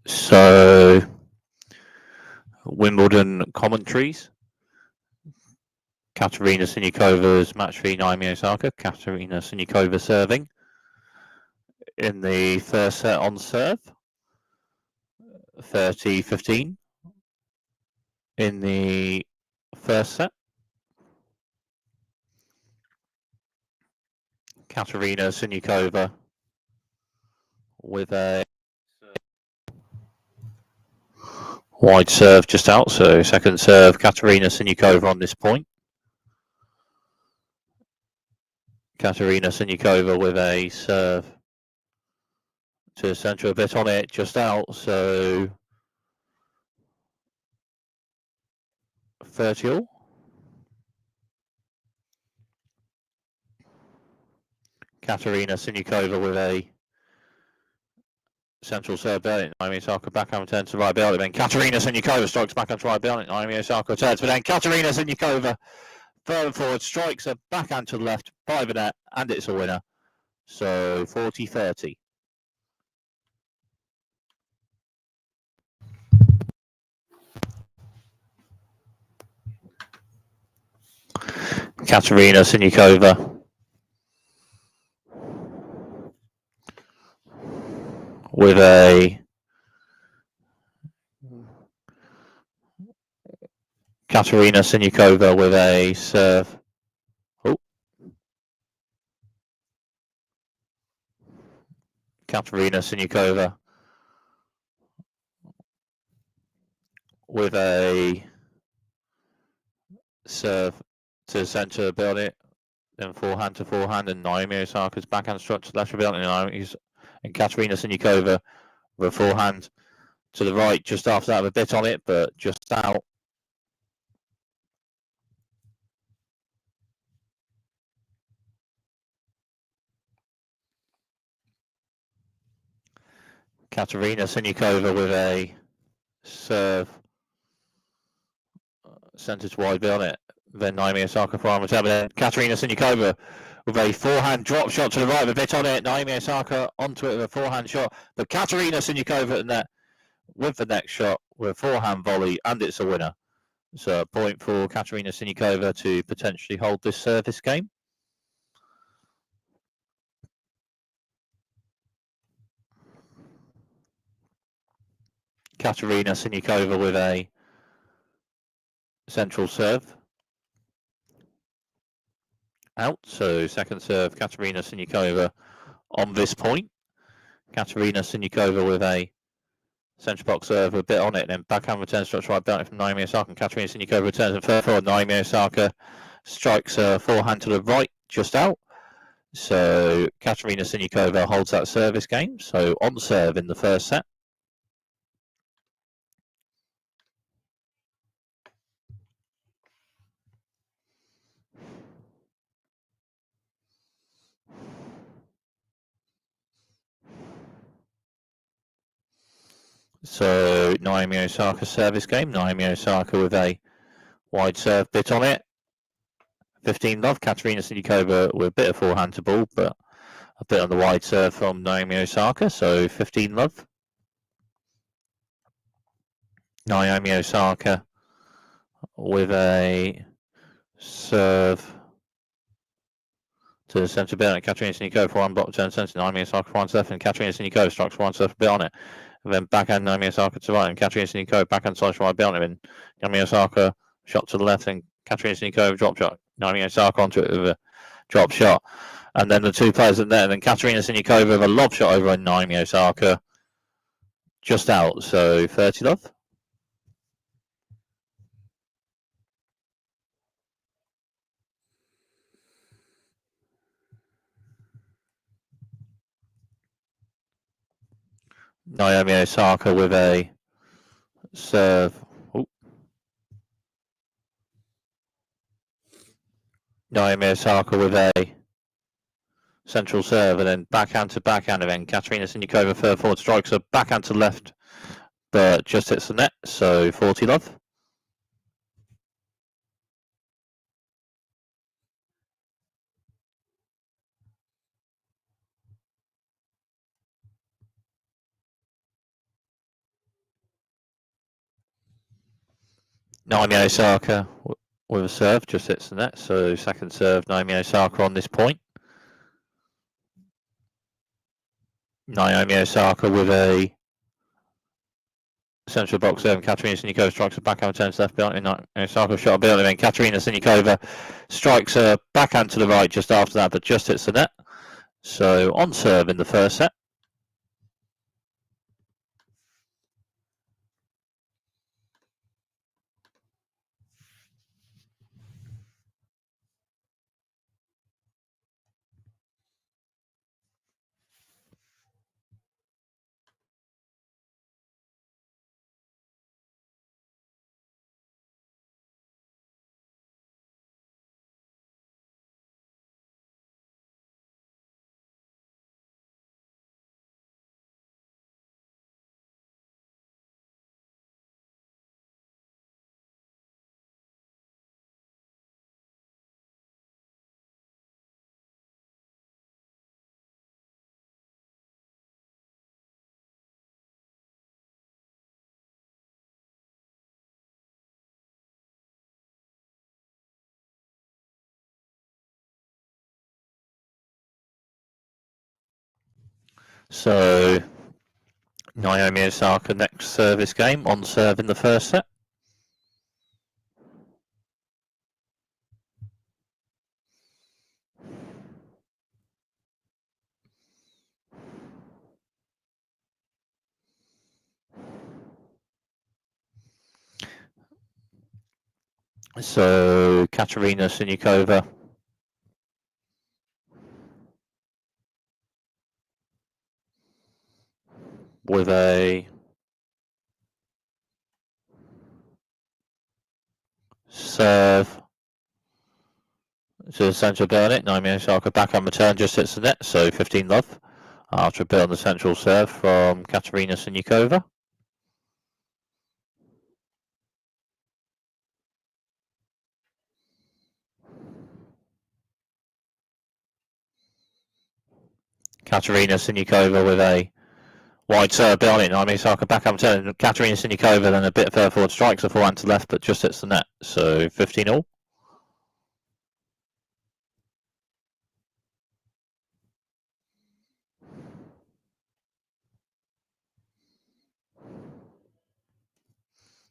So, Wimbledon Commentaries. Katerina Sinyakova's match v Naomi Osaka. Katerina Siniakova serving in the first set on serve. 30-15 in the first set. Katerina Siniakova with a wide serve just out, so second serve Katerina Siniakova on this point. Katerina Siniakova with a serve to the centre, a bit on it, just out, so 30 all. Katerina Siniakova with a central serve belly. Naomi Osaka backhand return to right belly. Then Katerina Siniakova strikes backhand to right belly. Naomi Osaka returns, but then Katerina Siniakova further forward strikes a backhand to the left by the net, and it's a winner. So 40-30. Katerina Siniakova with a serve. Oh. Katerina Siniakova with a serve to the centre, build it, then forehand to forehand, and Naomi Osaka's backhand struck to the left of building, and Katerina Siniakova with a forehand to the right, just after that, with a bit on it, but just out. Katerina Siniakova with a serve centre to wide build it. Then Naomi Osaka forehand return, but then Katerina Siniakova with a forehand drop shot to the right, with a bit on it. Naomi Osaka onto it with a forehand shot, but Katerina Siniakova at the net with the next shot with a forehand volley, and it's a winner. So a point for Katerina Siniakova to potentially hold this service game. Katerina Siniakova with a central serve out. So second serve, Katerina Siniakova on this point. Katerina Siniakova with a central box serve, a bit on it, and then backhand return strikes right down from Naomi Osaka. And Katerina Siniakova returns and further forward. Naomi Osaka strikes a forehand to the right, just out. So Katerina Siniakova holds that service game. So on serve in the first set. So Naomi Osaka service game. Naomi Osaka with a wide serve, bit on it. 15 love. Katerina Siniakova with a bit of forehand to ball, but a bit on the wide serve from Naomi Osaka. So 15 love. Naomi Osaka with a serve to the centre bit, and Katerina Siniakova for one block return centre. Naomi Osaka for one serve, and Katerina Siniakova strikes for one serve, a bit on it. And then backhand Naomi Osaka to right, and Katerina Siniakova backhand slice right bit on it. And Naomi Osaka shot to the left, and Katerina Siniakova drop shot. Naomi Osaka onto it with a drop shot. And then the two players in there, and then Katerina Siniakova with a lob shot over on Naomi Osaka. Just out, so 30 love. Naomi Osaka with a serve. Ooh. Naomi Osaka with a central serve, and then backhand to backhand, and then Katerina Siniakova further forward strikes a backhand to left, but just hits the net, so 40 love. Naomi Osaka with a serve, just hits the net. So second serve, Naomi Osaka on this point. Naomi Osaka with a central box serve, and Katerina Siniakova strikes a backhand turn to left behind. Naomi Osaka shot a bit, and then Katerina Siniakova strikes a backhand to the right just after that, but just hits the net. So on serve in the first set. So Naomi Osaka next service game on serve in the first set. So Katerina Siniakova with a serve to the centre of Burnett. Naomi Osaka backhand return just hits the net, so 15-love after a bit on the central serve from Katerina Siniakova. Katerina Siniakova with a wide serve bit on it. Naomi Osaka backhand return. Katerina Siniakova then a bit further forward, strikes a forehand to left, but just hits the net, so 15-all.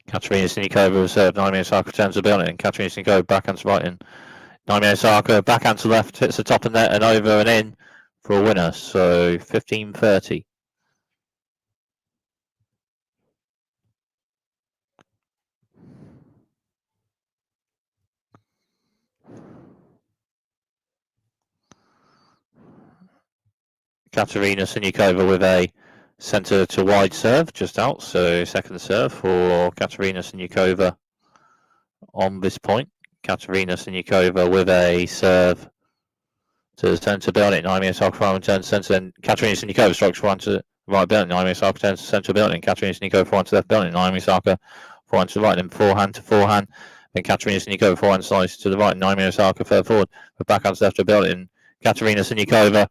Katerina Siniakova with serve. Naomi Osaka returns the bit on it, and Katerina Siniakova backhand to right in. Naomi Osaka backhand to left, hits the top of the net and over and in for a winner, so 15-30. Katerina Siniakova with a centre to wide serve just out, so second serve for Katerina Siniakova on this point. Katerina Siniakova with a serve to the centre building. Naomi Osaka forehand turns to centre, then Katerina Siniakova strikes forehand to right building. Naomi Osaka turns to centre building. Katerina Siniakova forehand to left building. Naomi Osaka forehand to right, then forehand to forehand. Then Katerina Siniakova forehand slice to the right. Naomi Osaka further forward, with backhand to left to building. Katerina Siniakova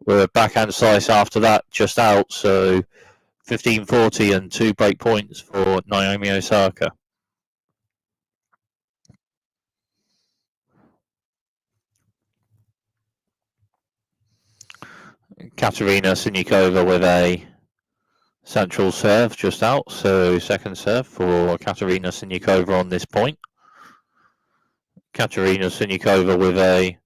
with a backhand slice after that, just out, so 15-40 and 2 break points for Naomi Osaka. Katerina Siniakova with a central serve just out, so second serve for Katerina Siniakova on this point. Katerina Siniakova with a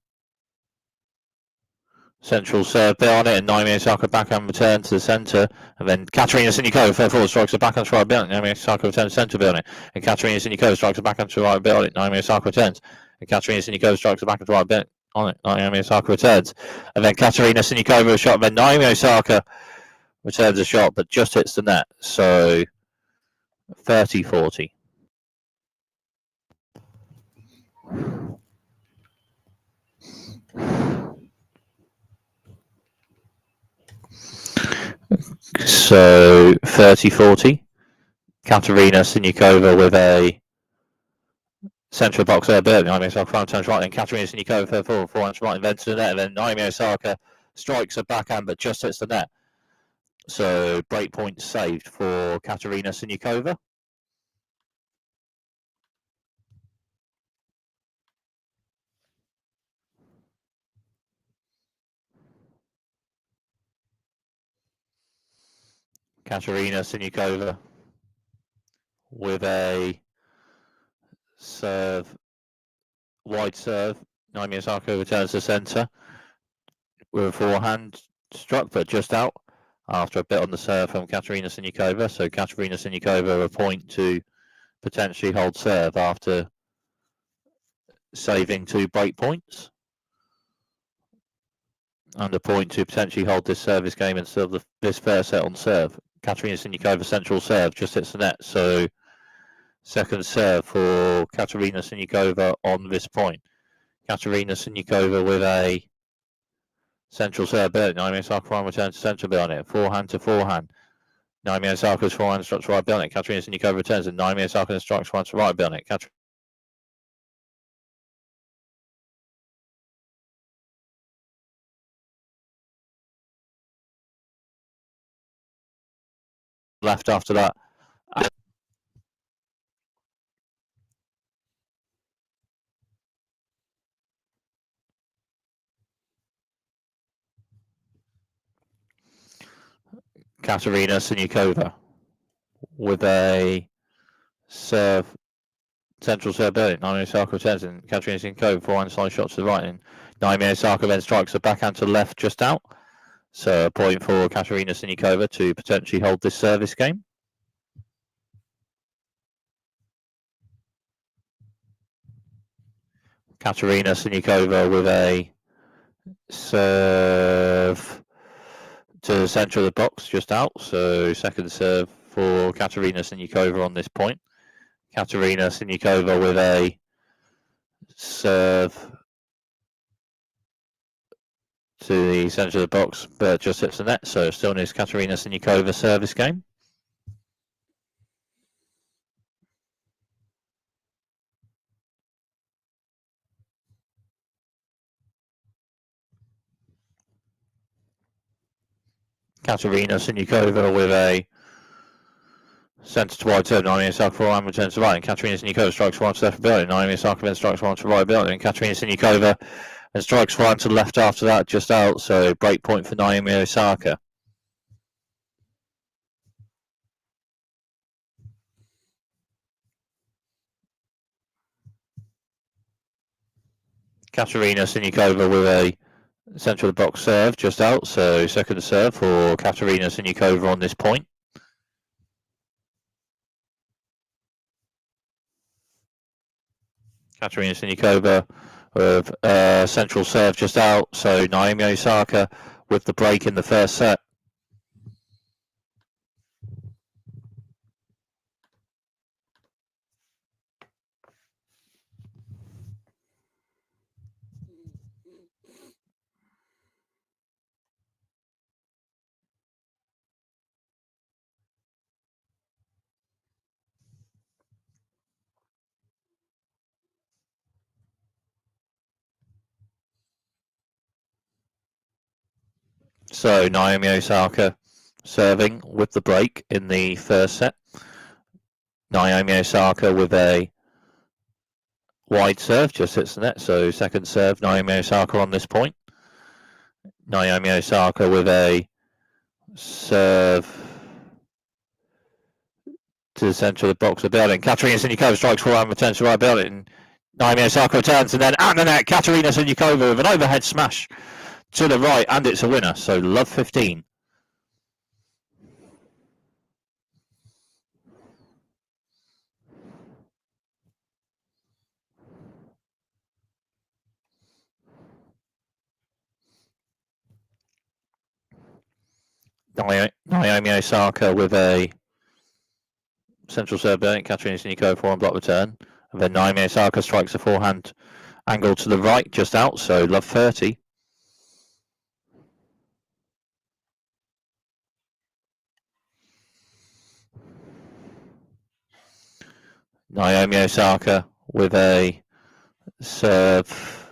central serve bit on it, and Naomi Osaka backhand return to the centre, and then Katerina Siniakova further forward strikes a backhand to right bit on it. Naomi Osaka returns to centre bit on it, and Katerina Siniakova strikes a backhand to right bit on it. Naomi Osaka returns, and Katerina Siniakova strikes a backhand to right bit on it. Naomi Osaka returns, and then Katerina Siniakova a shot, and then Naomi Osaka returns a shot, but just hits the net, so 30-40. So 30-40. Katerina Siniakova with a central box there, but Naomi Osaka front turns right, and Katerina Siniakova further forward right, and then to the net, and then Naomi Osaka strikes a backhand, but just hits the net. So break point saved for Katerina Siniakova. Katerina Siniakova with a serve, wide serve. Naomi Osaka returns to centre with a forehand struck, but just out after a bit on the serve from Katerina Siniakova. So Katerina Siniakova a point to potentially hold serve after saving 2 break points. And a point to potentially hold this service game instead of this first set on serve. Katerina Siniakova central serve just hits the net. So second serve for Katerina Siniakova on this point. Katerina Siniakova with a central serve. Naomi Osaka returns to central bit on it. Forehand to forehand. Naomi Osaka's forehand strikes right bit on it. Katerina Siniakova returns and Naomi Osaka strikes right to right bit on it. Left after that. Katerina Siniakova with a serve, central serve brilliant. Naomi Osaka returns and Katerina Siniakova forehand side shot to the right, and Naomi Osaka then strikes a backhand to the left just out. So a point for Katerina Siniakova to potentially hold this service game. Katerina Siniakova with a serve to the centre of the box just out. So second serve for Katerina Siniakova on this point. Katerina Siniakova with a serve to the centre of the box, but just hits the net. So still needs Katerina Siniakova service game. Katerina Siniakova with a centre to wide serve. Naomi Osaka forehand returns to right, and Katerina Siniakova strikes one to left ability. Naomi Osaka then strikes one to right ability, and Katerina Siniakova and strikes one to the left after that, just out. So break point for Naomi Osaka. Katerina Siniakova with a central box serve just out. So second serve for Katerina Siniakova on this point. Katerina Siniakova with central serve just out. So Naomi Osaka with the break in the first set. So Naomi Osaka serving with the break in the first set. Naomi Osaka with a wide serve, just hits the net. So second serve, Naomi Osaka on this point. Naomi Osaka with a serve to the centre of the box of building. Katerina Siniakova strikes forehand, returns to right building. Naomi Osaka returns and then out the net, Katerina Siniakova with an overhead smash to the right, and it's a winner. So love 15. Naomi Osaka with a central serve building. Katerina Siniakova forehand block return. And then Naomi Osaka strikes a forehand angle to the right, just out. So love 30. Naomi Osaka with a serve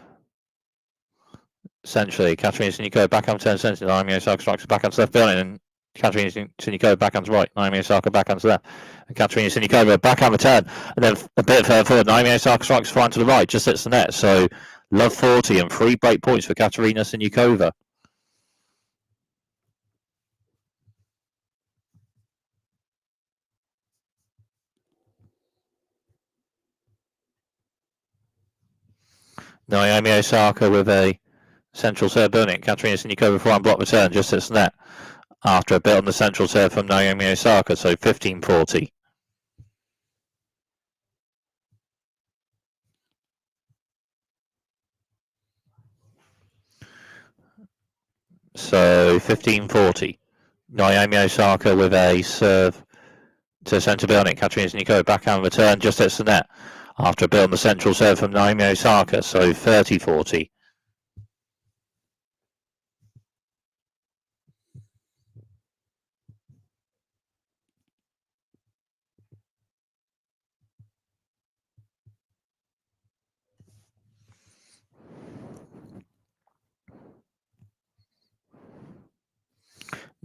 centrally. Katerina Siniakova backhand turn centre. Naomi Osaka strikes a backhand to left building, and Katerina Siniakova backhand to right. Naomi Osaka backhand to left. And Katerina Siniakova backhand return, and then a bit further forward. Naomi Osaka strikes forehand to the right, just hits the net. So love 40 and 3 break points for Katerina Siniakova. Naomi Osaka with a central serve building. Katerina Siniakova for one block return, just hits the net after a bit on the central serve from Naomi Osaka, so 15-40. So 15-40. Naomi Osaka with a serve to centre building. Katerina Siniakova backhand return, just hits the net after a bit on the central serve from Naomi Osaka, so 30-40.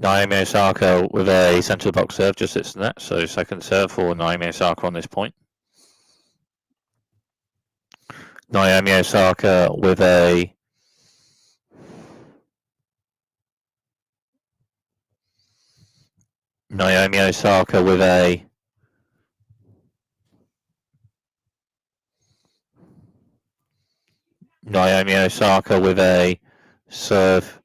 Naomi Osaka with a centre box serve, just hits the net, so second serve for Naomi Osaka on this point. Naomi Osaka with a Naomi Osaka with a Naomi Osaka with a serve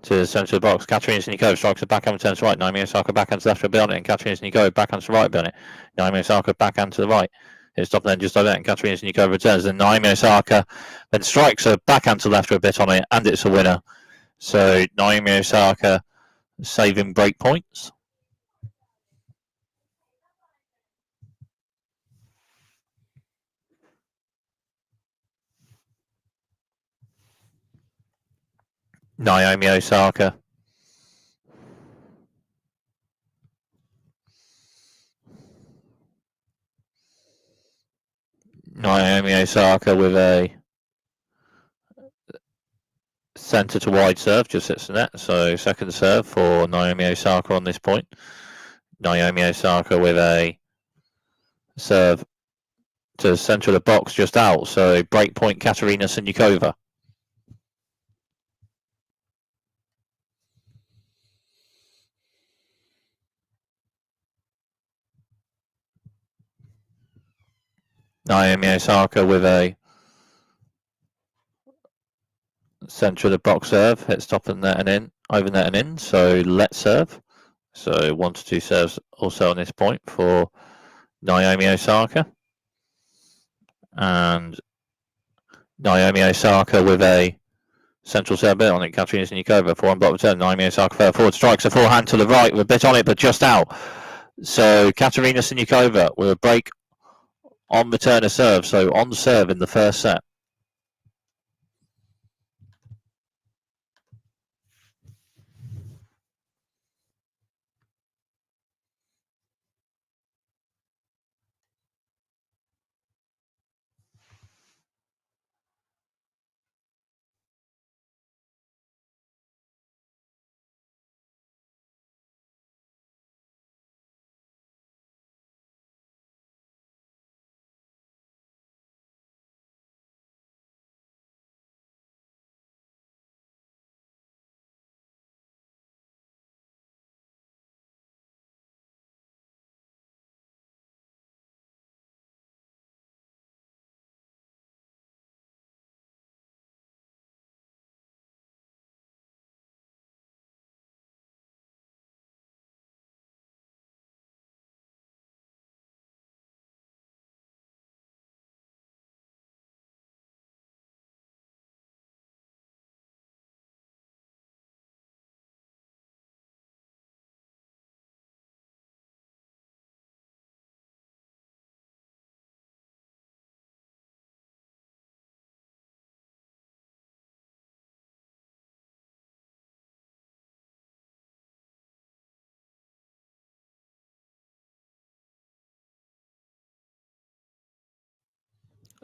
to the centre of the box. Katerina Siniakova strikes a backhand return to right. Naomi Osaka backhand to left for building. Katerina Siniakova backhand to right building. Naomi Osaka backhand to the right. It's top then just over there. And Katerina Siniakova returns. Then Naomi Osaka then strikes a backhand to left for a bit on it, and it's a winner. So Naomi Osaka saving break points. Naomi Osaka. Naomi Osaka with a centre to wide serve, just hits the net. So second serve for Naomi Osaka on this point. Naomi Osaka with a serve to the centre of the box, just out. So break point Katerina Siniakova. Naomi Osaka with a centre of the box serve, hits top of the net and in, over net and in. So let serve. So 1 to 2 serves also on this point for Naomi Osaka. And Naomi Osaka with a central serve bit on it. Katerina Siniakova for one block return. Naomi Osaka further forward, strikes a forehand to the right with a bit on it, but just out. So Katerina Siniakova with a break on return of serve, so on serve in the first set.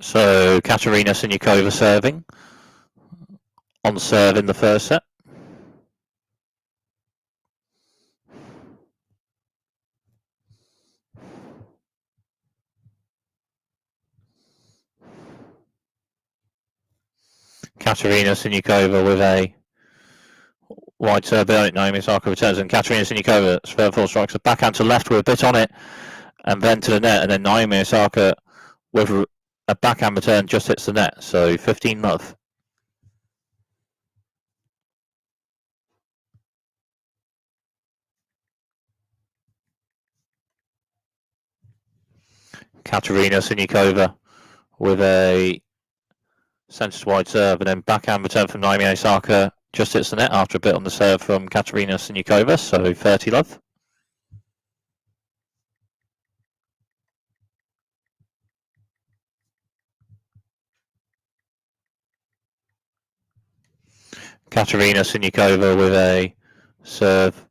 So Katerina Siniakova serving on serve in the first set. Katerina Siniakova with a wide serve behind it. Naomi Osaka returns, and Katerina Siniakova further forward strikes a backhand to left with a bit on it, and then to the net, and then Naomi Osaka with a backhand return just hits the net, so 15-love. Katerina Siniakova with a centre wide serve, and then backhand return from Naomi Osaka just hits the net after a bit on the serve from Katerina Siniakova, so 30-love. Katerina Siniakova with a serve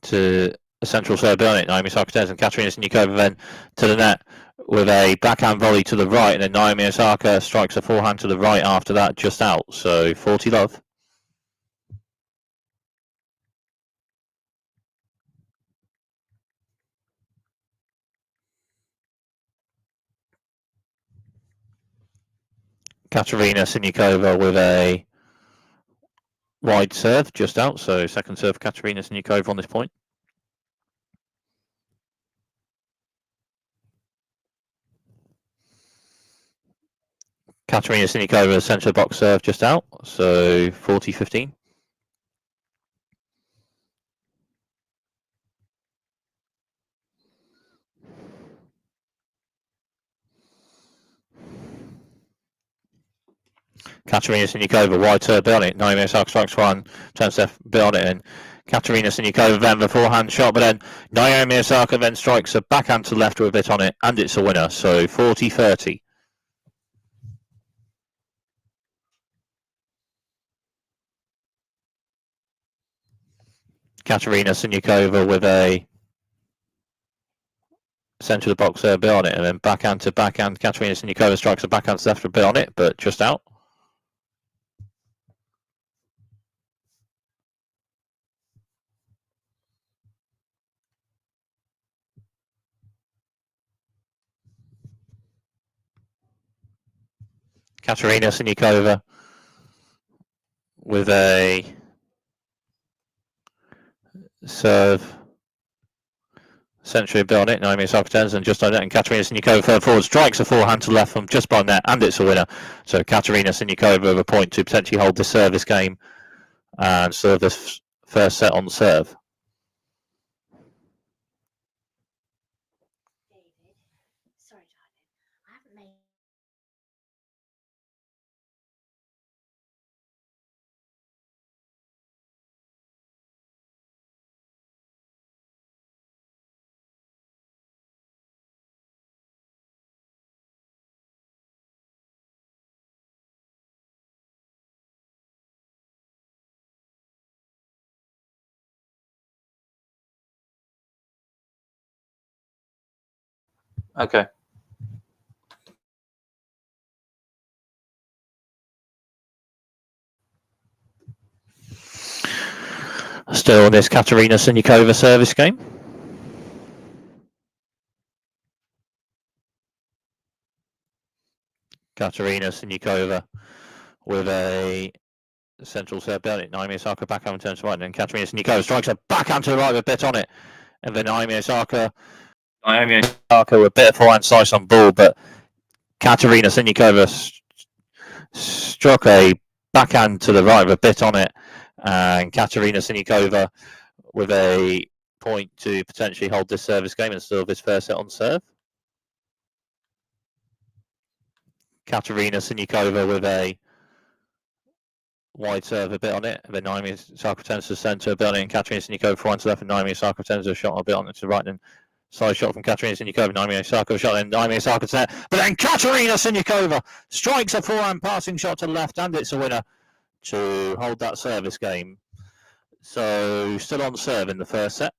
to a central serve on it. Naomi Osaka turns, and Katerina Siniakova then to the net with a backhand volley to the right, and then Naomi Osaka strikes a forehand to the right after that, just out. So 40-love. Katerina Siniakova with a wide serve, just out. So second serve for Katerina Siniakova on this point. Katerina Siniakova centre box serve, just out. So 40-15. Katerina Siniakova wide serve, bit on it. Naomi Osaka strikes one, turns left, bit on it, and Katerina Siniakova then the forehand shot, but then Naomi Osaka then strikes a backhand to the left with a bit on it, and it's a winner. So 40-30. Katerina Siniakova with a centre of the box there, bit on it, and then backhand to backhand. Katerina Siniakova strikes a backhand to left with a bit on it, but just out. Katerina Siniakova with a serve, century a bit on it. Naomi Osaka turns and just on it, and Katerina Siniakova further forward strikes a forehand to the left from just by net, and it's a winner. So Katerina Siniakova with a point to potentially hold the service game and serve this first set on serve. Okay. Still on this Katerina Siniakova service game. Katerina Siniakova with a central serve down it. Naomi Osaka backhand turns right, and then Katerina Siniakova strikes a backhand to the right with a bit on it. And then Naomi Osaka with a bit of forehand slice on ball, but Katerina Siniakova struck a backhand to the right with a bit on it. And Katerina Siniakova with a point to potentially hold this service game and serve his first set on serve. Katerina Siniakova with a wide serve, a bit on it, and then Naomi Osaka turns to the centre, a bit on it, and Katerina Siniakova forehand to left, and Naomi Osaka turns a shot, a bit on it to the right, and side shot from Katerina Siniakova, Naomi Osaka shot, and Naomi Osaka to net, but then Katerina Siniakova strikes a forehand passing shot to the left, and it's a winner to hold that service game. So still on serve in the first set.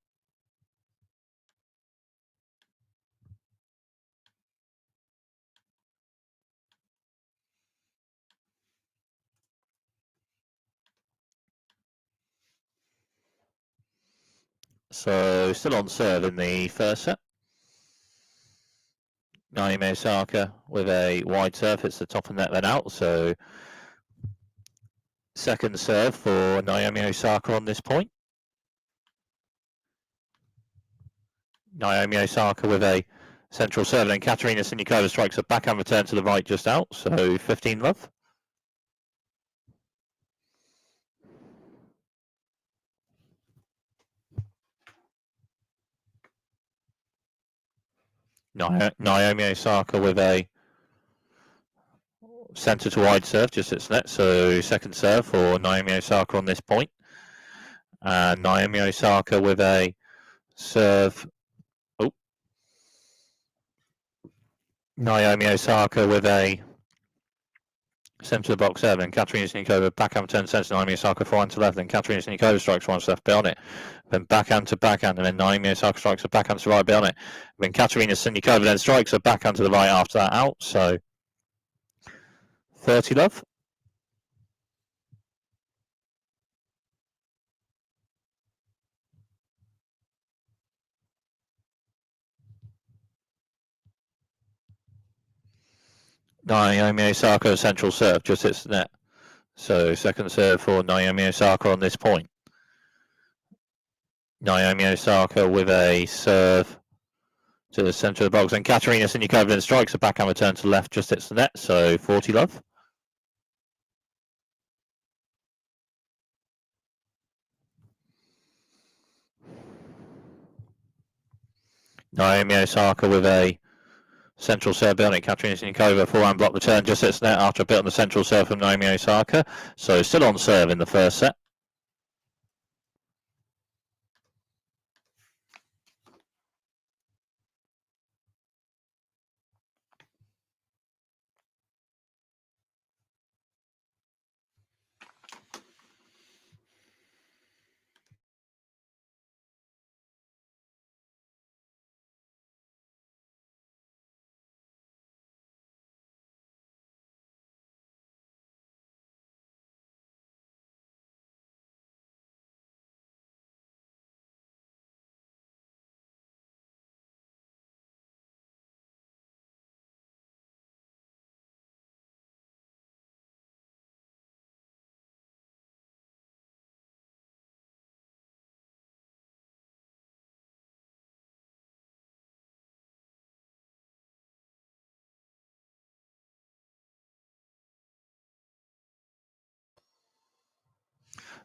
So still on serve in the first set. Naomi Osaka with a wide serve, hits the top of the net then out. So second serve for Naomi Osaka on this point. Naomi Osaka with a Central serve, then Katerina Siniakova strikes a backhand return to the right just out, so 15 love. Naomi Osaka with a centre to wide serve, just its net, so second serve for Naomi Osaka on this point. And Naomi Osaka with a serve. Oh. Naomi Osaka with a centre of the box serve, and Katerina Siniakova backhand return centre. Naomi Osaka forehand to left, then Katerina Siniakova strikes one left bit on it. Then backhand to backhand, and then Naomi Osaka strikes a backhand to right bit on it. Then Katerina Siniakova then strikes a backhand to the right after that out, so 30 love. Naomi Osaka central serve, just hits the net. So second serve for Naomi Osaka on this point. Naomi Osaka with a serve to the centre of the box, and Katerina Siniakova then strikes a backhand return to the left, just hits the net, so 40 love. Naomi Osaka with a central serve on it. Katerina Siniakova forehand block return, just hits the net after a bit on the central serve from Naomi Osaka, so still on serve in the first set.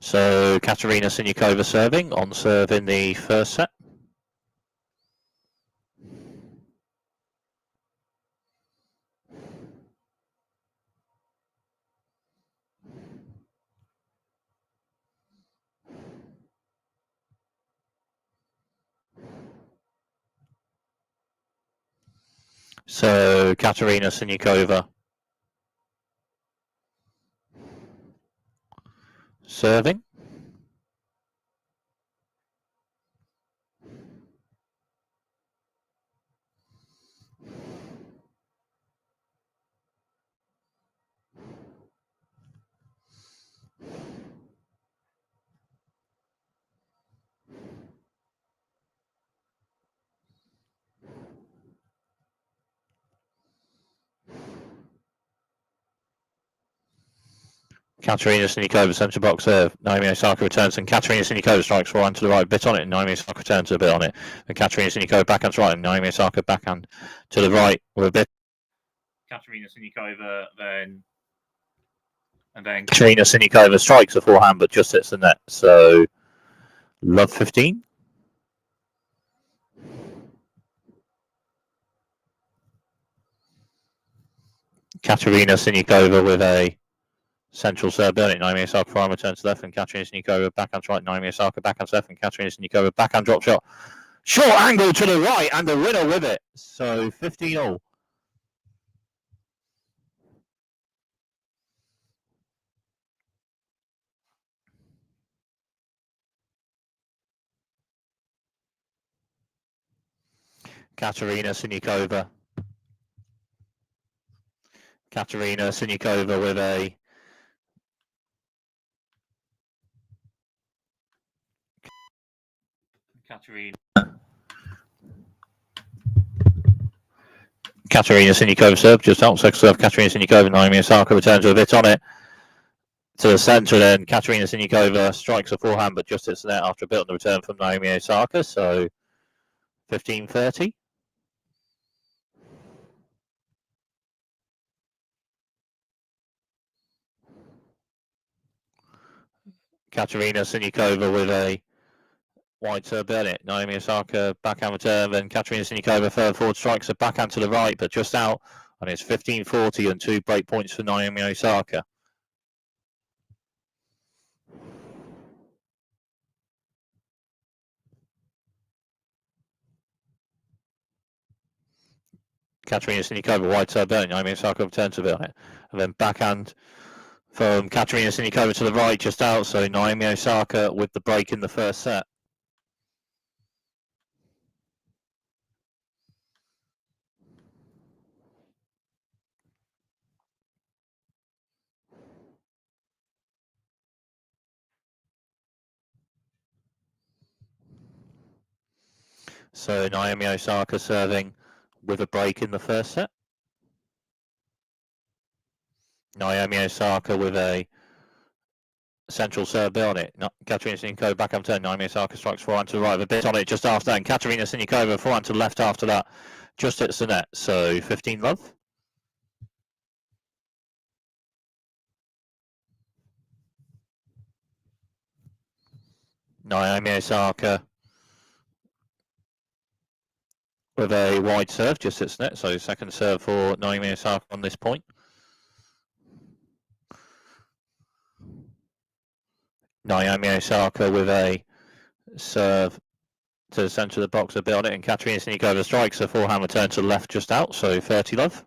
So Katerina Siniakova serving, on serve in the first set. So Katerina Siniakova serving. Katerina Siniakova centre box serve. Naomi Osaka returns, and Katerina Siniakova strikes forehand to the right, bit on it, and Naomi Osaka returns a bit on it. And Katerina Siniakova backhand to right, and Naomi Osaka backhand to the right with a bit. Katerina Siniakova then Katerina Siniakova strikes a forehand, but just hits the net. So love 15. Katerina Siniakova with a central serve on it. Naomi Osaka forehand return to left, and Katerina Siniakova backhand to right. Naomi Osaka backhand to left, and Katerina Siniakova backhand drop shot. Short angle to the right, and the winner with it. So 15-all. Katerina Siniakova. Katerina Siniakova with a Katerina Siniakova serve just out. Second serve, Katerina Siniakova. Naomi Osaka returns with a bit on it to the centre. Then Katerina Siniakova strikes a forehand, but just hits the net after a bit on the return from Naomi Osaka. So 15-30. Katerina Siniakova with a wide serve Bennett. Naomi Osaka backhand return, then Katerina Siniakova further forward strikes a backhand to the right, but just out, and it's 15-40 and 2 break points for Naomi Osaka. Katerina Siniakova wide serve Bennett. Naomi Osaka return to Bennett, and then backhand from Katerina Siniakova to the right, just out. So Naomi Osaka with the break in the first set. So Naomi Osaka serving with a break in the first set. Naomi Osaka with a central serve on it. Katerina Siniakova back up turn. Naomi Osaka strikes forehand to the right, a bit on it just after that. And Katerina Siniakova forehand to the left after that, just hits the net. So 15 love. Naomi Osaka with a wide serve, just hits the net. So second serve for Naomi Osaka on this point. Naomi Osaka with a serve to the centre of the box, a bit on it, and Katerina Siniakova strikes a forehand return to the left just out, so 30 love.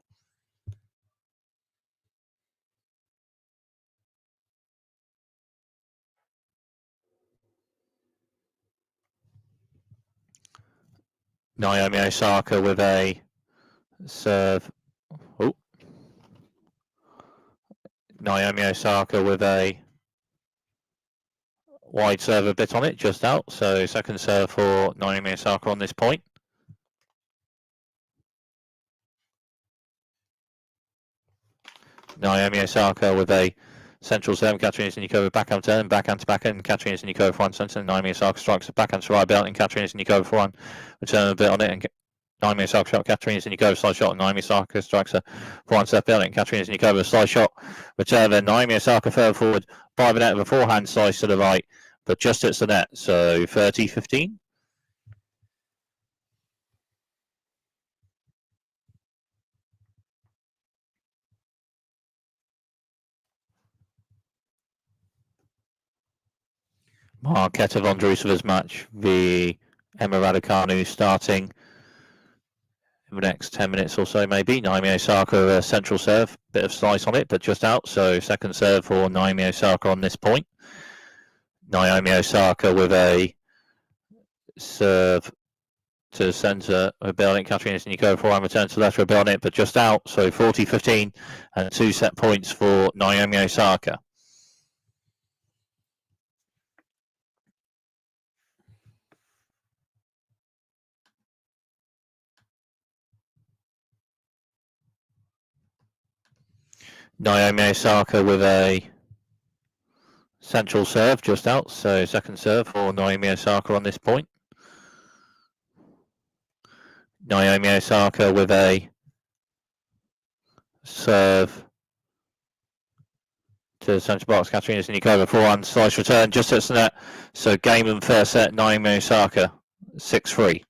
Naomi Osaka with a serve. Oh. Naomi Osaka with a wide serve, a bit on it, just out. So second serve for Naomi Osaka on this point. Naomi Osaka with a central serve. Katerina Siniakova backhand turn, backhand to backhand. Katerina Siniakova forehand centre. Naomi Osaka strikes a backhand to right belt, and Katerina Siniakova forehand return a bit on it. And Naomi Osaka shot. Katerina Siniakova slide shot. Naomi Osaka strikes a forehand serve belt, and Katerina Siniakova slide shot return. Then Naomi Osaka further forward by the net with a forehand slice to the right, but just hits the net. So 30-15. Marketa Vondrousova's match, the Emma Raducanu starting in the next 10 minutes or so, maybe. Naomi Osaka, a central serve, bit of slice on it, but just out. So second serve for Naomi Osaka on this point. Naomi Osaka with a serve to the centre of Belnick. Katerina Siniakova forehand return to left of Belnick, but just out. So 40-15 and 2 set points for Naomi Osaka. Naomi Osaka with a central serve just out, so second serve for Naomi Osaka on this point. Naomi Osaka with a serve to the centre box. Katerina Siniakova forehand slice return just hits the net. So game and first set, Naomi Osaka 6-3.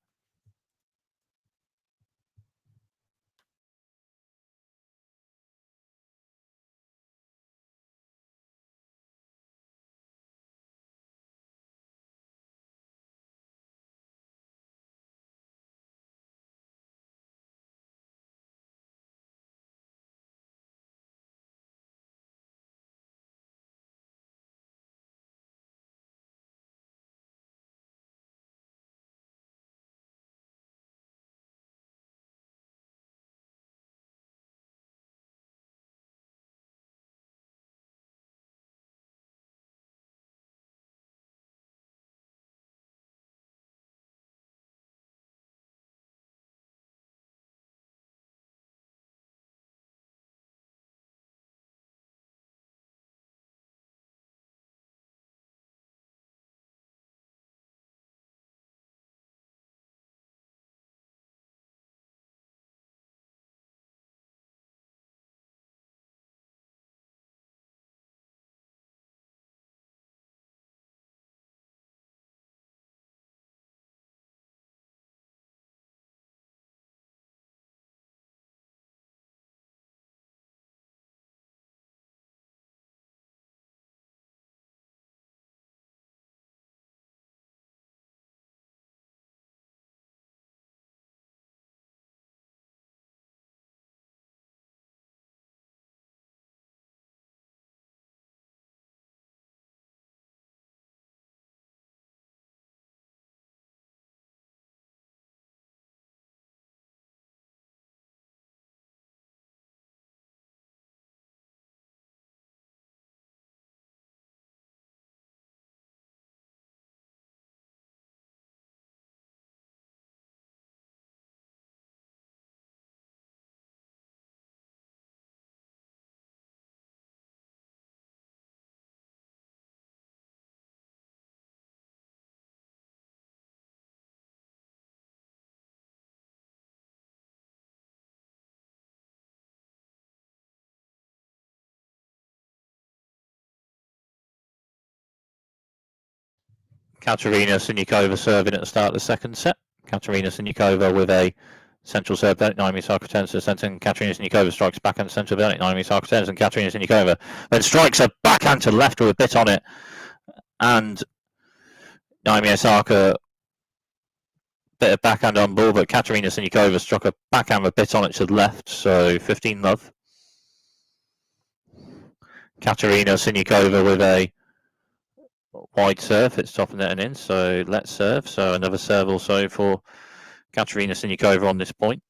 Katerina Siniakova serving at the start of the second set. Katerina Siniakova with a central serve, Naomi Osaka turns to the centre, and Katerina Siniakova strikes backhand to centre, Naomi Osaka turns, and Katerina Siniakova then strikes a backhand to left with a bit on it, and Naomi Osaka bit of backhand on ball, but Katerina Siniakova struck a backhand with a bit on it to the left, so 15-love. Katerina Siniakova with a wide serve, it's top of net and in, so let's serve. So another serve also for Katerina Siniakova on this point.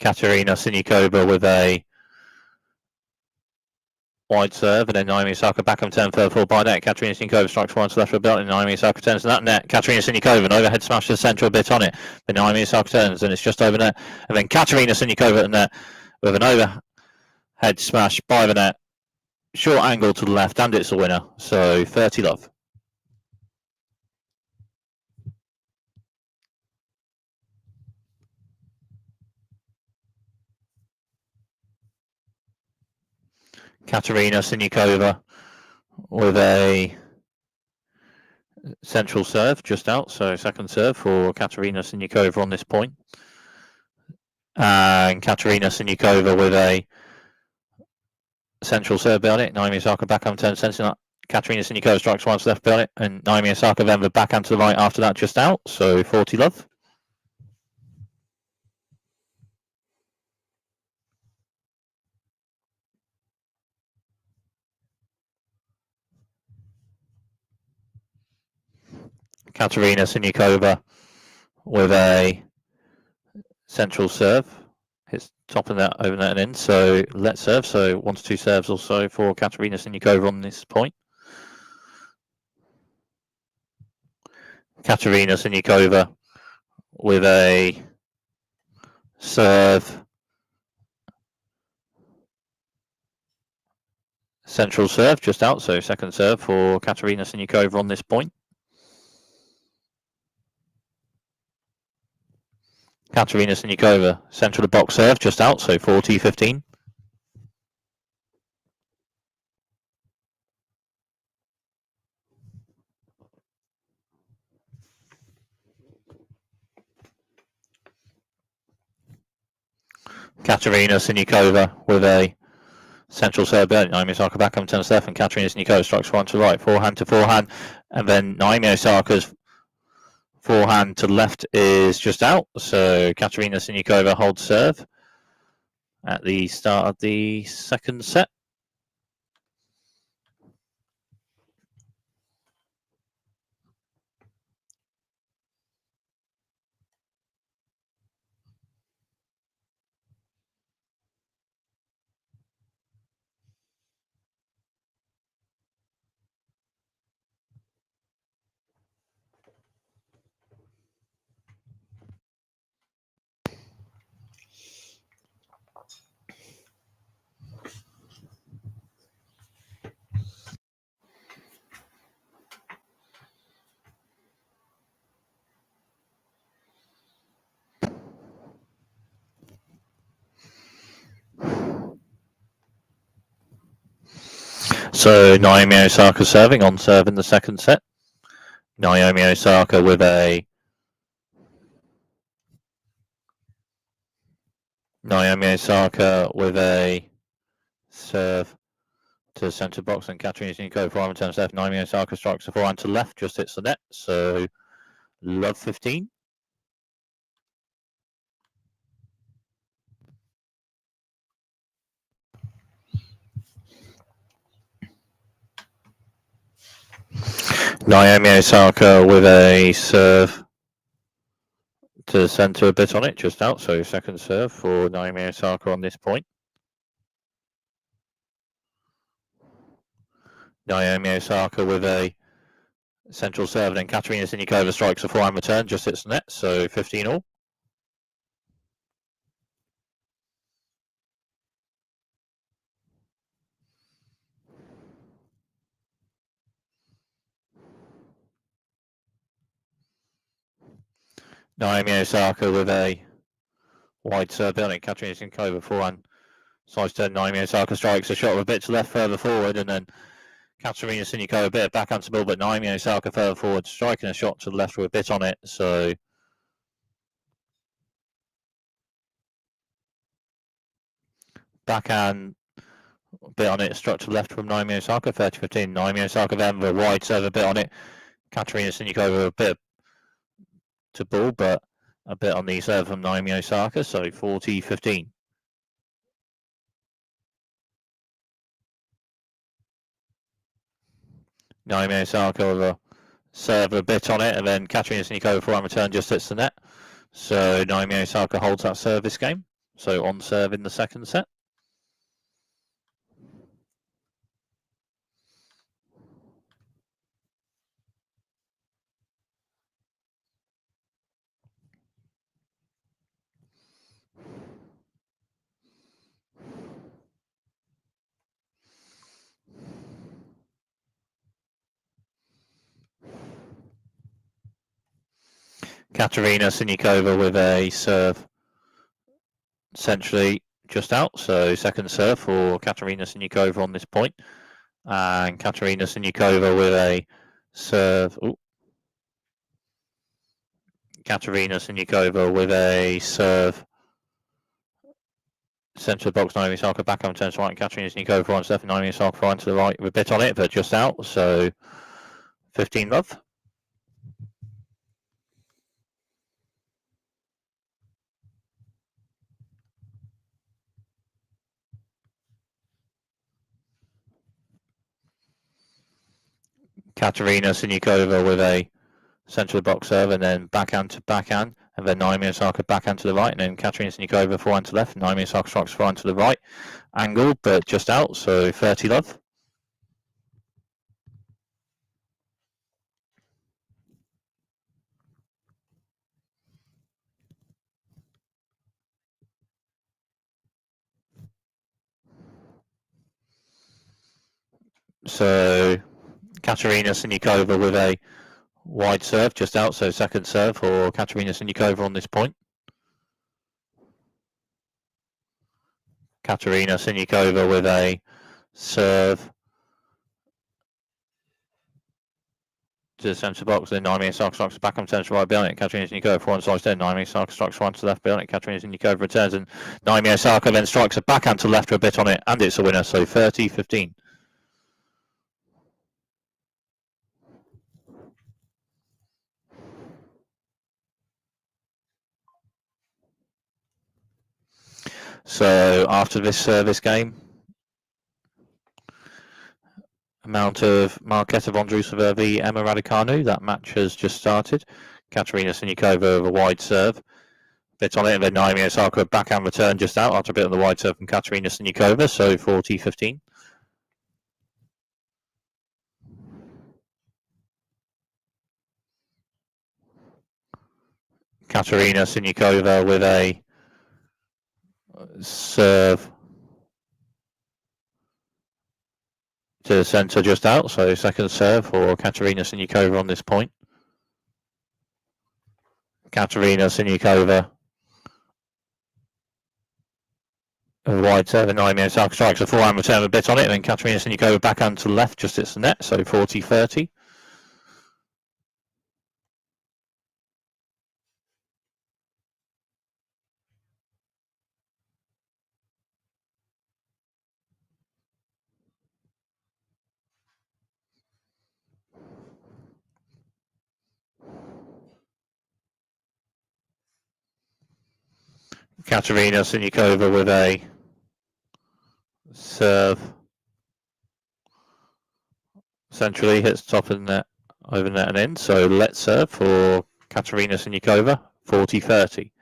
Katerina Siniakova with a wide serve, and then Naomi Osaka back on turn further forward by net. Katerina Siniakova strikes one to left of the belt, and Naomi Osaka turns to that net. Katerina Siniakova, an overhead smash to the centre, a bit on it, but Naomi Osaka turns, and it's just over net. And then Katerina Siniakova at the net with an overhead smash by the net. Short angle to the left, and it's a winner. So 30-love. Katerina Siniakova with a central serve just out. So second serve for Katerina Siniakova on this point. And Katerina Siniakova with a central serve beyond it. Naomi Osaka backhand turn sensing that. Katerina Siniakova strikes once left beyond it, and Naomi Osaka then the backhand to the right after that just out. So 40-love. Katerina Siniakova with a central serve. Hits top of that, over net and in. So let's serve. So 1 to 2 serves or so for Katerina Siniakova on this point. Katerina Siniakova with a serve. Central serve just out. So second serve for Katerina Siniakova on this point. Katerina Siniakova, central of the box serve, just out, so 40-15. Katerina Siniakova with a central serve, Naomi Osaka back on turn left, and Katerina Siniakova strikes one to the right, forehand to forehand, and then Naomi Osaka's forehand to the left is just out, so Katerina Siniakova holds serve at the start of the second set. So Naomi Osaka serving on serve in the second set. Naomi Osaka with a serve to the centre box, and Katerina Siniakova forehand turns left. Naomi Osaka strikes a forehand to left, just hits the net. So love 15. Naomi Osaka with a serve to the centre, a bit on it, just out. So second serve for Naomi Osaka on this point. Naomi Osaka with a central serve, and then Katerina Siniakova strikes a forehand return, just hits the net. So 15-all. Naomi Osaka with a wide serve on it. Katerina Siniakova forehand side turn. Naomi Osaka strikes a shot of a bit to left further forward, and then Katerina Siniakova a bit of backhand to ball, but Naomi Osaka further forward, striking a shot to the left with a bit on it. So backhand, a bit on it, struck to the left from Naomi Osaka, 30-15. Naomi Osaka then with a wide serve, a bit on it. Katerina Siniakova a bit to ball, but a bit on the serve from Naomi Osaka, so 40-15. Naomi Osaka with a serve a bit on it, and then Katerina Siniakova forehand return just hits the net. So Naomi Osaka holds that service game. So on serve in the second set. Katerina Siniakova with a serve centrally just out, so second serve for Katerina Siniakova on this point. And Katerina Siniakova with a serve. Katerina Siniakova with a serve centre of the box. Naomi Osaka back on turn to right, and Katerina Siniakova on left, and Naomi Osaka flying to the right with a bit on it, but just out, so 15 love. Katerina Siniakova with a centre of the box serve, and then backhand to backhand, and then Naomi Osaka backhand to the right, and then Katerina Siniakova forehand to left, and Naomi Osaka strikes forehand to the right, angle, but just out, so 30 love. So Katerina Siniakova with a wide serve just out, so second serve for Katerina Siniakova on this point. Katerina Siniakova with a serve to the centre box, then Naomi Osaka strikes back on centre right behind it. Katerina Siniakova forehand slides in, Naomi Osaka strikes one to the left behind it. Katerina Siniakova returns, and Naomi Osaka then strikes a backhand to the left with a bit on it, and it's a winner, so 30-15. So after this service game, amount of Marketa Vondrousova v Emma Raducanu, that match has just started. Katerina Siniakova with a wide serve, bit on it, and then Naomi Osaka backhand return just out after a bit on the wide serve from Katerina Siniakova, so 40-15. Katerina Siniakova with a serve to the centre just out, so second serve for Katerina Siniakova on this point. Katerina Siniakova a wide serve, and Naomi Osaka strikes a forehand return a bit on it, and then Katerina Siniakova backhand to the left just hits the net, so 40-30. Katerina Siniakova with a serve centrally, hits top of the net, over net and in, so let's serve for Katerina Siniakova, 40-30.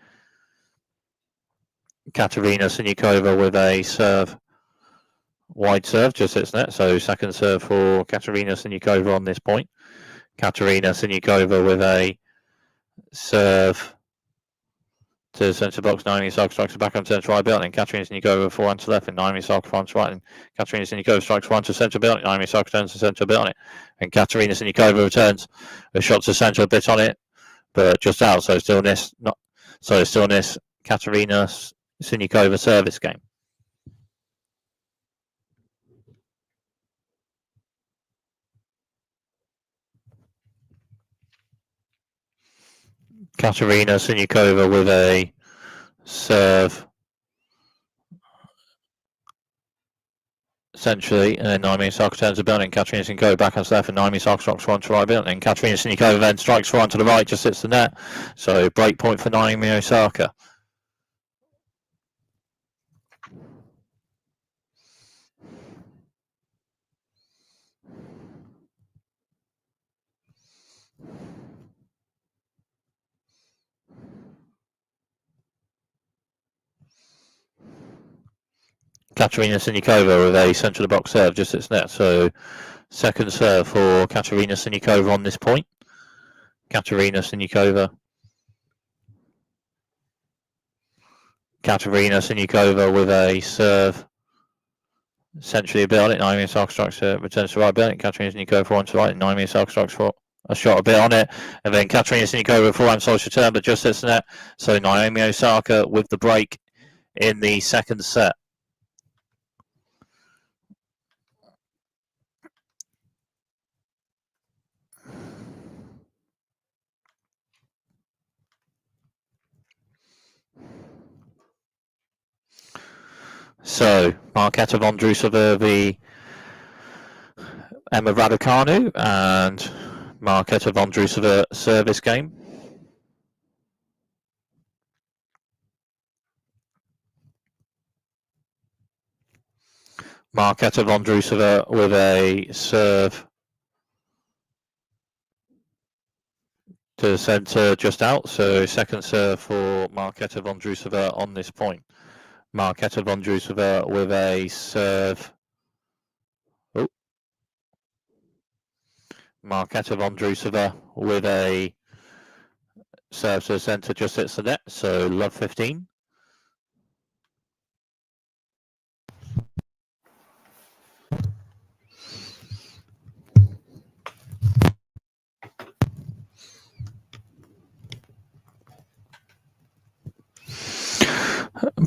Katerina Siniakova with a serve, wide serve, just hits net, so second serve for Katerina Siniakova on this point. Katerina Siniakova with a serve to the centre box, Naomi Osaka strikes back on centre right belt, and Katerina Siniakova forehand to left, and Naomi Osaka forehand to right, and Katerina Siniakova strikes one to centre belt, Naomi Osaka turns to centre belt on it, and Katerina Siniakova returns a shot to centre, a bit on it, but just out, so still this Katerina Siniakova service game. Katerina Siniakova with a serve. Essentially, and then Naomi Osaka turns the building. Katerina Siniakova back on left, and Naomi Osaka strikes forehand to right building. Katerina Siniakova then strikes forehand to the right, just hits the net. So break point for Naomi Osaka. Katerina Siniakova with a centre of the box serve, just hits net. So second serve for Katerina Siniakova on this point. Katerina Siniakova. Katerina Siniakova with a serve. Centrally a bit on it. Naomi Osaka strikes returns to right building. Katerina Siniakova forehand to right. Naomi Osaka strikes for a shot a bit on it. And then Katerina Siniakova forehand slice return, but just hits the net. So Naomi Osaka with the break in the second set. So Marketa Vondrousova v Emma Raducanu, and Marketa Vondrousova service game. Marketa Vondrousova with a serve to the centre just out. So second serve for Marketa Vondrousova on this point. Marketa Vondrousova with a serve. Oh. Marketa Vondrousova with a serve to the centre, just hits the net. So love 15.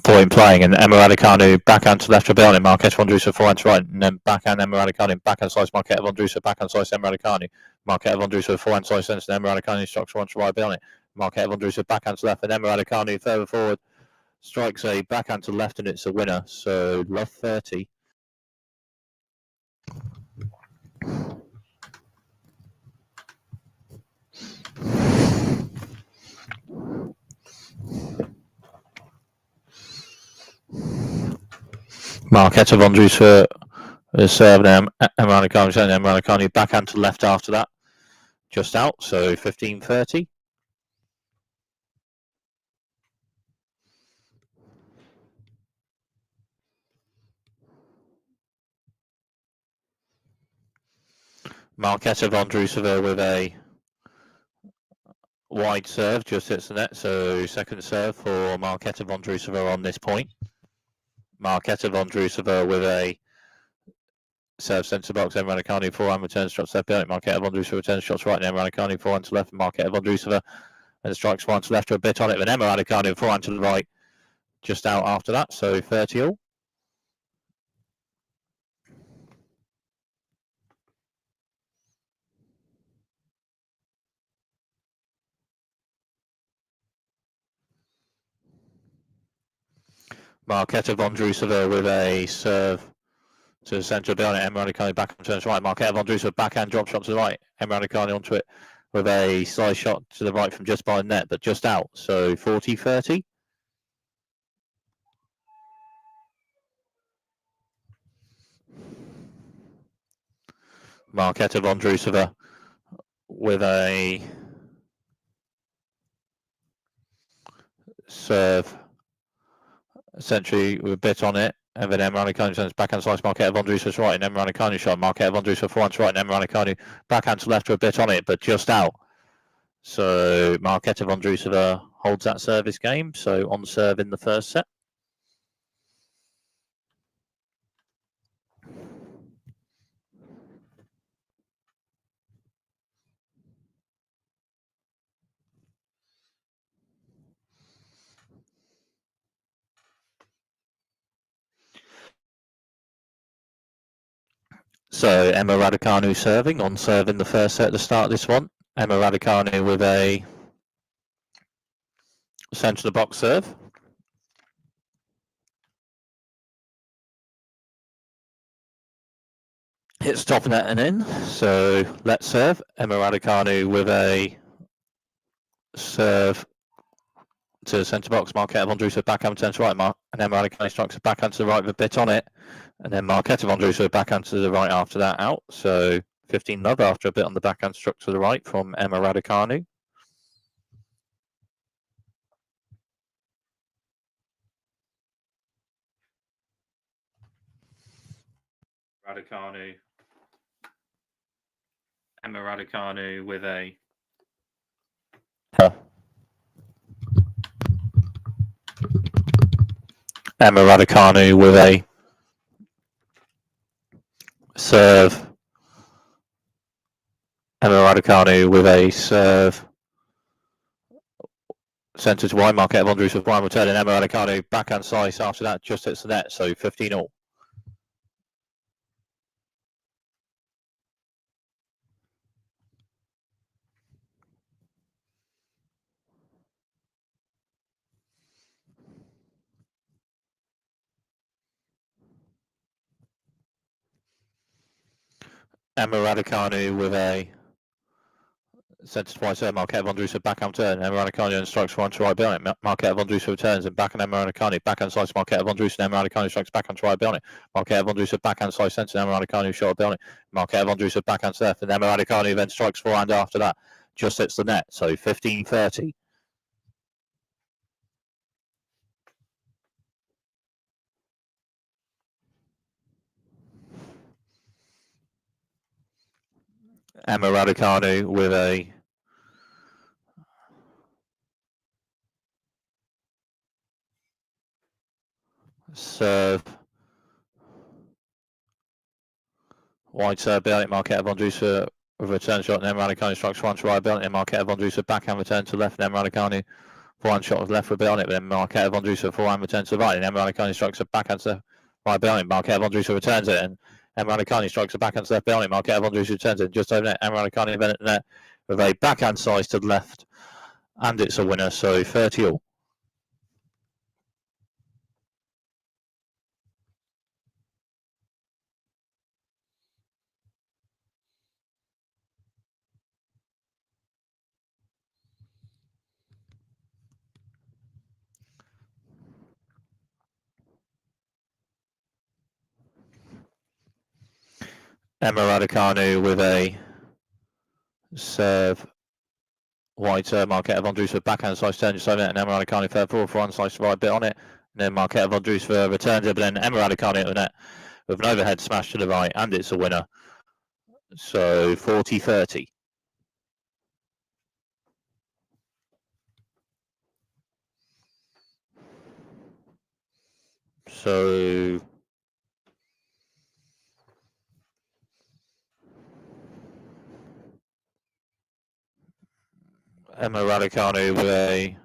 Point playing, and Emma Raducanu backhand to left rebellion, Marketa Vondrousova forehand to right, and then backhand Emma Raducanu, backhand slice Marketa Vondrousova, backhand slice Emma Raducanu, Marketa Vondrousova forehand slice centre, and Emma Raducanu strikes forehand to right rebellion, Marketa Vondrousova backhand to left, and Emma Raducanu further forward strikes a backhand to left, and it's a winner. So love 30. Marketa Vondrousova is serving Emma Raducanu, and Emma Raducanu backhand to left after that, just out. So 15-30. Marketa Vondrousova with a wide serve, just hits the net. So second serve for Marketa Vondrousova on this point. Marketa Vondrousova with a serve centre box, Emma Raducanu forehand returns shots left building. Marketa Vondrousova returns shots right, and Emma Raducanu forehand to left. Marketa Vondrousova and strikes forehand to left to a bit on it, but Emma Raducanu forehand to the right, just out after that. So 30 all. Marketa Vondrousova with a serve to the centre of the building. Emma Raducanu back and turns right. Marketa Vondrousova backhand drop shot to the right. Emma Raducanu onto it with a slice shot to the right from just by the net, but just out. So 40-30. Marketa Vondrousova with a serve, essentially with a bit on it, and then Emma Raducanu turns backhand slice. Marketa Vondrousova's right, and Emma Raducanu shot. Marketa Vondrousova forehand to right, and Emma Raducanu backhand to left with a bit on it, but just out. So Marketa Vondrousova holds that service game. So on serve in the first set. So Emma Raducanu serving on serve in the first set to start this one. Emma Raducanu with a centre of the box serve. Hits top net and in. So let's serve. Emma Raducanu with a serve to centre box. Marketa Vondrousova backhand turn to right. And then Emma Raducanu strikes a backhand to the right with a bit on it. And then Marketa Vondrousova backhand to the right after that out. So 15 love after a bit on the backhand struck to the right from Emma Raducanu. Emma Raducanu with a Emma Raducanu with a serve. Emma Raducanu with a serve. Centre to wide. Marketa Vondrousova wide return, and Emma Raducanu backhand slice after that just hits the net. So 15 all. Emma Raducanu with a centre twice there. Marketa Vondrousova backhand turn. Emma Raducanu and strikes one to right behind it. Marketa Vondrousova returns and backhand Emma Raducanu. Backhand slice Marketa Vondrousova and Emma Raducanu strikes backhand to right behind it. Marketa Vondrousova backhand slice centre. Emma Raducanu shot behind it. Marketa Vondrousova backhand left and Emma Raducanu then strikes forehand after that. Just hits the net. So 15-30. Emma Raducanu with a serve. Wide serve behind it. Marketa Vondrousova with a return shot and Emma Raducanu strikes one to right behind it. Marketa Vondrousova backhand return to left and Emma Raducanu forehand shot with left for a bit on it. But then Marketa Vondrousova forehand return to the right and Emma Raducanu strikes a backhand to right behind it. Marketa Vondrousova returns it and Emma Raducanu strikes a backhand to left behind it. Marketa Vondrousova returns it just over net. Emma Raducanu then at the net with a backhand slice to the left, and it's a winner. So 30 all. Emma Raducanu with a serve. Wide serve, Marketa Vondrousova backhand slice turn just over net, and Emma Raducanu third forward slice right bit on it. And then Marketa Vondrousova returns it, but then Emma Raducanu at the net with an overhead smash to the right, and it's a winner. So 40-30. So Emma Raducanu with a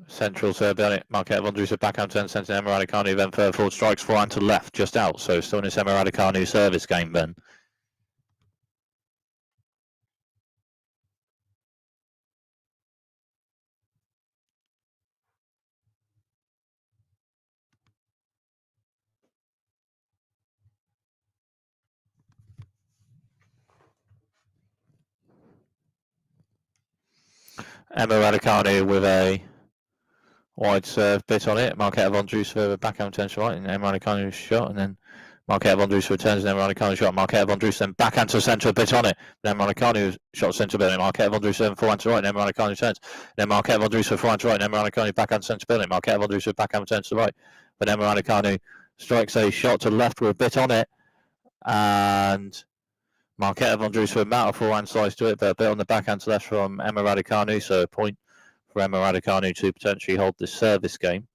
central serve on it. Marketa Vondrousova backhand turn centre. Emma Raducanu then third forward strikes forehand to the left, just out. So still in this Emma Raducanu service game, Ben. Emma Raducanu with a wide serve bit on it. Marketa Vondrousova backhand turn to right, and Emma Raducanu shot, and then Marketa Vondrousova returns, and Emma Raducanu shot. Marketa Vondrousova then backhand to centre bit on it. Then Emma Raducanu shot centre bit on it. Marketa Vondrousova forehand to right, and Emma Raducanu returns. Then Marketa Vondrousova forehand to right, and Emma Raducanu backhand centre bit on it. Marketa Vondrousova backhand turns to the right, but Emma Raducanu strikes a shot to the left with a bit on it, and Marketa Vondrousova amount of forehand slice to it, but a bit on the backhand to left from Emma Raducanu, so a point for Emma Raducanu to potentially hold this service game.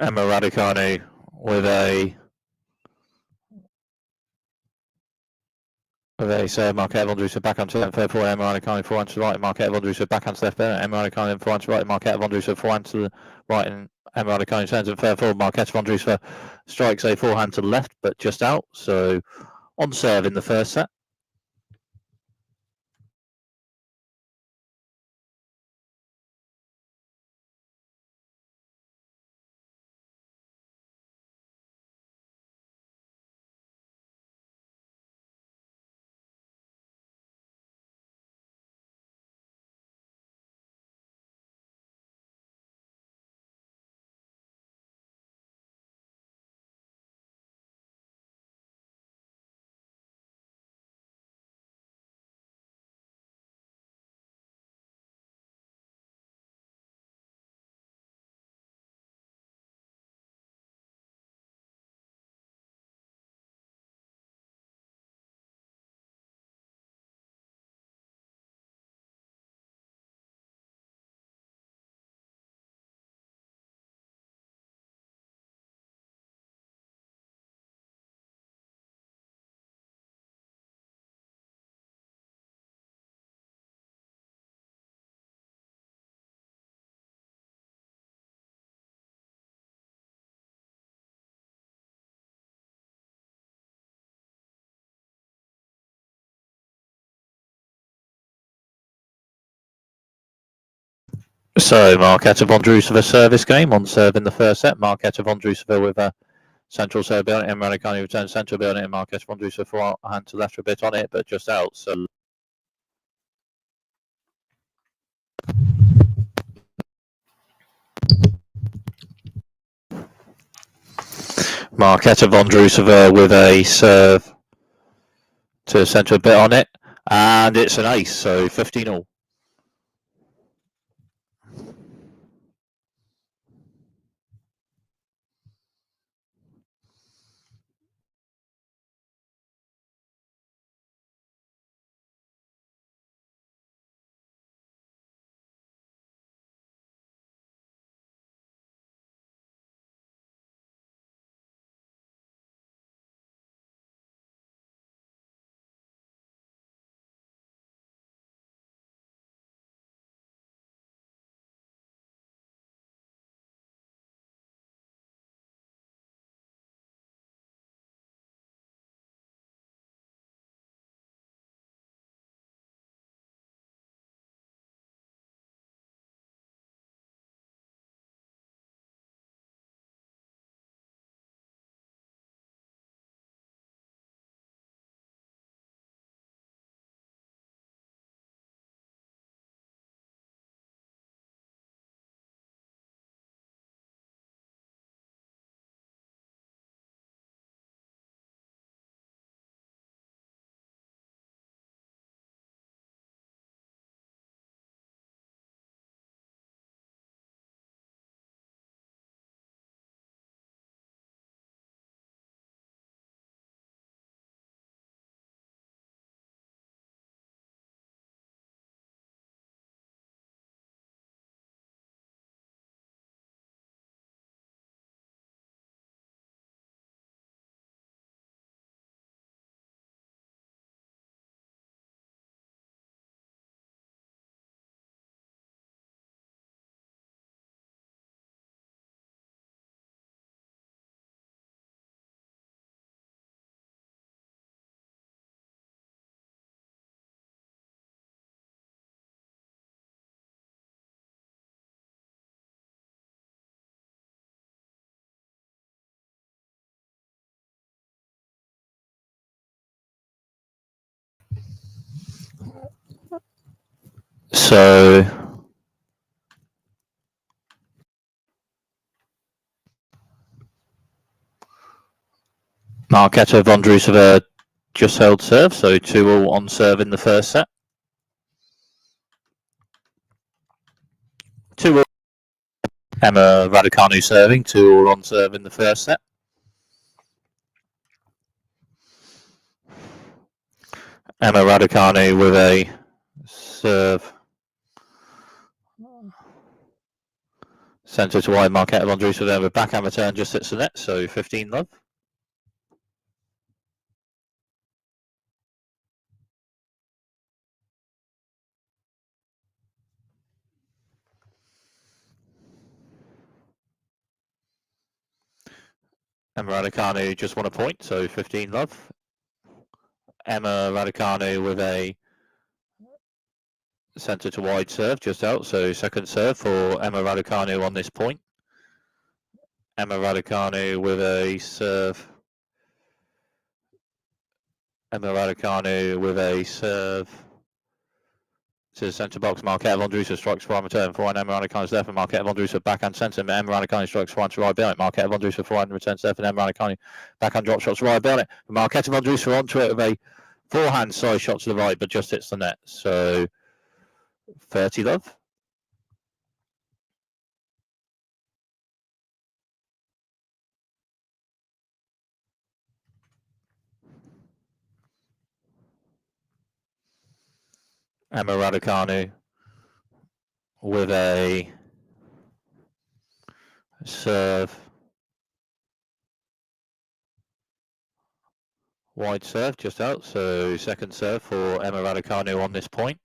Emma Raducanu with a With a serve, Marketa Vondrousova backhand to left, forward, Emma Raducanu forehand to the right, Marketa Vondrousova backhand to left, Emma Raducanu forehand to the right, Marketa Vondrousova forehand to the right, and Emma Raducanu turns it fair forward. Marketa Vondrousova strikes a forehand to the left, but just out. So on serve in the first set. So Marketa Vondrousova service game on serve in the first set. Marketa Vondrousova with a central serve building, and Raducanu returns central building, and Marketa Vondrousova forehand to left a bit on it, but just out. So Marketa Vondrousova with a serve to centre a bit on it, and it's an ace, so 15-all. So Marketa Vondrousova just held serve, so 2-all on serve in the first set. 2-all. Emma Raducanu serving, 2-all on serve in the first set. Emma Raducanu with a serve centre to wide. Marketa Vondrousova with backhand return just hits the net, so 15-love. Emma Raducanu just won a point, so 15 love. Emma Raducanu with a centre to wide serve just out, so second serve for Emma Raducanu on this point. Emma Raducanu with a serve. Emma Raducanu with a serve to the centre box. Marketa Vondrousova strikes for return. Forehand Emma Raducanu's left, and Marketa Vondrousova backhand centre. Emma Raducanu strikes forehand to right belt. Marketa Vondrousova forehand returns left, and Emma Raducanu backhand drop shots to right belt. Marketa Vondrousova onto it with a forehand side shot to the right, but just hits the net. So 30 love. Emma Raducanu with a serve. Wide serve just out, so second serve for Emma Raducanu on this point.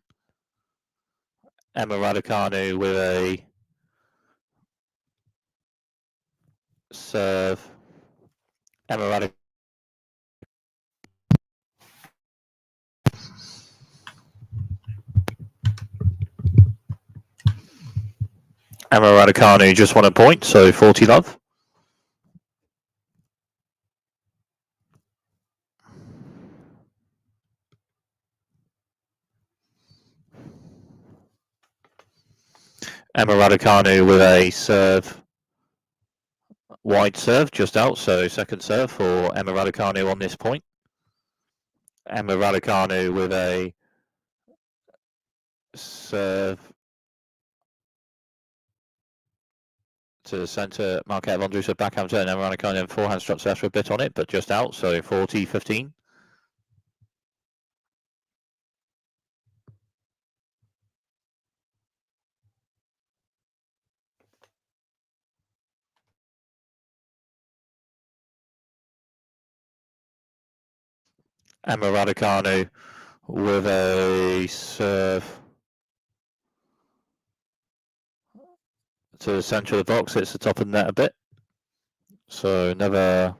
Emma Raducanu with a serve. Emma Raducanu. Emma Raducanu just won a point, so 40 love. Emma Raducanu with a serve. Wide serve just out, so second serve for Emma Raducanu on this point. Emma Raducanu with a serve to the centre. Marketa Vondrousova backhand turn. Emma Raducanu forehand struck left for a bit on it, but just out, so 40-15. Emma Raducanu with a serve to the centre of the box. Hits the top of the net a bit, so never,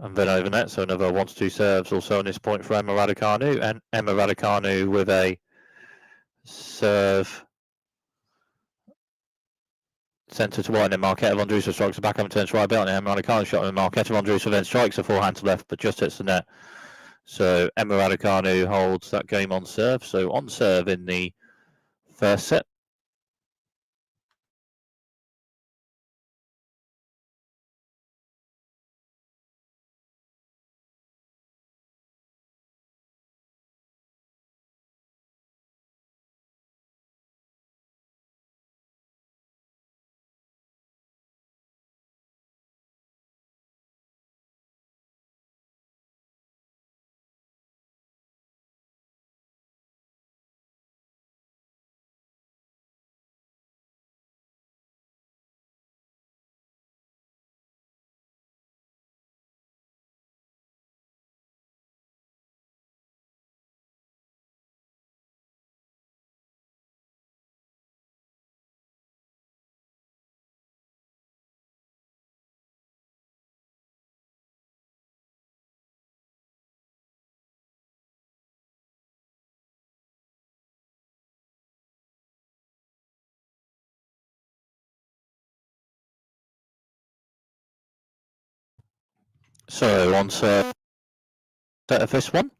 and then over net, so another 1-2 serves also on this point for Emma Raducanu. And Emma Raducanu with a serve centre to wide, and Marketa Vondrousova strikes the backhand turns right belt, and Emma Raducanu shot, and Marketa Vondrousova then strikes a forehand to left, but just hits the net. So Emma Raducanu holds that game on serve. So on serve in the first set. So on serve set of this one.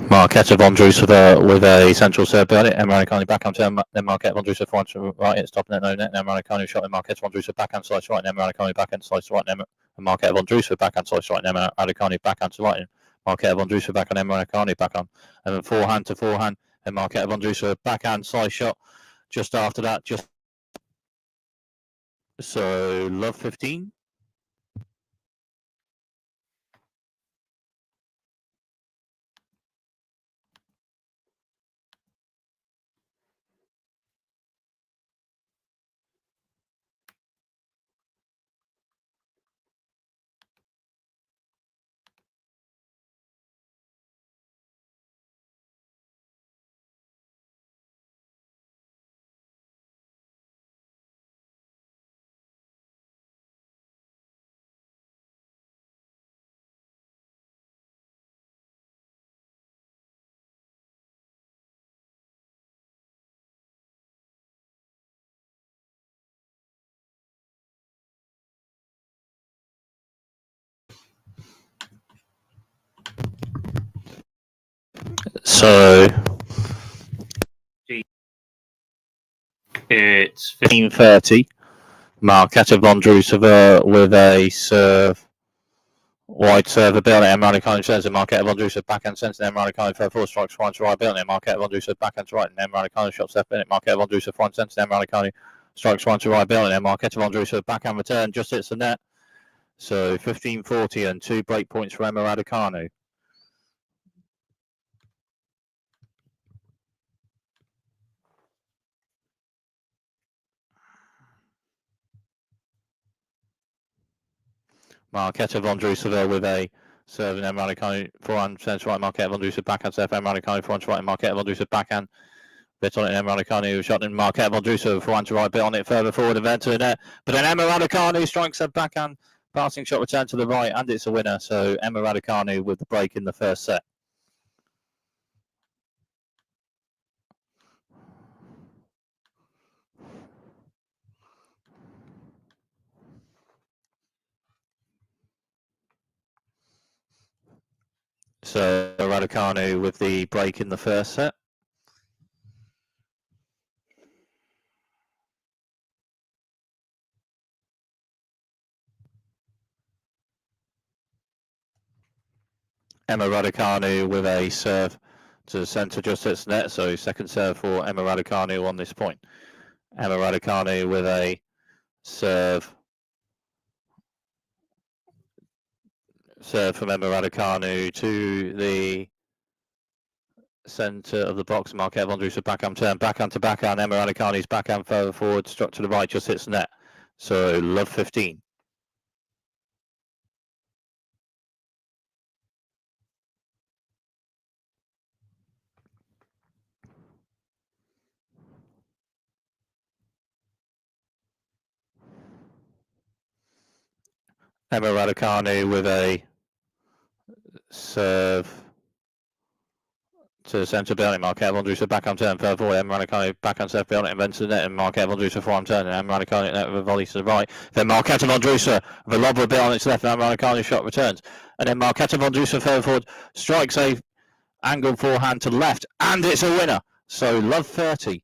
Marketa Vondrousova with a central serve behind it. Emma Raducanu backhand turn. Then Marketa Vondrousova forehand to right. It's top net, no net. Emma Raducanu shot. And Marketa Vondrousova backhand slice right. And Emma Raducanu backhand slice right. And Marketa Vondrousova backhand slice right. And Emma Raducanu backhand to right. And Marketa Vondrousova backhand. Emma Raducanu backhand. And then forehand to forehand. And Marketa Vondrousova backhand slice shot. Just after that, just so love 15. So it's 15:30. Marketa Vondrousova with a serve. Wide serve, a bill at Raducanu says, and Marketa Vondrousova backhand centre, and Raducanu for 4 strikes, front to right, bill at Marketa Vondrousova backhand to right, and Raducanu shots left minute, Marketa Vondrousova front centre, and Raducanu strikes front to right, bill at Marketa Vondrousova backhand return, just hits the net. So 15:40 and 2 break points for Emma Raducanu. Marketa Vondrousova with a serve, and Emma Raducanu forehand centre right, Marketa Vondrousova backhand serve, Emma Raducanu front to right, and Marketa Vondrousova backhand. Bit on it, Emma Raducanu shot in Marketa Vondrousova forehand to right, bit on it further forward, event to the net. But then Emma Raducanu strikes a backhand passing shot return to the right, and it's a winner. So Emma Raducanu with the break in the first set. So Raducanu with the break in the first set. Emma Raducanu with a serve to the centre, just hits net. So second serve for Emma Raducanu on this point. Emma Raducanu with a serve from Emma Raducanu to the centre of the box. Marketa Vondrousova backhand turn, backhand to backhand. Emma Raducanu's backhand further forward, struck to the right, just hits net. So love 15. Emma Raducanu with a serve to the centre, Bellin. Marketa Vondrousova backhand turn, further forward. Emma Raducanu backhand serve, Bellin invents the net, and Marketa Vondrousova forehand turn, and Emma Raducanu net with a volley to the right. Then Marketa Vondrousova with a lob a bit on its left, and Emma Raducanu shot returns. And then Marketa Vondrousova further forward strikes a angled forehand to the left, and it's a winner. So love 30.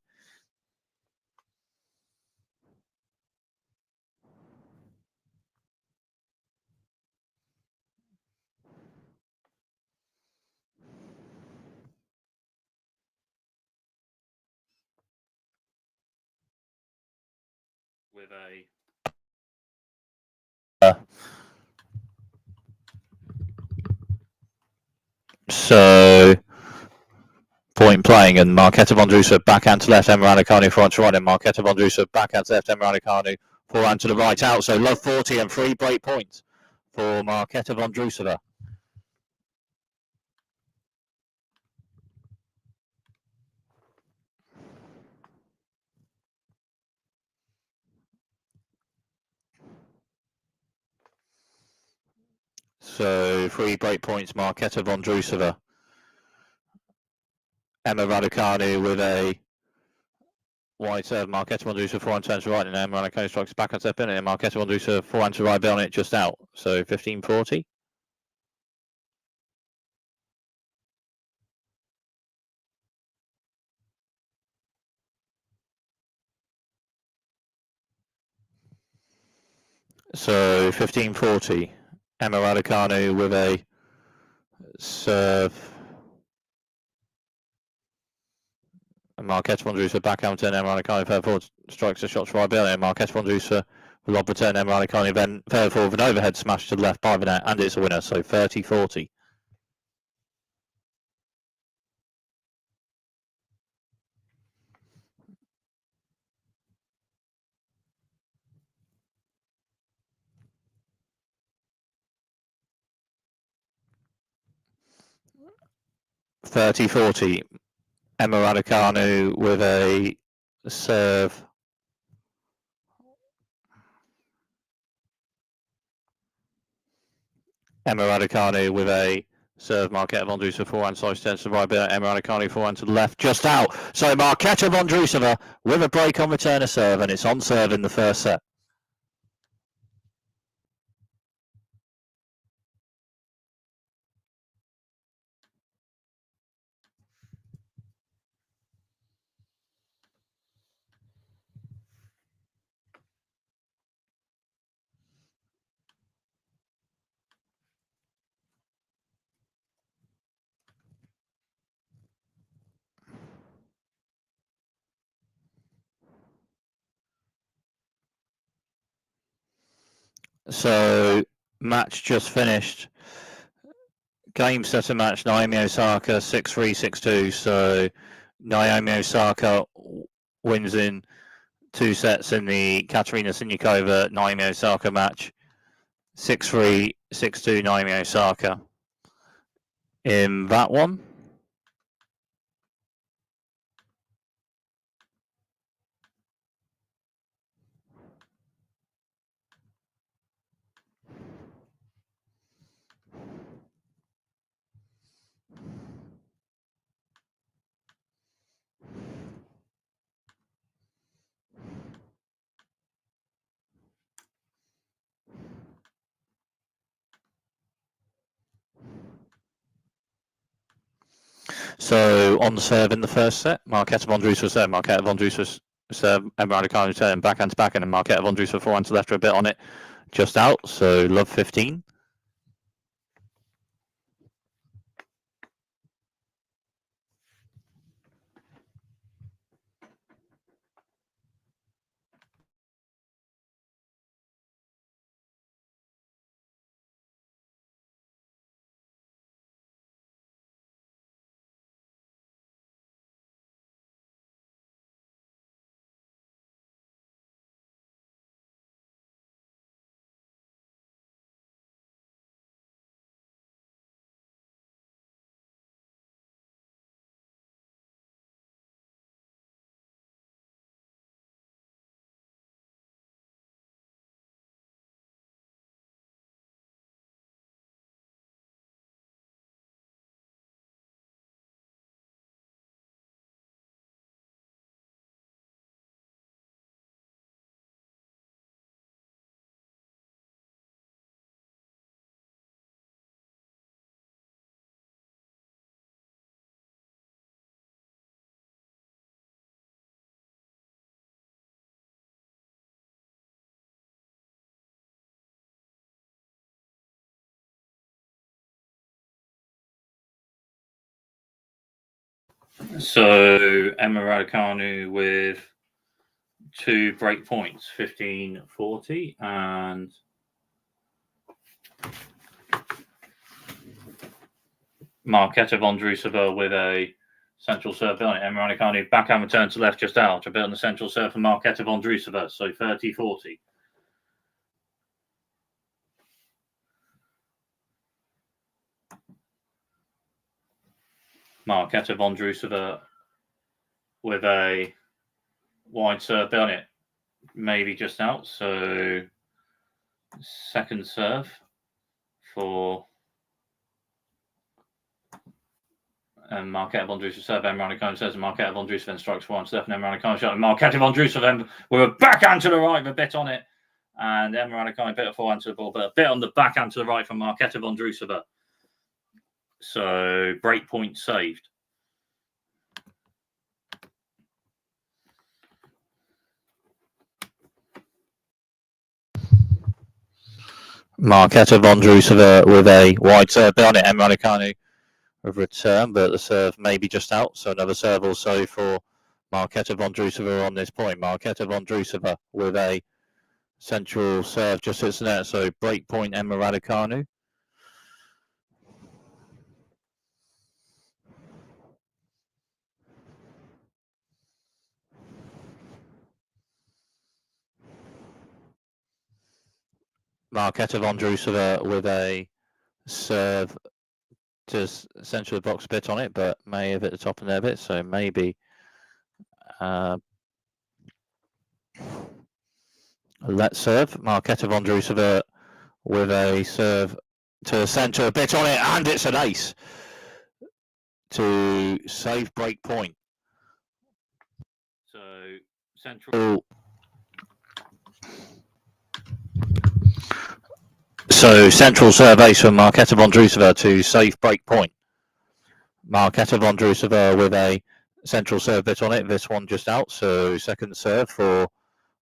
With a so point playing, and Marketa Vondrousova backhand to left, Emma Raducanu front to right, and Marketa Vondrousova backhand to left, Emma Raducanu forehand to the right out. So love 40 and 3 break points for Marketa Vondrousova. So 3 break points, Marketa Vondrousova. Emma Raducanu with a wide serve, Marketa Vondrousova forehand turns to right, and Emma Raducanu strikes back and step in it, and Marketa Vondrousova forehand to right, bit on it just out. So 15:40. So 15:40. Emma Raducanu with a serve. And Marketa Vondrousova backhand turn, Emma Raducanu further forward strikes a shot to right, and Marketa Vondrousova with lob return, Emma Raducanu then further forward with an overhead smash to the left by the net, and it's a winner. So 30:40. Emma Raducanu with a serve. Emma Raducanu with a serve. Marketa Vondrousova forehand slice turns to the right, bit. Emma Raducanu forehand to the left, just out. So Marketa Vondrousova with a break on return of serve, and it's on serve in the first set. So, match just finished. Game setter match, Naomi Osaka 6-3, 6-2. So, Naomi Osaka wins in 2 sets in the Katerina Siniakova Naomi Osaka match. 6-3, 6-2 Naomi Osaka in that one. So on the serve in the first set, Marketa Vondrousova serve, Marketa Vondrousova serve, Emma Raducanu turn backhand to backhand, and Marketa Vondrousova forehand to left for a bit on it, just out. So love 15. So Emma Raducanu with 2 break points, 15-40, and Marketa Vondrousova with a central serve on it. Emma Raducanu backhand return to left, just out. A bit on the central serve for Marketa Vondrousova, so 30-40. Marketa Vondrousova with a wide serve on it, maybe just out. So second serve for Marketa Vondrousova serve. Emma Raducanu says Marketa Vondrousova then strikes forehand to left, and Emma Raducanu shot. Marketa Vondrousova with a backhand to the right, a bit on it, and Emma Raducanu a bit of forehand to the ball, but a bit on the backhand to the right from Marketa Vondrousova. So break point saved. Marketa Vondrousova with a wide serve on it. Emma Raducanu with return, but the serve may be just out. So another serve also for Marketa Vondrousova on this point. Marketa Vondrousova with a central serve just hits the net. So break point Emma Raducanu. Marketa Vondrousova with a serve to central box bit on it, but may have hit the top of their bit. So maybe let's serve. Marketa Vondrousova with a serve to the centre, a bit on it, and it's an ace to save break point. So central. So central serve ace from Marketa Vondrousova to save break point. Marketa Vondrousova with a central serve bit on it. This one just out. So second serve for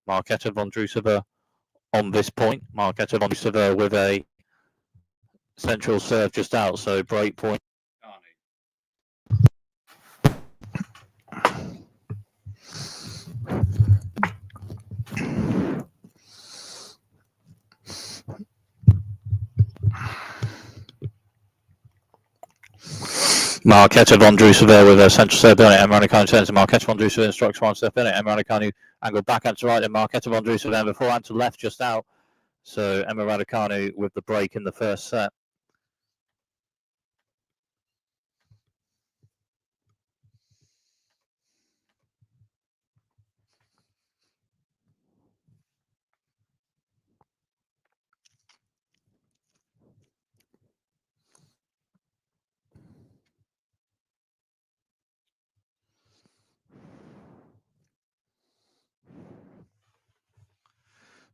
Marketa Vondrousova on this point. Marketa Vondrousova with a central serve just out. So break point. Marketa Vondrousova with a central serve on it. Emma Raducanu turns to Marketa Vondrousova and strikes one step in it. Emma Raducanu angled backhand to right, and Marketa Vondrousova then beforehand to left, just out. So Emma Raducanu with the break in the first set.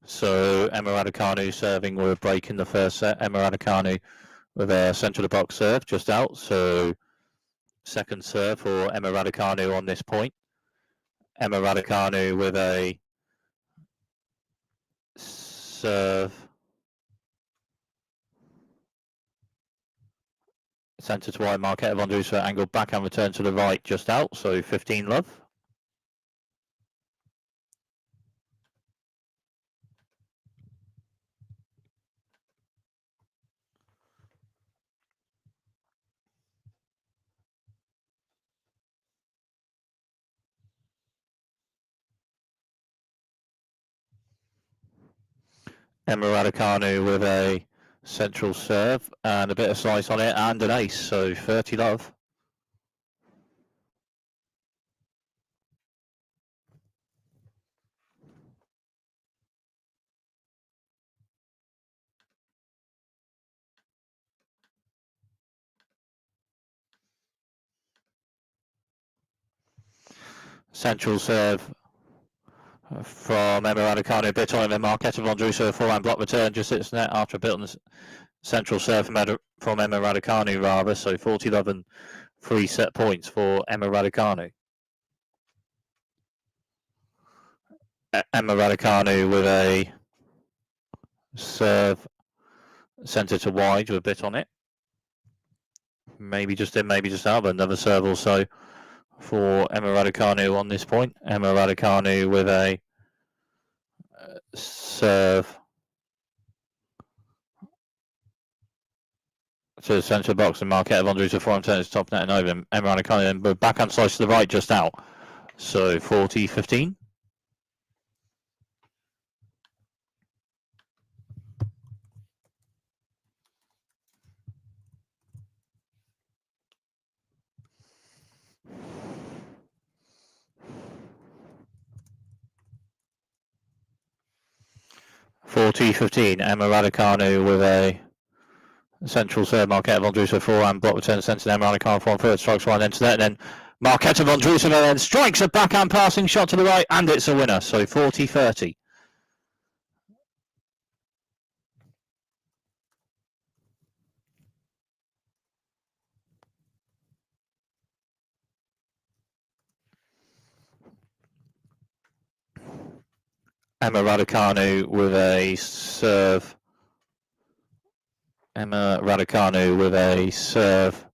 So Emma Raducanu serving with a break in the first set. Emma Raducanu with a centre of the box serve just out. So second serve for Emma Raducanu on this point. Emma Raducanu with a serve centre to right. Marketa Vondrousova angled back and return to the right just out. So 15 love. Emma Raducanu with a central serve and a bit of slice on it and an ace, so 30 love. Central serve from Emma Raducanu, a bit on it, then Marketa Vondrousova, forehand block return, just hits net after a bit on the central serve from Emma Raducanu rather, so 40 love and 3 set points for Emma Raducanu. Emma Raducanu with a serve centre to wide with a bit on it. Maybe just in, maybe just out, but another serve also for Emma Raducanu on this point. Emma Raducanu with a serve to the centre box and Marketa Vondrousova forehand turns top net and over. Emma Raducanu then backhand slice to the right just out. So 40-15. Emma Raducanu with a central serve. Marketa Vondrousova forehand block return centre. Emma Raducanu forehand third strikes one into that. And then Marketa Vondrousova then strikes a backhand passing shot to the right, and it's a winner. So 40-30. Emma Raducanu with a serve. Emma Raducanu with a serve.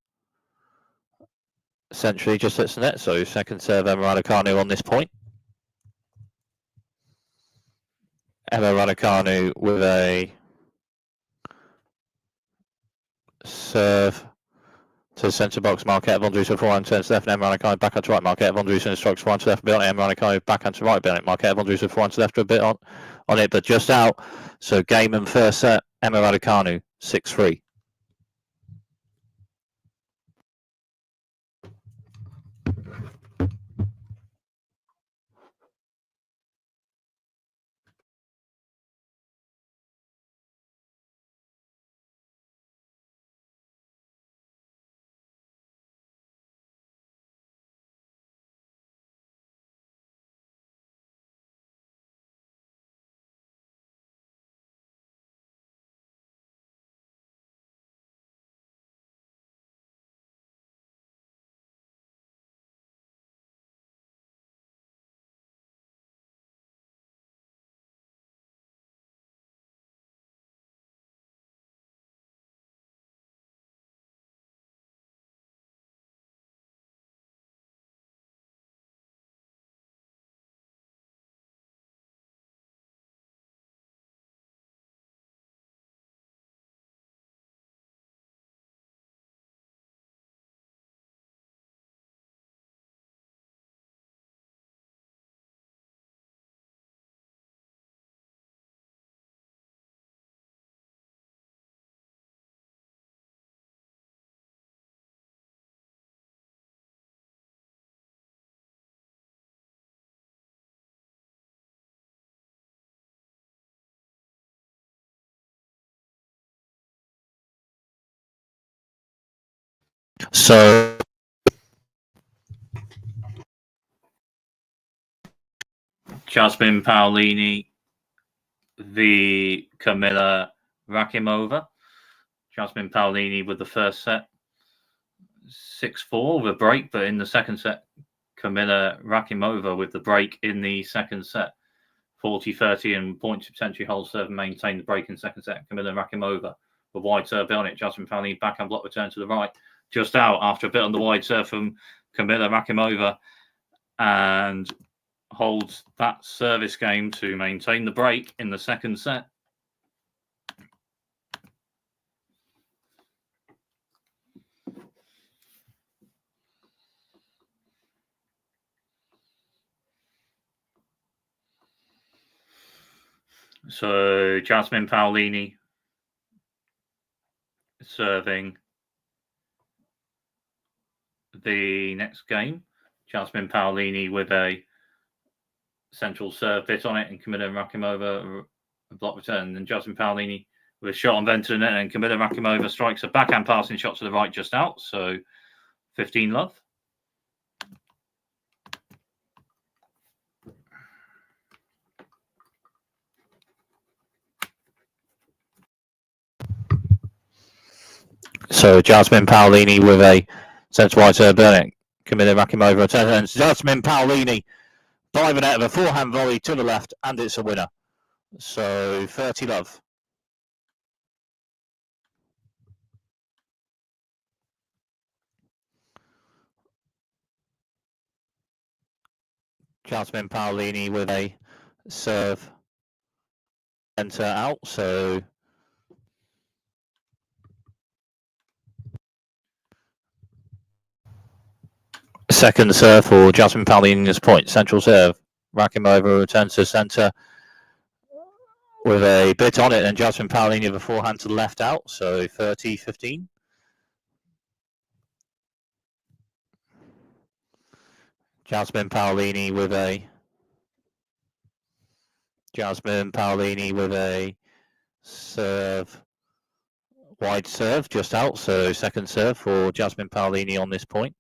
Centrally just hits the net, so second serve Emma Raducanu on this point. Emma Raducanu with a serve to the centre box. Marketa Vondrousova forehand turns left, and Emma Raducanu backhand to right. Marketa Vondrousova strikes forehand to left, a bit on it. Emma Raducanu backhand to right, a bit on it. Marketa Vondrousova forehand to left, a bit on it, but just out. So game and first set, Emma Raducanu 6-3. So Jasmine Paolini v Kamila Rakimova. Jasmine Paolini with the first set, 6-4 with a break, but in the second set, Kamila Rakimova with the break in the second set, 40-30, and points to potentially hold serve and maintain the break in second set. Kamila Rakimova with wide serve on it. Jasmine Paolini backhand block return to the right, just out after a bit on the wide serve from Kamila Rakimova, and holds that service game to maintain the break in the second set. So Jasmine Paolini serving the next game. Jasmine Paolini with a central serve bit on it, and Kamila Rakimova a block return. And Jasmine Paolini with a shot on Venter net, and Kamila Rakimova strikes a backhand passing shot to the right just out. So 15-love. So Jasmine Paolini with a centre wide serve burning. Kamila Rakimova returns. Jasmine Paolini diving out of a forehand volley to the left, and it's a winner. So 30-love. Jasmine Paolini with a serve centre out. So second serve for Jasmine Paolini's point. Central serve. Rakimova returns to centre with a bit on it, and Jasmine Paolini with a forehand to the left out. So 30-15. Jasmine Paolini with a serve, wide serve just out. So second serve for Jasmine Paolini on this point.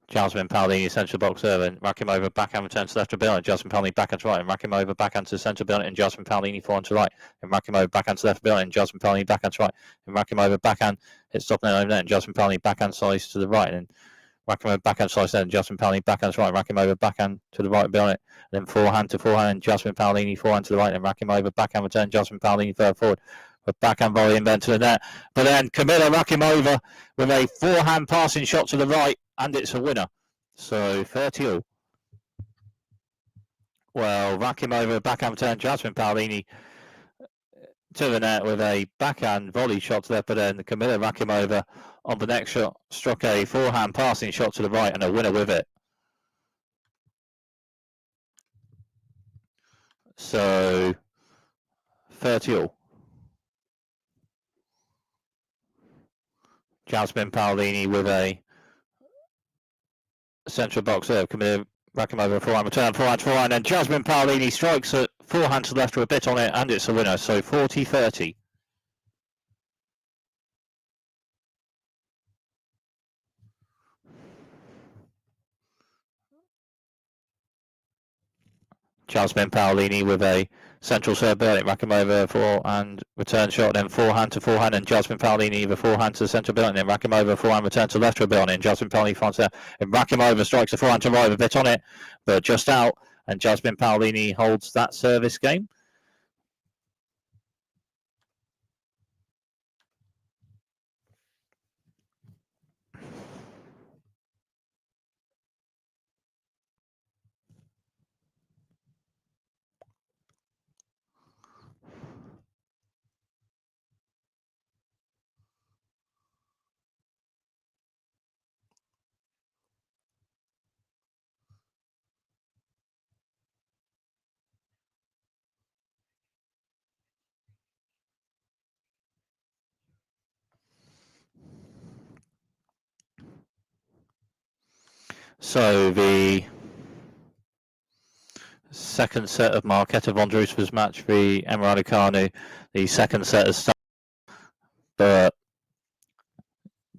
Jasmine Paolini central box serve, and Rakimova backhand return to left to Bill, and Jasmine Paolini backhand to right, and Rakimova backhand to centre Bill, and Jasmine Paolini forehand to right, and Rakimova backhand to left Bill, and Jasmine Paolini backhand to right, and Rakimova backhand hits top net over net, and Jasmine Paolini backhand slice to the right, and Rakimova backhand slice there, and Jasmine Paolini backhand to right, Rakimova backhand to the right Bill, and then forehand to forehand, and Jasmine Paolini forehand to the right, and Rakimova backhand return, Jasmine Paolini third forward. A backhand volley in to the net, but then Kamila Rakimova with a forehand passing shot to the right, and it's a winner. So 30-all. Well, Rakimova backhand return, Jasmine Paolini to the net with a backhand volley shot to there, but then Kamila Rakimova on the next shot struck a forehand passing shot to the right, and a winner with it. So 30-all. Jasmine Paolini with a central box serve. Kamila Rakimova forehand return, forehand, and Jasmine Paolini strikes a forehand to the left with a bit on it, and it's a winner. So 40-30. Jasmine Paolini with a central serve burning, Rakimova forehand return shot, then forehand to forehand, and Jasmine Paolini with a forehand to the central burning, then Rakimova forehand return to left to a burning, and Jasmine Paolini finds there, and Rakimova strikes a forehand to right with a bit on it, but just out, and Jasmine Paolini holds that service game. So the second set of Marketa Vondrousova's match v Raducanu, the second set has started, but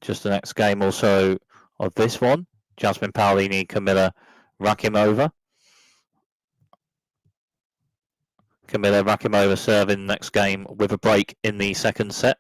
just the next game also of this one. Jasmine Paolini, Kamila Rakimova. Kamila Rakimova serving next game with a break in the second set.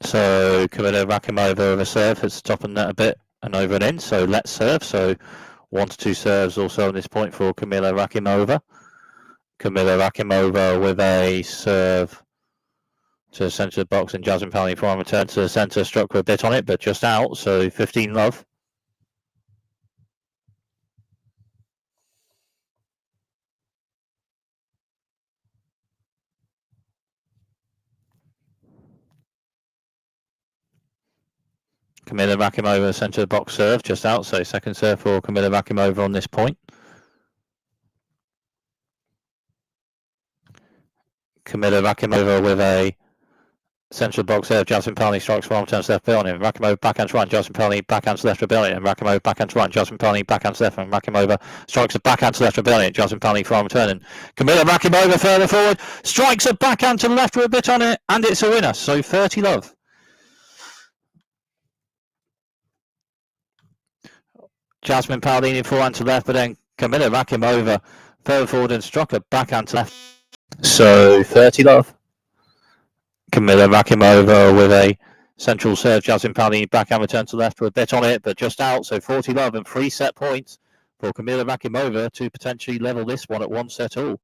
So Kamila Rakimova with a serve has stopped that a bit and over and in. So let's serve. So 1 to 2 serves also on this point for Kamila Rakimova. Kamila Rakimova with a serve to the centre of the box, and Jasmine Paolini for a return to the centre, struck with a bit on it, but just out. So 15 love. Kamila Rakimova centre of the box serve just out. So second serve for Kamila Rakimova on this point. Kamila Rakimova with a central box serve. Jasmine Paolini strikes for arm turns left Paolini. Rakimova backhand to right. Jasmine Paolini backhand to left Paolini. And Rakimova backhand to right. Jasmine Paolini backhand to left. And Rakimova strikes a backhand to left Paolini. Jasmine Paolini for arm turn. And Kamila Rakimova further forward strikes a backhand to left with a bit on it, and it's a winner. So 30 love. Jasmine Paolini forehand to left, but then Kamila Rakimova further forward and struck a backhand to left. So 30 love. Kamila Rakimova with a central serve. Jasmine Paolini backhand return to left with a bit on it, but just out. So 40 love and 3 set points for Kamila Rakimova to potentially level this one at 1 set all.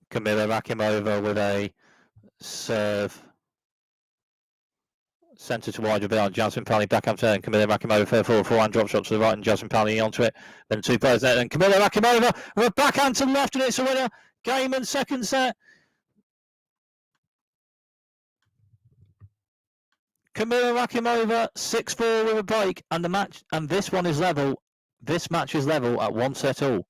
Kamila Rakimova with a serve centre to wide behind Jasmine Paolini backhand turn. Kamila Rakimova further forward, forehand drop shot to the right, and Jasmine Paolini onto it. Then 2 players there, and Kamila Rakimova with a backhand to the left, and it's a winner. Game and second set. Kamila Rakimova 6-4 with a break, and the match, and this one is level. This match is level at 1 set all.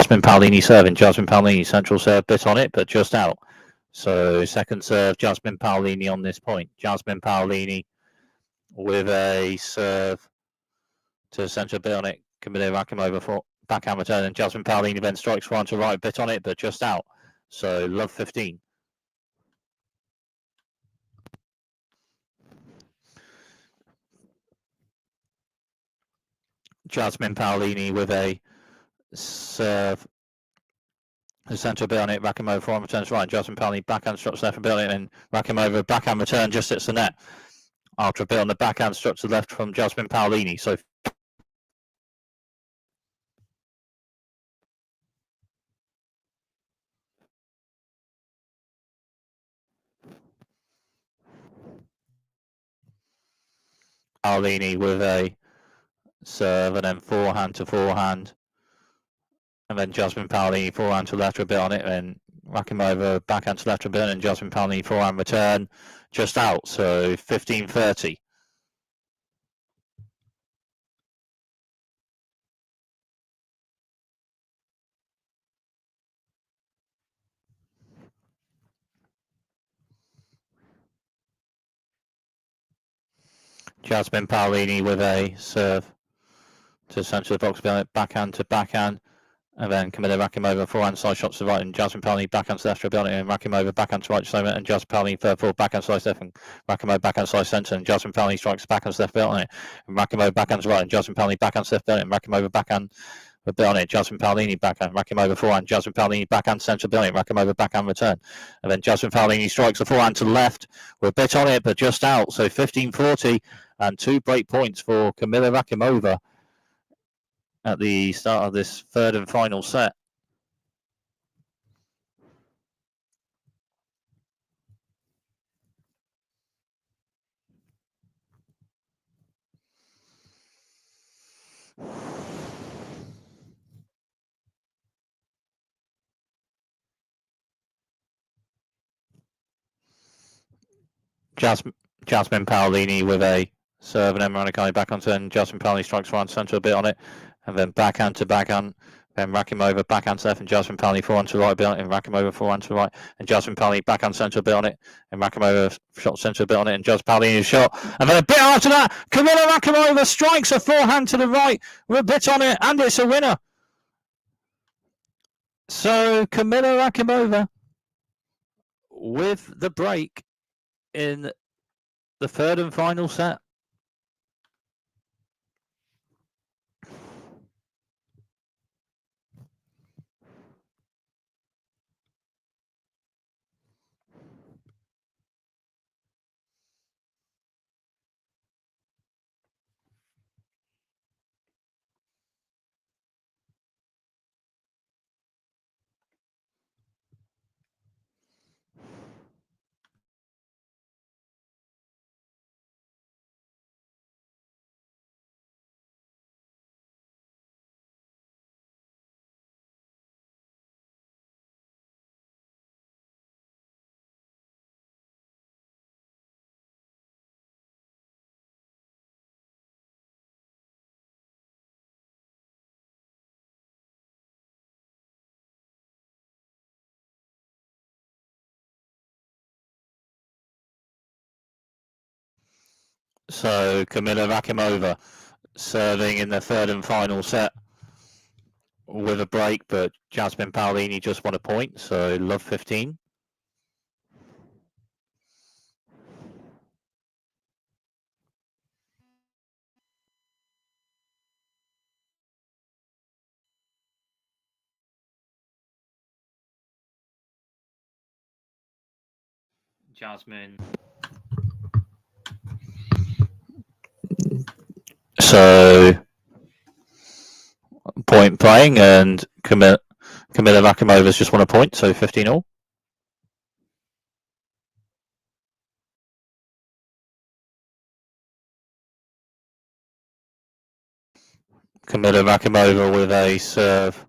Jasmine Paolini serving. Jasmine Paolini central serve, bit on it, but just out. So second serve, Jasmine Paolini on this point. Jasmine Paolini with a serve to the centre, bit on it. Kamila Rakimova for backhand return, and Jasmine Paolini then strikes front to right, bit on it, but just out. So love 15. Jasmine Paolini with a serve. The centre a bit on it, Rakimova forehand returns right, and Jasmine Paolini backhand struts left a bit on it, and Rakimova backhand return just hits the net. After a bit on the backhand struts to the left from Jasmine Paolini. So Paolini with a serve and then forehand to forehand. And then Jasmine Paolini forehand to left a bit on it, and Rakimova backhand to left a bit, and Jasmine Paolini forehand return just out. So 15-30. Jasmine Paolini with a serve to centre of the box, backhand to backhand. And then Kamila Rakimova forehand side shots to right, and Jasmine Paolini backhand to left, and Rakimova backhand to right, and Jasmine Paolini third forward backhand slice left, and Rakimova backhand slice centre, and Jasmine Paolini strikes backhand to left bit on it, and Rakimova backhand to right, and Jasmine Paolini backhand to left bit on it, and Rakimova backhand a bit on it, Jasmine Paolini backhand, Rakimova forehand, Jasmine Paolini backhand centre bit on it, Rakimova backhand return, and then Jasmine Paolini strikes the forehand to the left with a bit on it, but just out, so 15-40, and 2 break points for Kamila Rakimova at the start of this third and final set. Jasmine Paolini with a serve, and then Raducanu back on turn. Jasmine Paolini strikes right centre a bit on it, and then backhand to backhand. Then Rakimova backhand to left, and Jasmine Paolini forehand to right a bit on it, and Rakimova forehand to right, and Jasmine Paolini backhand centre a bit on it, and Rakimova shot centre a bit on it, and Jasmine Paolini shot, and then a bit after that, Kamila Rakimova strikes a forehand to the right with a bit on it, and it's a winner. So Kamila Rakimova with the break in the third and final set. So Kamila Rakimova serving in the third and final set with a break, but Jasmine Paolini just won a point, so love 15. Jasmine. So point playing, and Kamila Rakimova's just won a point, so 15-all. Kamila Rakimova with a serve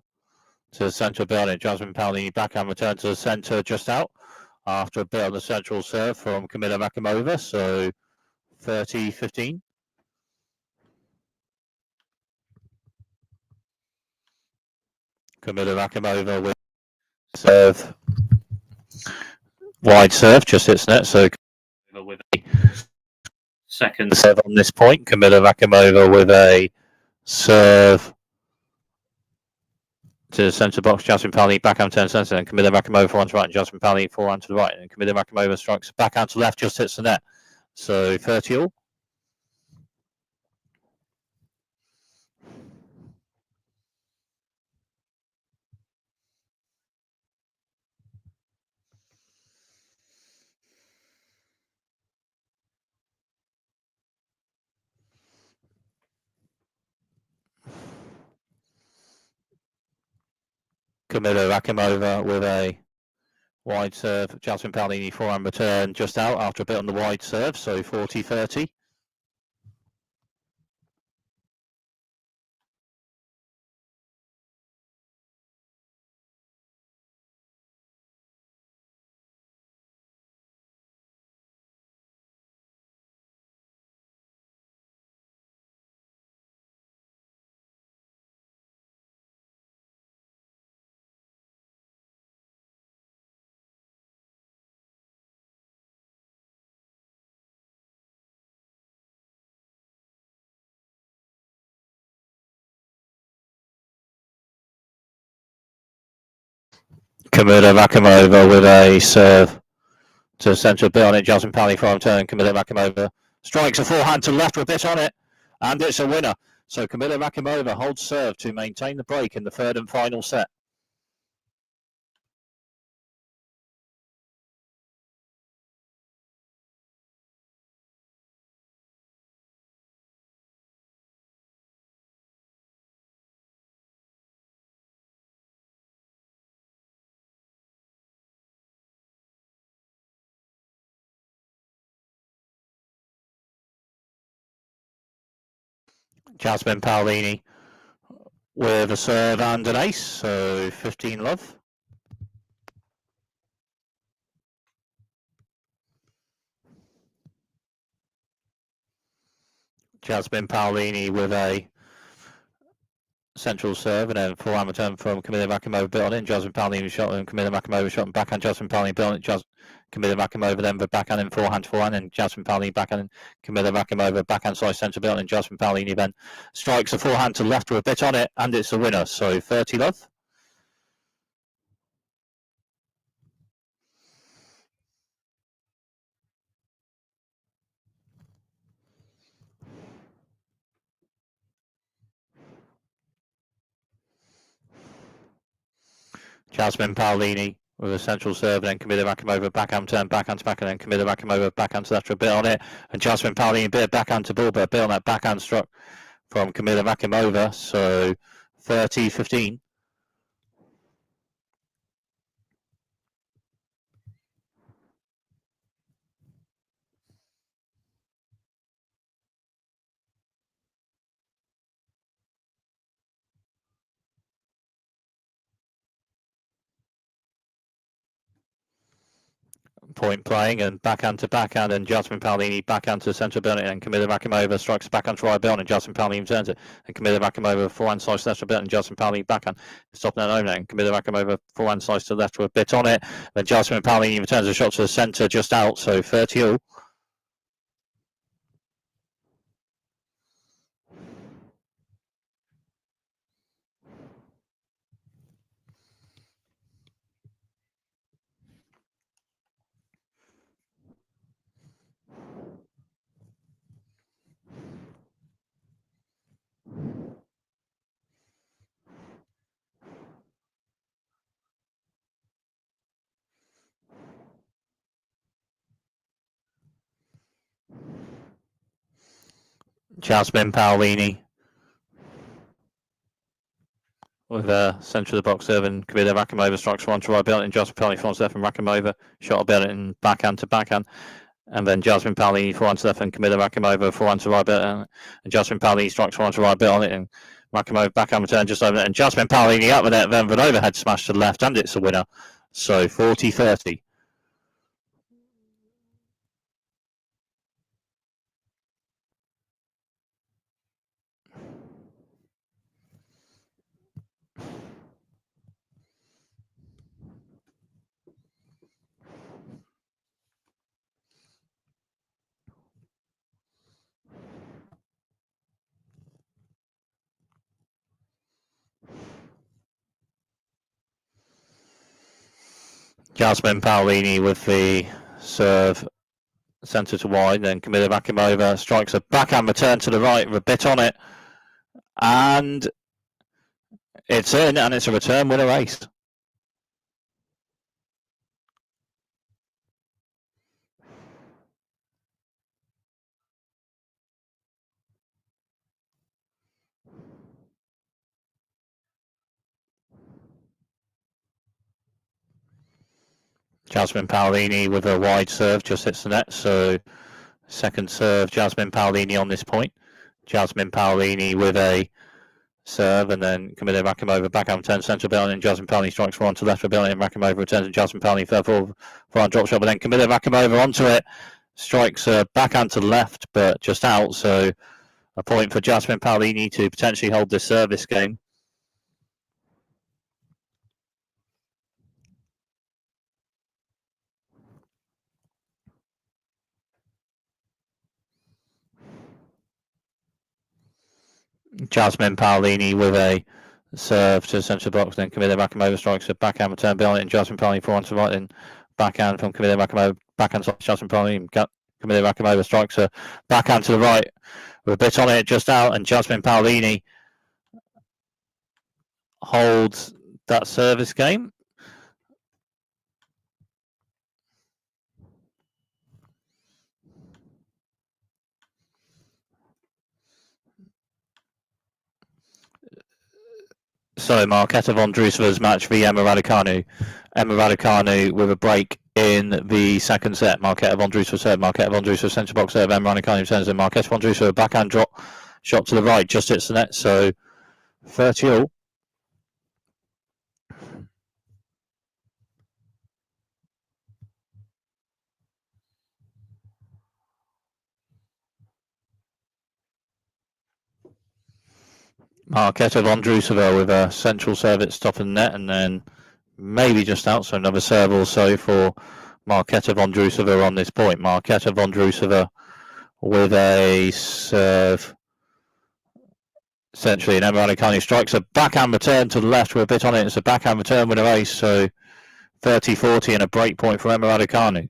to the centre bit on it. Jasmine Paolini backhand return to the centre just out after a bit on the central serve from Kamila Rakimova, so 30-15. Kamila Rakimova with serve, wide serve, just hits net, so with a second serve on this point. Kamila Rakimova with a serve to the centre box. Jasmine Paolini backhand turn centre, and Kamila Rakimova forehand to right, and Jasmine Paolini forehand to the right, and Kamila Rakimova strikes backhand to left, just hits the net. So 30-all. Kamila Rakimova with a wide serve. Jasmine Paolini forehand return just out after a bit on the wide serve, so 40-30. Kamila Rakimova with a serve to centre, a bit on it. Jasmine Paolini forehand turn. Kamila Rakimova strikes a forehand to left with a bit on it, and it's a winner. So Kamila Rakimova holds serve to maintain the break in the third and final set. Jasmine Paolini with a serve and an ace, so 15-love. Jasmine Paolini with a central serve and then forehand return from Kamila Rakimova, bit on it. Jasmine Paolini shot and Kamila Rakimova shot and backhand. Jasmine Paolini bit on it. Kamila Rakimova then the backhand and forehand to forehand, and Jasmine Paolini backhand. Kamila Rakimova backhand side centre bit on it. And Jasmine Paolini then strikes a forehand to left with a bit on it, and it's the winner. So 30-love. Jasmine Paolini with a central serve, and then Kamila Rakimova backhand turn, backhand to backhand, and then Kamila Rakimova backhand to left with a bit on it, and Jasmine Paolini a bit of backhand to ball, but a bit on that backhand struck from Kamila Rakimova, so 30-15. Point playing and backhand to backhand, and Jasmine Paolini backhand to the centre bit, and Kamila Rakimova strikes backhand to right bit, and Jasmine Paolini turns it, and Kamila Rakimova forehand slice left to bit, and Jasmine Paolini backhand stopping that home net, and Kamila Rakimova forehand slice to the left with a bit on it, then Jasmine Paolini returns a shot to the centre just out, so 30-all. Jasmine Paolini with a centre of the box serve, and Kamila Rakimova strikes one to right bit, and Jasmine Paolini forwards left, and Rakimova shot a bit and backhand to backhand, and then Jasmine Paolini forehand to left, and Kamila Rakimova forehand to right bit, and Jasmine Paolini strikes one to right bit on it, and Rakimova backhand return just over it, and Jasmine Paolini up with it, then with an overhead smash to the left, and it's a winner. So 40-30. Jasmine Paolini with the serve centre to wide, then Kamila Rakimova strikes a backhand return to the right with a bit on it, and it's in, and it's a return winner ace. Jasmine Paolini with a wide serve just hits the net. So second serve, Jasmine Paolini on this point. Jasmine Paolini with a serve, and then Kamila Rakimova backhand return central Paolini, and Jasmine Paolini strikes one to left for Paolini, and Rakimova returns, and Jasmine Paolini third forward for a drop shot, but then Kamila Rakimova onto it, strikes backhand to left, but just out. So a point for Jasmine Paolini to potentially hold this service game. Jasmine Paolini with a serve to the central box, then Kamila Rakimova strikes a backhand return Paolini, and Jasmine Paolini forehand to right, then backhand from Kamila Rakimova, backhand to Jasmine Paolini, Kamila Rakimova strikes a backhand to the right with a bit on it, just out, and Jasmine Paolini holds that service game. So Marketa Vondrousova's match v Emma Raducanu. Emma Raducanu with a break in the second set. Marketa Vondrousova serve. Marketa Vondrousova centre box serve. Emma Raducanu turns in. Marketa Vondrousova backhand drop shot to the right, just hits the net. So 30-all. Marketa Vondrousova with a central serve at top of the net, and then maybe just out. So another serve also for Marketa Vondrousova on this point. Marketa Vondrousova with a serve essentially, and Emma Raducanu strikes a backhand return to the left with a bit on it. It's a backhand return with a ace, so 30-40 and a break point for Emma Raducanu.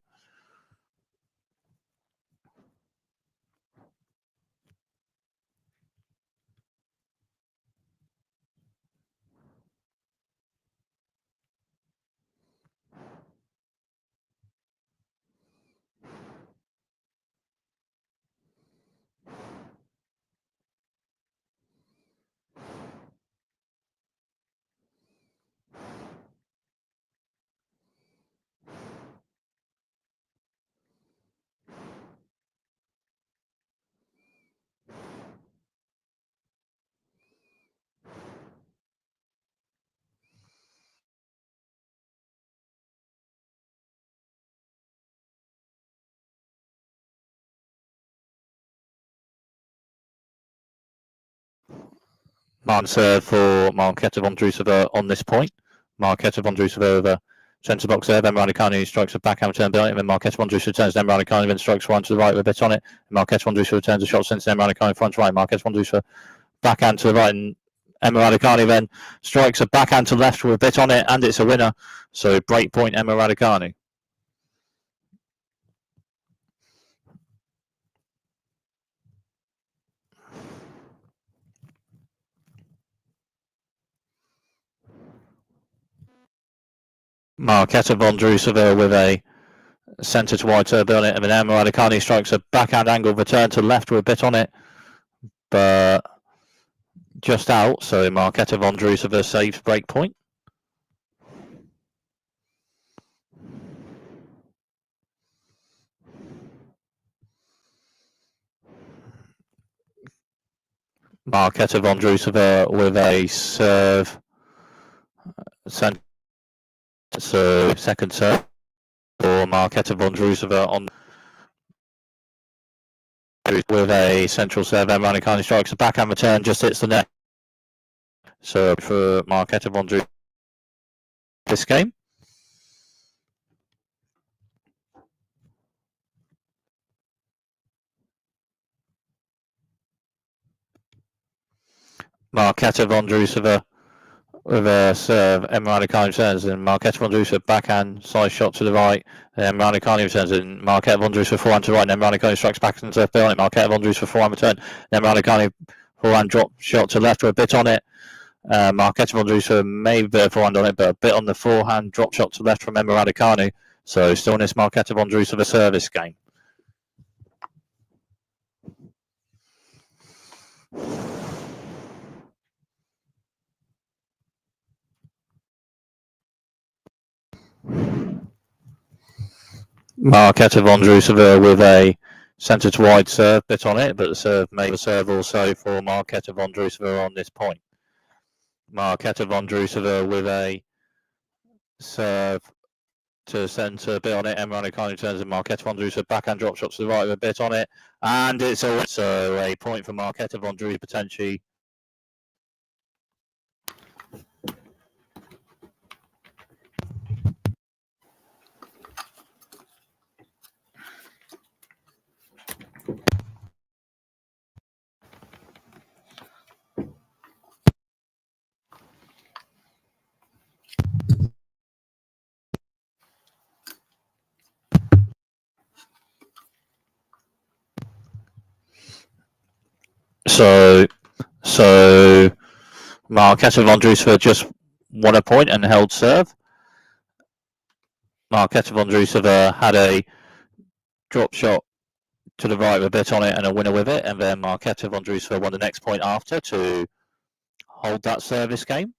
Martin serve for Marketa Vondrousova on this point. Marketa Vondrousova over centre box serve. Emma Raducanu strikes a backhand return behind him, and Marketa Vondrousova returns. Emma Raducanu then strikes one to the right with a bit on it. Marketa Vondrousova returns a shot since Emma Raducanu front right. Marketa Vondrousova backhand to the right, and Emma Raducanu then strikes a backhand to left with a bit on it, and it's a winner. So break point Emma Raducanu. Marketa Vondrousova with a centre to wide serve on it, and then Emma Raducanu strikes a backhand angle return to left with a bit on it, but just out. So Marketa Vondrousova saves break point. Marketa Vondrousova with a serve, so second serve for Marketa Vondrousova on with a central serve. Emma Raducanu strikes a backhand return, just hits the net. So for Marketa Vondrousova this game. Marketa Vondrousova with a serve. Emma Raducanu returns, and Marketa Vondrousova backhand side shot to the right. Emma Raducanu returns, and Marketa Vondrousova forehand to right. And Emma Raducanu strikes back and serve behind it. Marketa Vondrousova forehand return. And Emma Raducanu forehand drop shot to left with a bit on it. Marketa Vondrousova maybe a bit of forehand on it, but a bit on the forehand drop shot to left from Emma Raducanu. So still in this Marketa Vondrousova service game. Marketa Vondrousova with a centre to wide serve bit on it, but the serve made the serve also for Marketa Vondrousova on this point. Marketa Vondrousova with a serve to centre bit on it. Emma Raducanu turns and Marketa Vondrousova backhand drop shot to the right with a bit on it, and it's also a point for Marketa Vondrousova potentially. So Marketa Vondrousova just won a point and held serve. Marketa Vondrousova had a drop shot to the right with a bit on it and a winner with it, and then Marketa Vondrousova won the next point after to hold that service game.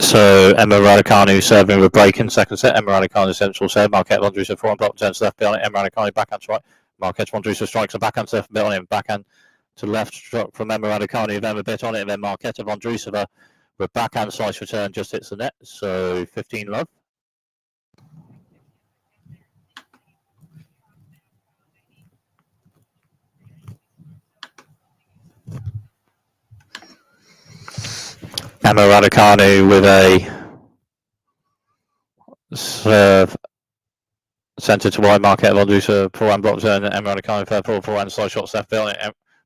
So Emma Raducanu serving with break in second set. Emma Raducanu central serve. Marketa Vondrousova forehand block turns left bit on it. Emma Raducanu backhand to right. Marketa Vondrousova strikes a backhand serve bit on it. Backhand to left struck from Emma Raducanu. Then a bit on it. And then Marketa Vondrousova with backhand slice return just hits the net. So 15-love. Emma Raducanu with a serve centre to wide. Marketa Vondrousova forehand block turn. Emma Raducanu further forward slice shot left bit on it.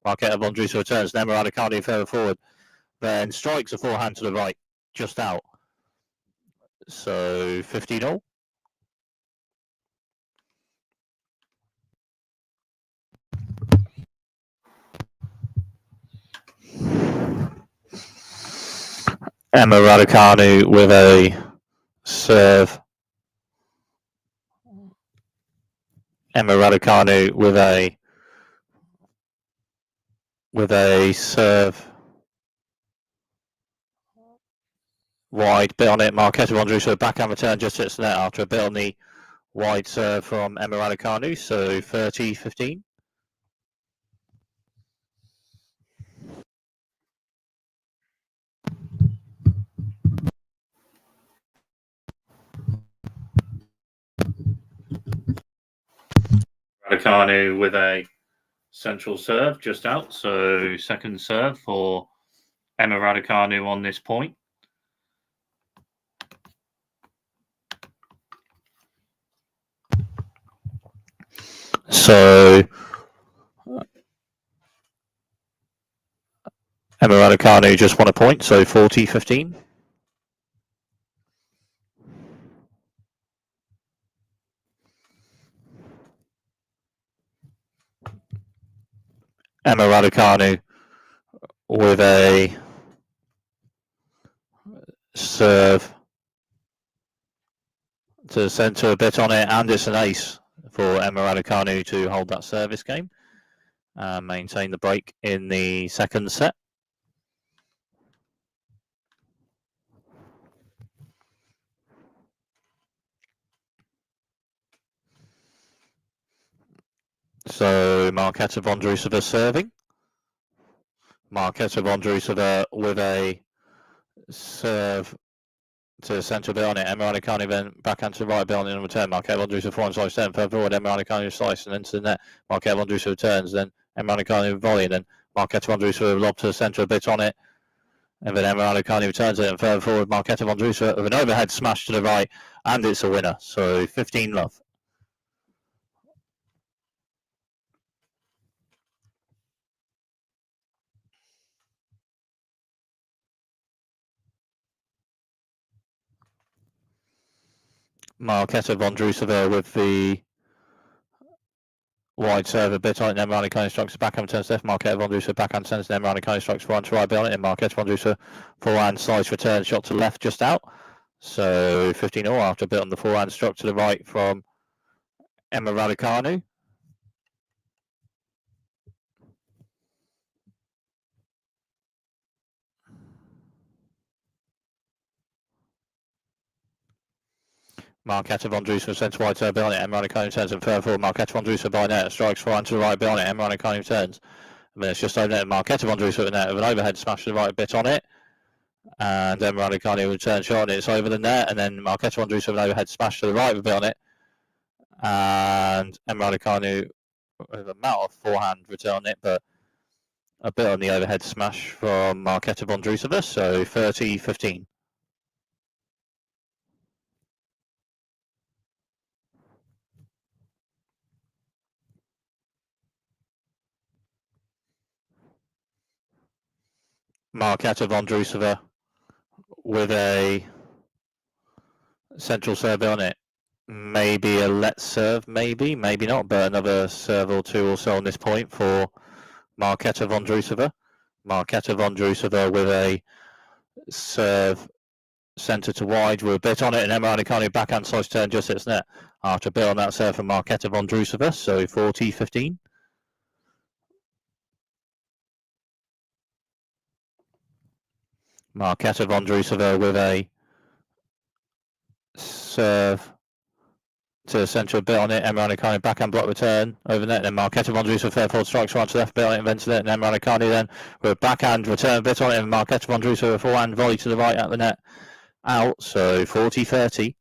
Marketa Vondrousova returns. Emma Raducanu further forward. Then strikes a forehand to the right, just out. So 15-all. Emma Raducanu with a serve. Emma Raducanu with a serve wide bit on it. Marketa Vondrousova backhand return just hits the net after a bit on the wide serve from Emma Raducanu. So 30-15. Raducanu with a central serve just out. So second serve for Emma Raducanu on this point. So Emma Raducanu just won a point, so 40-15. Emma Raducanu with a serve to centre a bit on it, and it's an ace for Emma Raducanu to hold that service game and maintain the break in the second set. So Marketa Vondrousova serving. Marketa Vondrousova with a serve to the centre bit on it. Emma Raducanu then backhand to the right bit on it in return. Marketa Vondrousova forward slice turn further forward. Emma Raducanu slice and into the net. Marketa Vondrousova returns. Then Emma Raducanu volley. Then Marketa Vondrousova lob to the centre a bit on it. And then Emma Raducanu returns it and further forward. Marketa Vondrousova with an overhead smash to the right. And it's a winner. So 15-love. Marketa Vondrousova with the wide serve a bit on it, then Raducanu strikes the backhand turns left. Marketa Vondrousova backhand sends, then Raducanu strikes front to right bit on it, and Marketa Vondrousova forehand slice return shot to left just out. So 15-all after a bit on the forehand struck to the right from Emma Raducanu. Marketa Vondrousova sends wide serve bit on it, and Raducanu turns and further forward. Marketa Vondrousova by net strikes forehand to the right bit on it, and Raducanu turns. And then it's just over net. Marketa Vondrousova net with an overhead smash to the right bit on it. And then Raducanu return shot, and it's over the net, and then Marketa Vondrousova with an overhead smash to the right a bit on it. And Emma Raducanu with a amount of forehand return on it, but a bit on the overhead smash from Marketa Vondrousova, so 30-15. Marketa Vondrousova with a central serve on it. Maybe a let serve, maybe not, but another serve or two also on this point for Marketa Vondrousova. Marketa Vondrousova with a serve centre to wide with a bit on it, and Emma Raducanu backhand slice turn just hits net after a bit on that serve from Marketa Vondrousova, so 40-15. Marketa Vondrousova with a serve to the centre a bit on it. Emma Raducanu backhand block return over net. Then Marketa Vondrousova fair forward strikes right to left bit on it, invented it. And Emma Raducanu then with a backhand return a bit on it. And Marketa Vondrousova forehand volley to the right at the net out. So 40-30.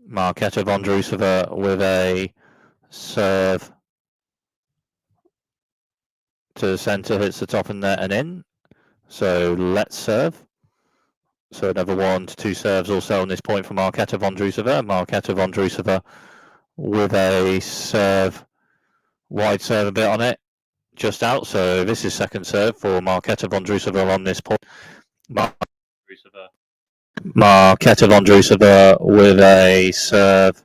Marketa Vondrousova with a serve to the centre, hits the top of the net and in. So let's serve. So another 1 to 2 serves also on this point from Marketa Vondrousova. Marketa Vondrousova with a serve, wide serve a bit on it, just out. So this is second serve for Marketa Vondrousova on this point. Marketa Vondrousova with a serve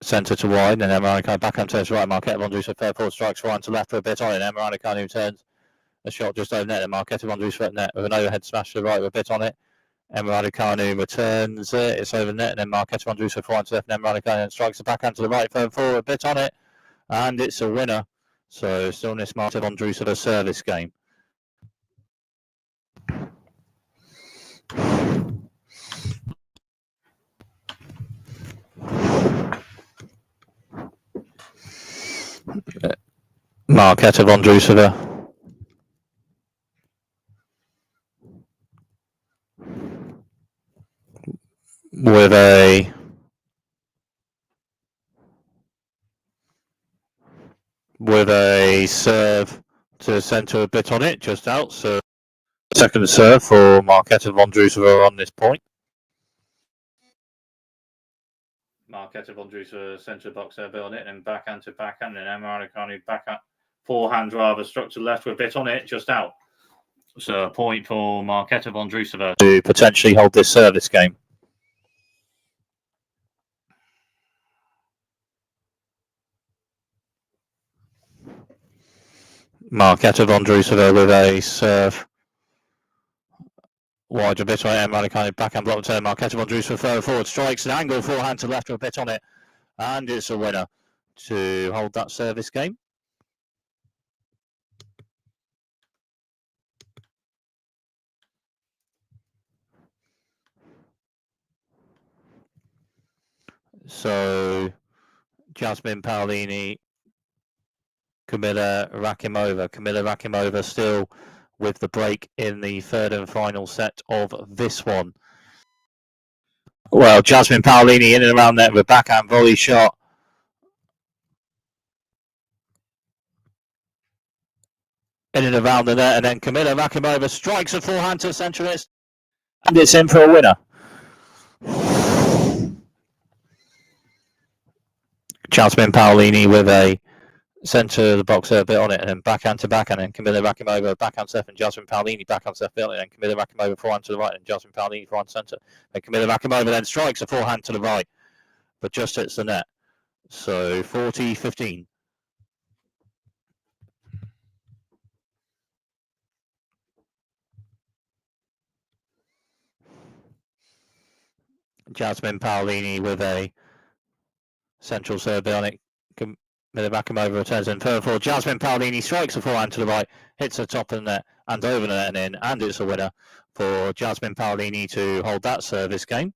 centre to wide, and Emma Raducanu backhand turns right. Marketa Vondrousova fair forward strikes right to left for a bit on it. Emma Raducanu turns a shot just over net, and Marketa Vondrousova at net with an overhead smash to the right with a bit on it. Emma Raducanu returns it, it's over net, and then Marketa Vondrousova forward to left, and Emma Raducanu strikes the backhand to the right, further forward a bit on it, and it's a winner. So still in this Marketa Vondrousova service game. Marketa Vondrousova with a serve to the centre a bit on it, just out. So second serve for Marketa Vondrousova on this point. Marketa Vondrousova centre box there, bit on it, and backhand to backhand, and Emma Raducanu backhand forehand rather struck to left with a bit on it, just out. So a point for Marketa Vondrousova to potentially hold this service game. Marketa Vondrousova with a serve wide a bit on it, and Raducanu backhand block return. Marketa Vondrousova further forward strikes an angle forehand to left with a bit on it, and it's a winner to hold that service game. So Jasmine Paolini, Kamila Rakimova still with the break in the third and final set of this one. Well, Jasmine Paolini in and around there with a backhand volley shot. In and around the net, and then Kamila Rakimova strikes a forehand to the centralist, and it's in for a winner. Jasmine Paolini with a centre of the box a bit on it, and then backhand to backhand, and Kamila Rakimova backhand set, and Jasmine Paolini backhand set bit on it, and Kamila Rakimova forehand to the right, and Jasmine Paolini forehand centre. And Kamila Rakimova then strikes a forehand to the right, but just hits the net. So 40-15. Jasmine Paolini with a central serve bit on it. Kamila Rakimova returns in third for Jasmine Paolini, strikes a forehand to the right, hits the top of the net and over the net and in, and it's a winner for Jasmine Paolini to hold that service game.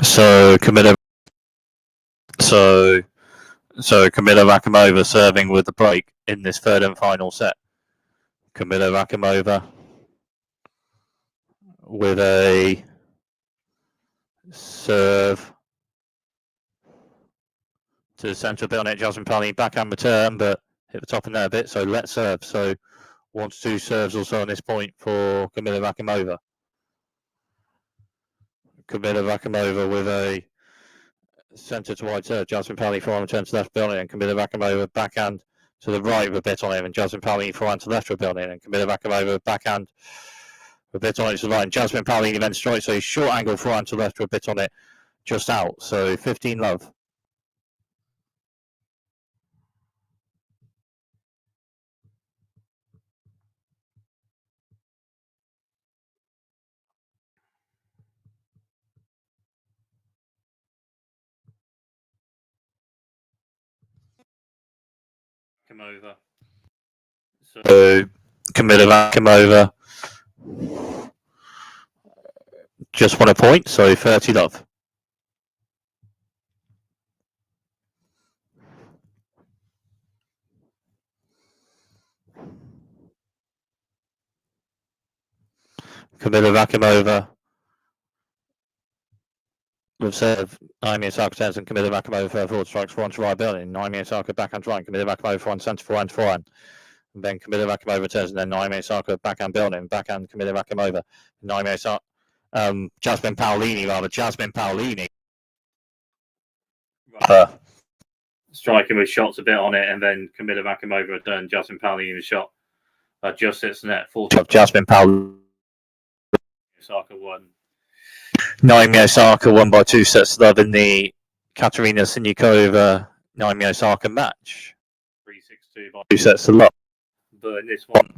So Kamila Rakimova serving with the break in this third and final set. Kamila Rakimova with a serve to the centre bit on it. Jasmine Paolini backhand return, but hit the top of that a bit. So let's serve. So 1-2 serves also on this point for Kamila Rakimova. Kamila Rakimova with a centre to wide serve. Jasmine Paolini forehand return to left bit on it, and Kamila Rakimova backhand to the right with a bit on it, and Jasmine Paolini forehand to left with a bit on it, and Kamila Rakimova backhand with a bit on it to the right, and Jasmine Paolini then strikes a short angle forehand to left with a bit on it, just out. So 15-love. Rakimova. So Kamila Rakimova just won a point, so 30-love. Kamila Rakimova with serve. Naomi Osaka turns and Kamila Rakimova forward strikes forehand to right building. Naomi Osaka backhand right. Kamila Rakimova forehand centre forehand. And then Kamila Rakimova turns and then Naomi Osaka backhand building. Backhand Kamila Rakimova. Naomi Osaka. Jasmine Paolini. Striking with shots a bit on it, and then Kamila Rakimova return. Jasmine Paolini with shot. Just hits the net. Full shot. Jasmine Paolini. Osaka won. Naomi Osaka won by 2 sets to love in the Katerina Siniakova Naomi Osaka match. 3-6-2 by 2 sets to love. But in this one,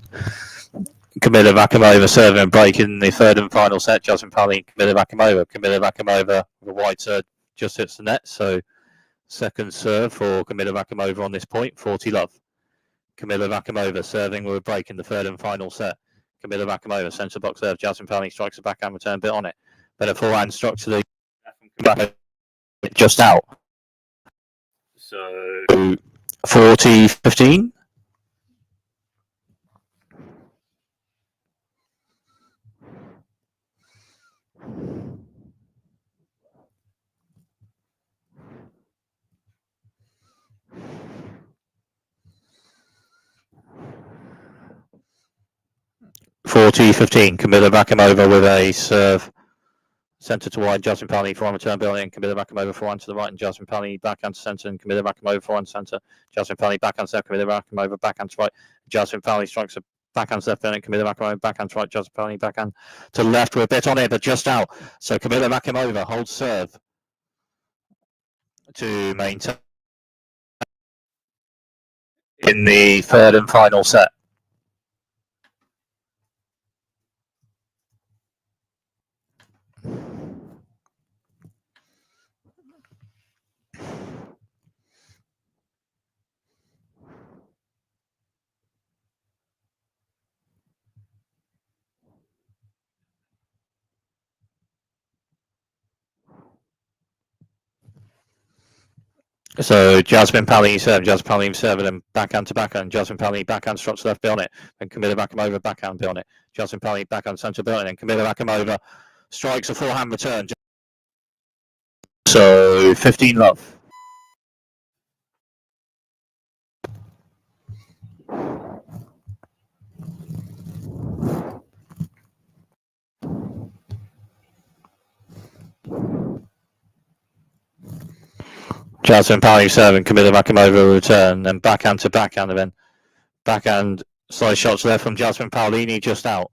Kamila Rakimova serving and break in the third and final set. Jasmine Paolini, Kamila Rakimova with a wide serve just hits the net. So second serve for Kamila Rakimova on this point, 40-love. Kamila Rakimova serving with a break in the third and final set. Kamila Rakimova centre box serve. Jasmine Paolini strikes a backhand return bit on it. But a forehand struck to the just out. So 40-15. 40-15. Kamila Rakimova with a serve. Centre to wide, Jasmine Paolini forehand return building, Kamila Rakimova forehand to the right, and Jasmine Paolini backhand to centre, and Kamila Rakimova forehand centre, Jasmine Paolini backhand to left, Kamila Rakimova backhand to right, Jasmine Paolini strikes a backhand to left building, Kamila Rakimova backhand to right, Jasmine Paolini backhand to left. We're a bit on it, but just out. So Kamila Rakimova holds serve to maintain in the third and final set. So Jasmine Paolini serve, Jasmine Paolini serve, and then backhand to backhand, Jasmine Paolini backhand strokes left beyond it, then Kamila Rakimova backhand beyond it, Jasmine Paolini backhand centre beyond it, and Kamila Rakimova strikes a forehand return. So 15 love. Jasmine Paolini serving, Kamila Rakimova return, then backhand to backhand, and then backhand side shots there from Jasmine Paolini just out.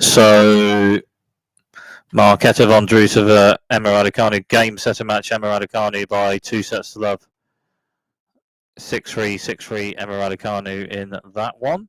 So Marketa Vondrousova, Emma Raducanu, game setter match, Emma Raducanu by 2 sets to love. 6-3, 6-3, Emma Raducanu in that one.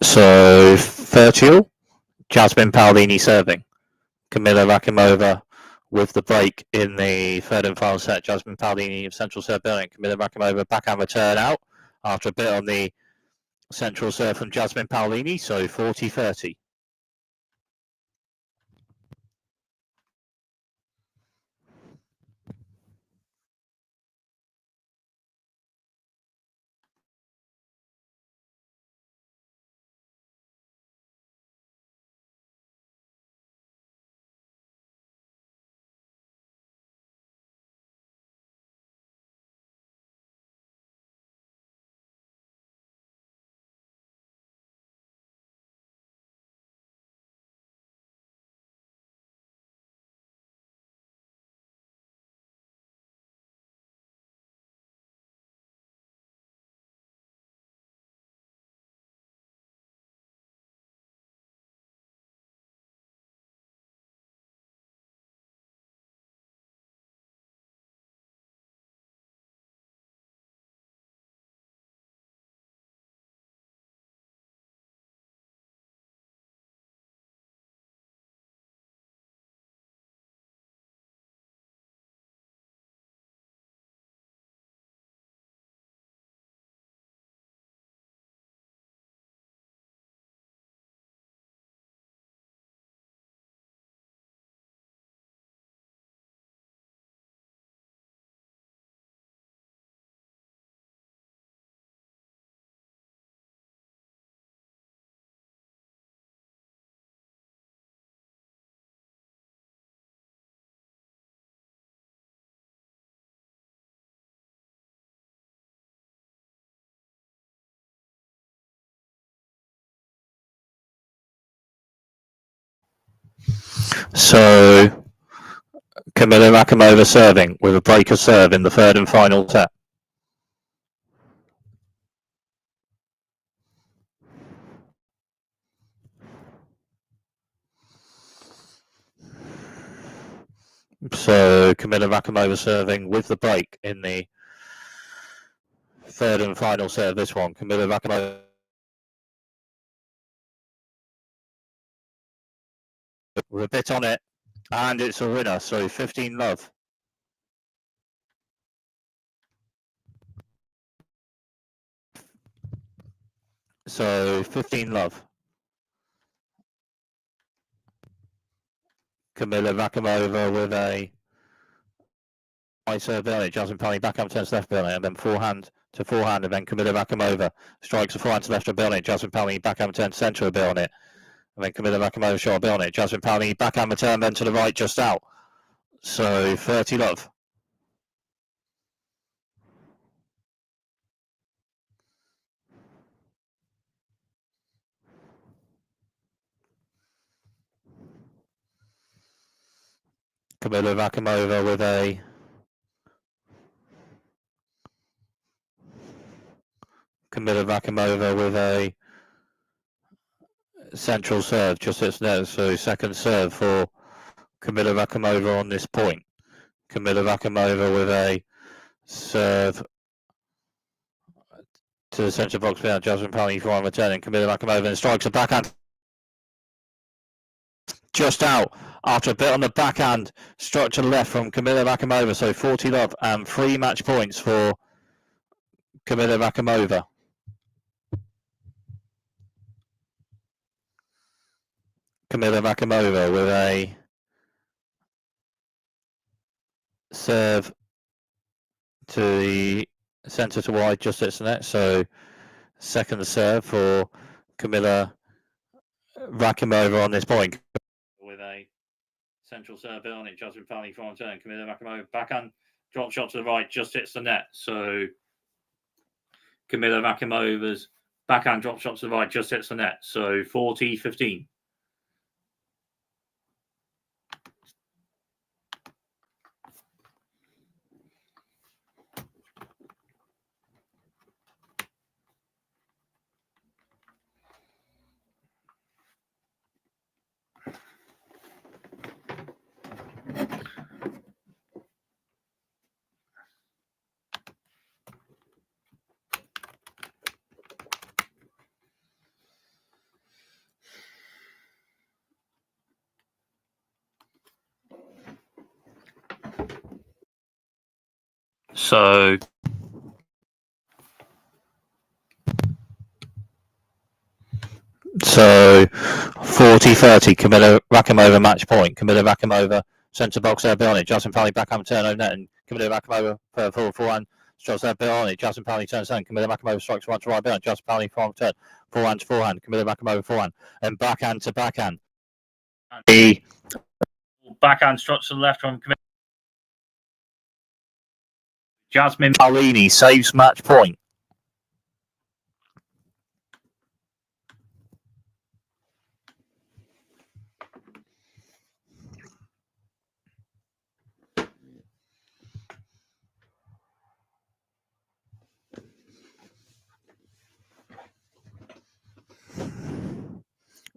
So 30, Jasmine Paolini serving. Kamila Rakimova with the break in the third and final set. Jasmine Paolini of central serve building. Kamila Rakimova backhand return out after a bit on the central serve from Jasmine Paolini. So 40-30. So Kamila Rakimova serving with a break of serve in the third and final set. So Kamila Rakimova serving with the break in the third and final serve. This one, Kamila Rakimova with a bit on it, and it's a winner. So 15 love. So 15 love. Kamila Rakimova with a high serve early. Jasmine Paolini back up turns left early, and then forehand to forehand, and then Kamila Rakimova strikes a forehand to left of Bill Jasmine Paolini back up turn centre of Bill on it, and then Kamila Rakimova shot a Bill Jasmine Paolini back up turn then to the right just out. So 30 love. Kamila Rakimova with a central serve, just as net. So second serve for Kamila Rakimova on this point. Kamila Rakimova with a serve to the centre box behind Jasmine Paolini for returning. Kamila Rakimova and strikes a backhand just out after a bit on the backhand, struck to the left from Kamila Rakimova. So 40 love and 3 match points for Kamila Rakimova. Kamila Rakimova with a serve to the centre to wide, just hits the net. So second serve for Kamila Rakimova on this point. With a central serve on it, Jasmine Paolini for return. Kamila Rakimova backhand drop shot to the right, just hits the net. So Kamila Rakimova's backhand drop shot to the right, just hits the net. So 40-15. So 40-30, Kamila Rakimova match point. Kamila Rakimova centre box there, bit on it. Jasmine Paolini backhand turn over net, and Kamila Rakimova forehand strikes there, bit on it. Jasmine Paolini turns down. Kamila Rakimova strikes right to right, bit on Jasmine Paolini forehand to forehand. Kamila Rakimova forehand and backhand to backhand. The backhand strikes to the left from Kamila. Jasmine Paolini saves match point.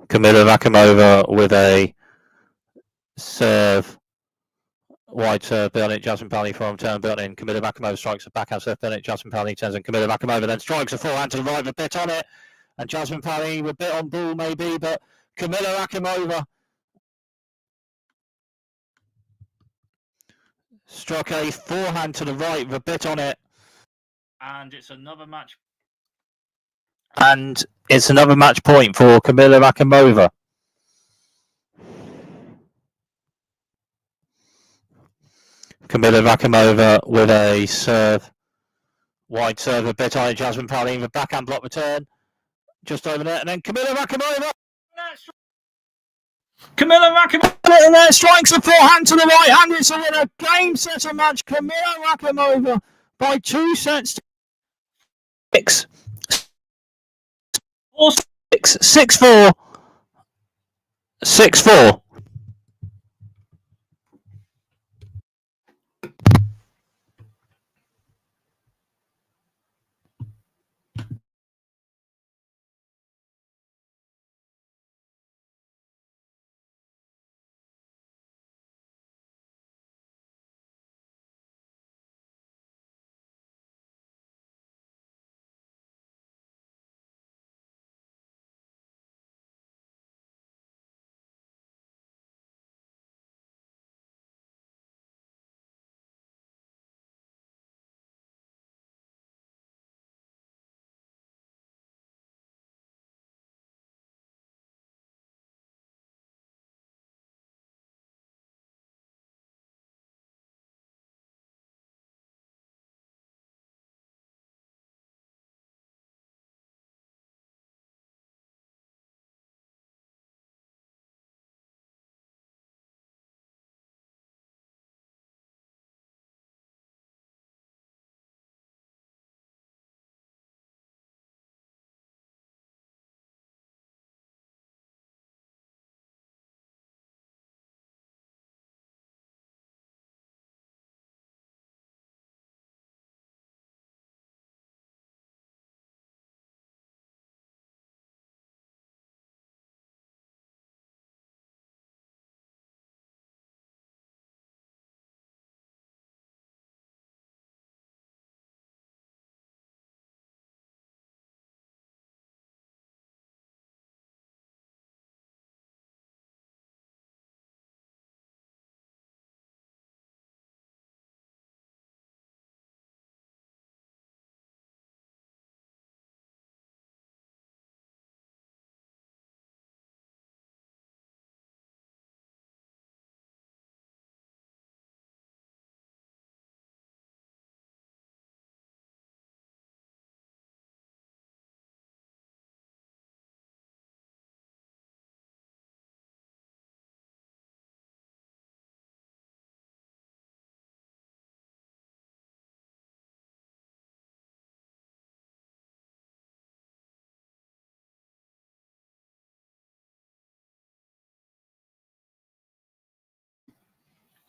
Kamila Rakimova with a serve. Wide serve, Burnett, Jasmine Paolini from turn, Burnett, Kamila Rakimova strikes a backhand serve, Burnett, Jasmine Paolini turns, and Kamila Rakimova then strikes a forehand to the right with a bit on it, and Jasmine Paolini with a bit on ball maybe, but Kamila Rakimova struck a forehand to the right with a bit on it, and it's another match point for Kamila Rakimova. Kamila Rakimova with a serve, wide serve, a bit on it, Jasmine Paolini with a backhand block return, just over there, and then Kamila Rakimova in there strikes the forehand to the right hand. It's a winner. Game setter match. Kamila Rakimova by 2 sets to 6. 6-4. 6-4.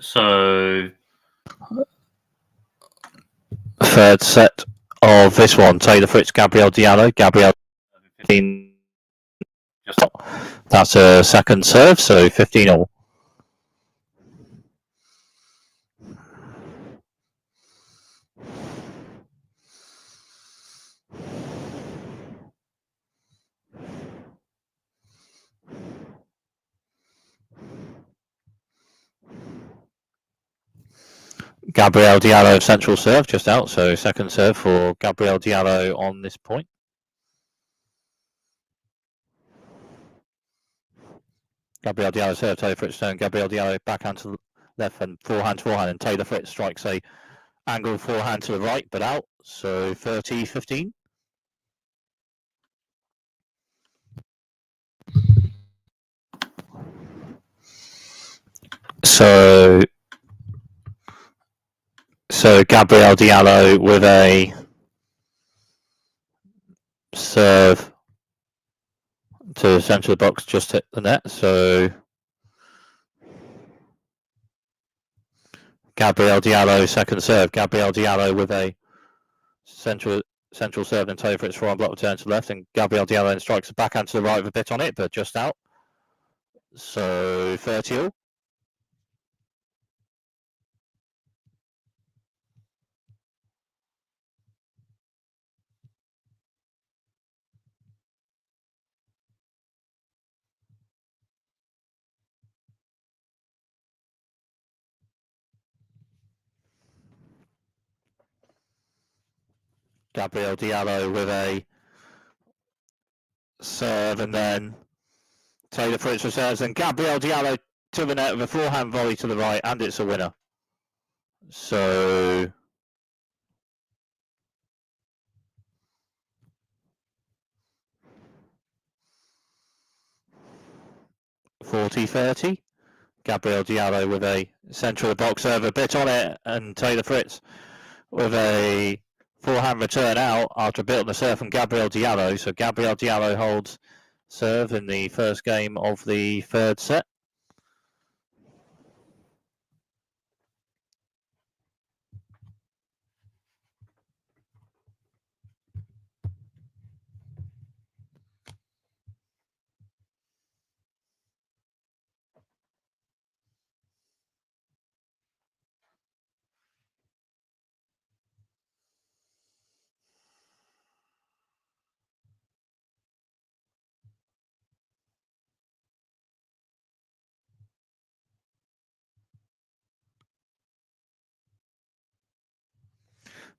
So, third set of this one, Taylor Fritz, Gabrielle Dio. Gabrielle 15. That's a second serve, so 15 all. Gabrielle Dio central serve just out, so second serve for Gabrielle Dio on this point. Gabrielle Dio serve, Taylor Fritz turn, Gabrielle Dio backhand to the left and forehand, and Taylor Fritz strikes a angle forehand to the right, but out, so 30-15. So Gabrielle Dio with a serve to the centre of the box, just hit the net. So Gabrielle Dio second serve. Gabrielle Dio with a central serve and Taylor Fritz forehand block return to the left, and Gabrielle Dio then strikes a backhand to the right with a bit on it, but just out. So 30 all. Gabrielle Dio with a serve, and then Taylor Fritz reserves, and Gabrielle Dio to the net with a forehand volley to the right, and it's a winner. So 40-30. Gabrielle Dio with a central box serve, a bit on it, and Taylor Fritz with a forehand return out after a bit on the serve from Gabrielle Dio. So Gabrielle Dio holds serve in the first game of the third set.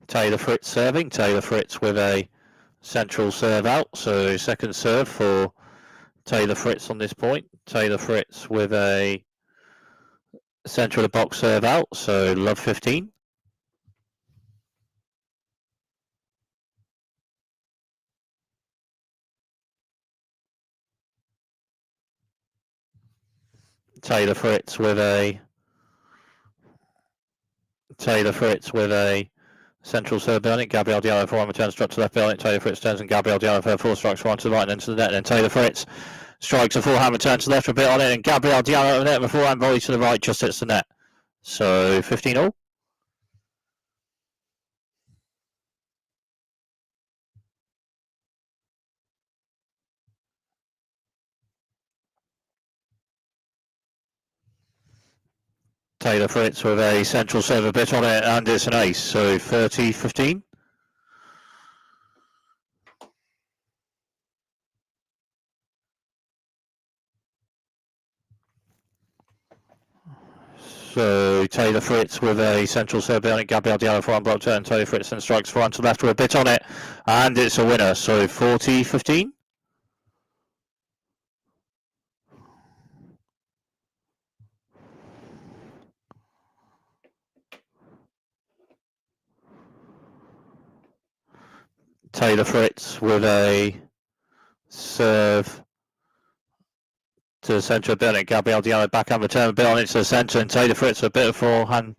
Taylor Fritz serving. Taylor Fritz with a central serve out. So second serve for Taylor Fritz on this point. Taylor Fritz with a central box serve out. So love 15. Taylor Fritz with a central serve behind it. Gabrielle Dio forehand returns struck to left behind it. Taylor Fritz turns and Gabrielle Dio for four strikes one to the right and then to the net. And then Taylor Fritz strikes a forehand return to left a bit on it, and Gabrielle Dio at the net with a forehand volley to the right just hits the net. So 15 all. Taylor Fritz with a central serve a bit on it, and it's an ace. So 30-15. So Taylor Fritz with a central serve behind it. Gabrielle Dio forehand block turn. Taylor Fritz then strikes forehand to left with a bit on it, and it's a winner. So 40-15. Taylor Fritz with a serve to the centre of Bennett. Gabrielle Dio backhand return a bit on it to the centre, and Taylor Fritz a bit of forehand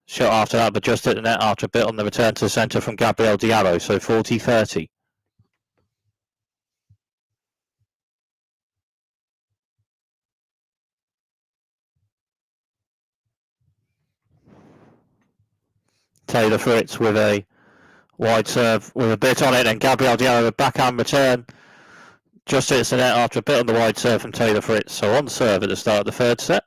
shot after that, but just hit the net after a bit on the return to the centre from Gabrielle Dio. So 40-30. Taylor Fritz with a wide serve with a bit on it, and Gabrielle Dio with a backhand return. Just hits the net after a bit on the wide serve from Taylor Fritz. So on serve at the start of the third set.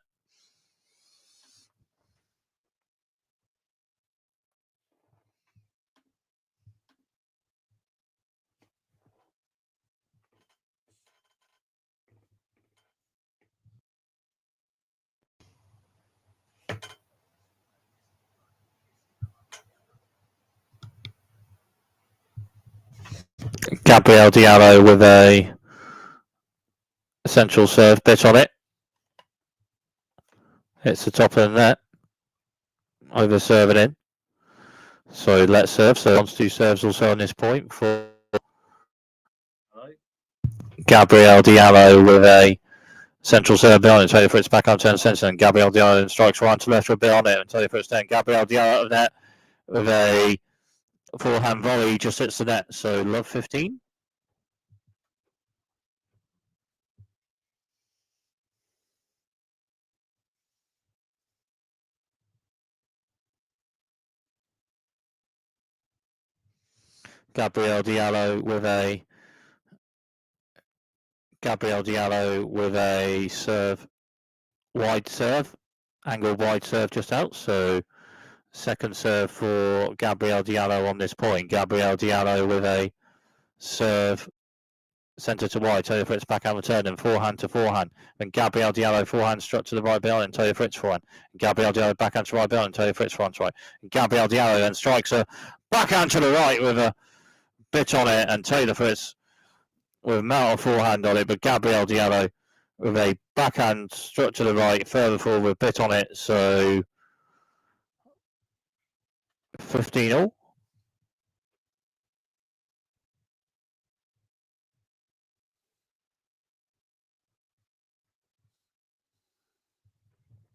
Gabrielle Dio with a central serve bit on it. Hits the top of the net. Over serving in. So let's serve. So on to two serves also on this point for Gabrielle Dio with a central serve bit on it. Taylor Fritz back on turn centre, and Gabrielle Dio strikes right to left with a bit on it. And Taylor Fritz then Gabrielle Dio out of net with a forehand volley, just hits the net. So love 15. Gabrielle Dio with a serve, wide serve, angled wide serve just out. So second serve for Gabrielle Dio on this point. Gabrielle Dio with a serve centre to wide. Taylor Fritz backhand return and forehand to forehand. And Gabrielle Dio forehand struck to the right beyond and Taylor Fritz forehand. And Gabrielle Dio backhand to right beyond and Taylor Fritz forehand to right. And Gabrielle Dio then strikes a backhand to the right with a bit on it, and Taylor Fritz with a metal forehand on it, but Gabrielle Dio with a backhand struck to the right, further forward with a bit on it, so 15 all.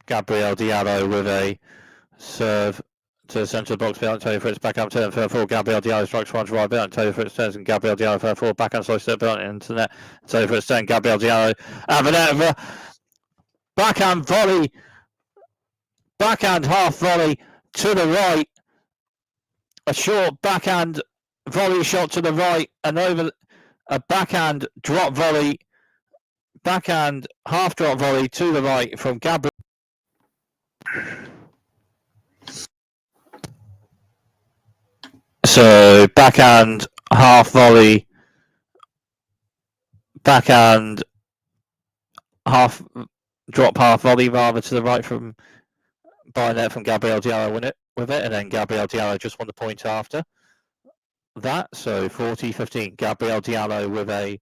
Gabrielle Dio with a serve to the centre of the box behind Taylor Fritz, backhand turn, further forward, Gabrielle Dio strikes one to right behind, Taylor Fritz turns, and Gabrielle Dio further forward, backhand slice to the behind into the net, Taylor Fritz turn, Gabrielle Dio have a backhand volley, backhand half volley to the right, a short backhand volley shot to the right, and over a backhand drop volley, backhand half drop volley to the right from Gabrielle. So backhand half volley, backhand half drop half volley rather to the right from by net from Gabrielle Dio with it, and then Gabrielle Dio just won the point after that. So 40-15. Gabrielle Dio with a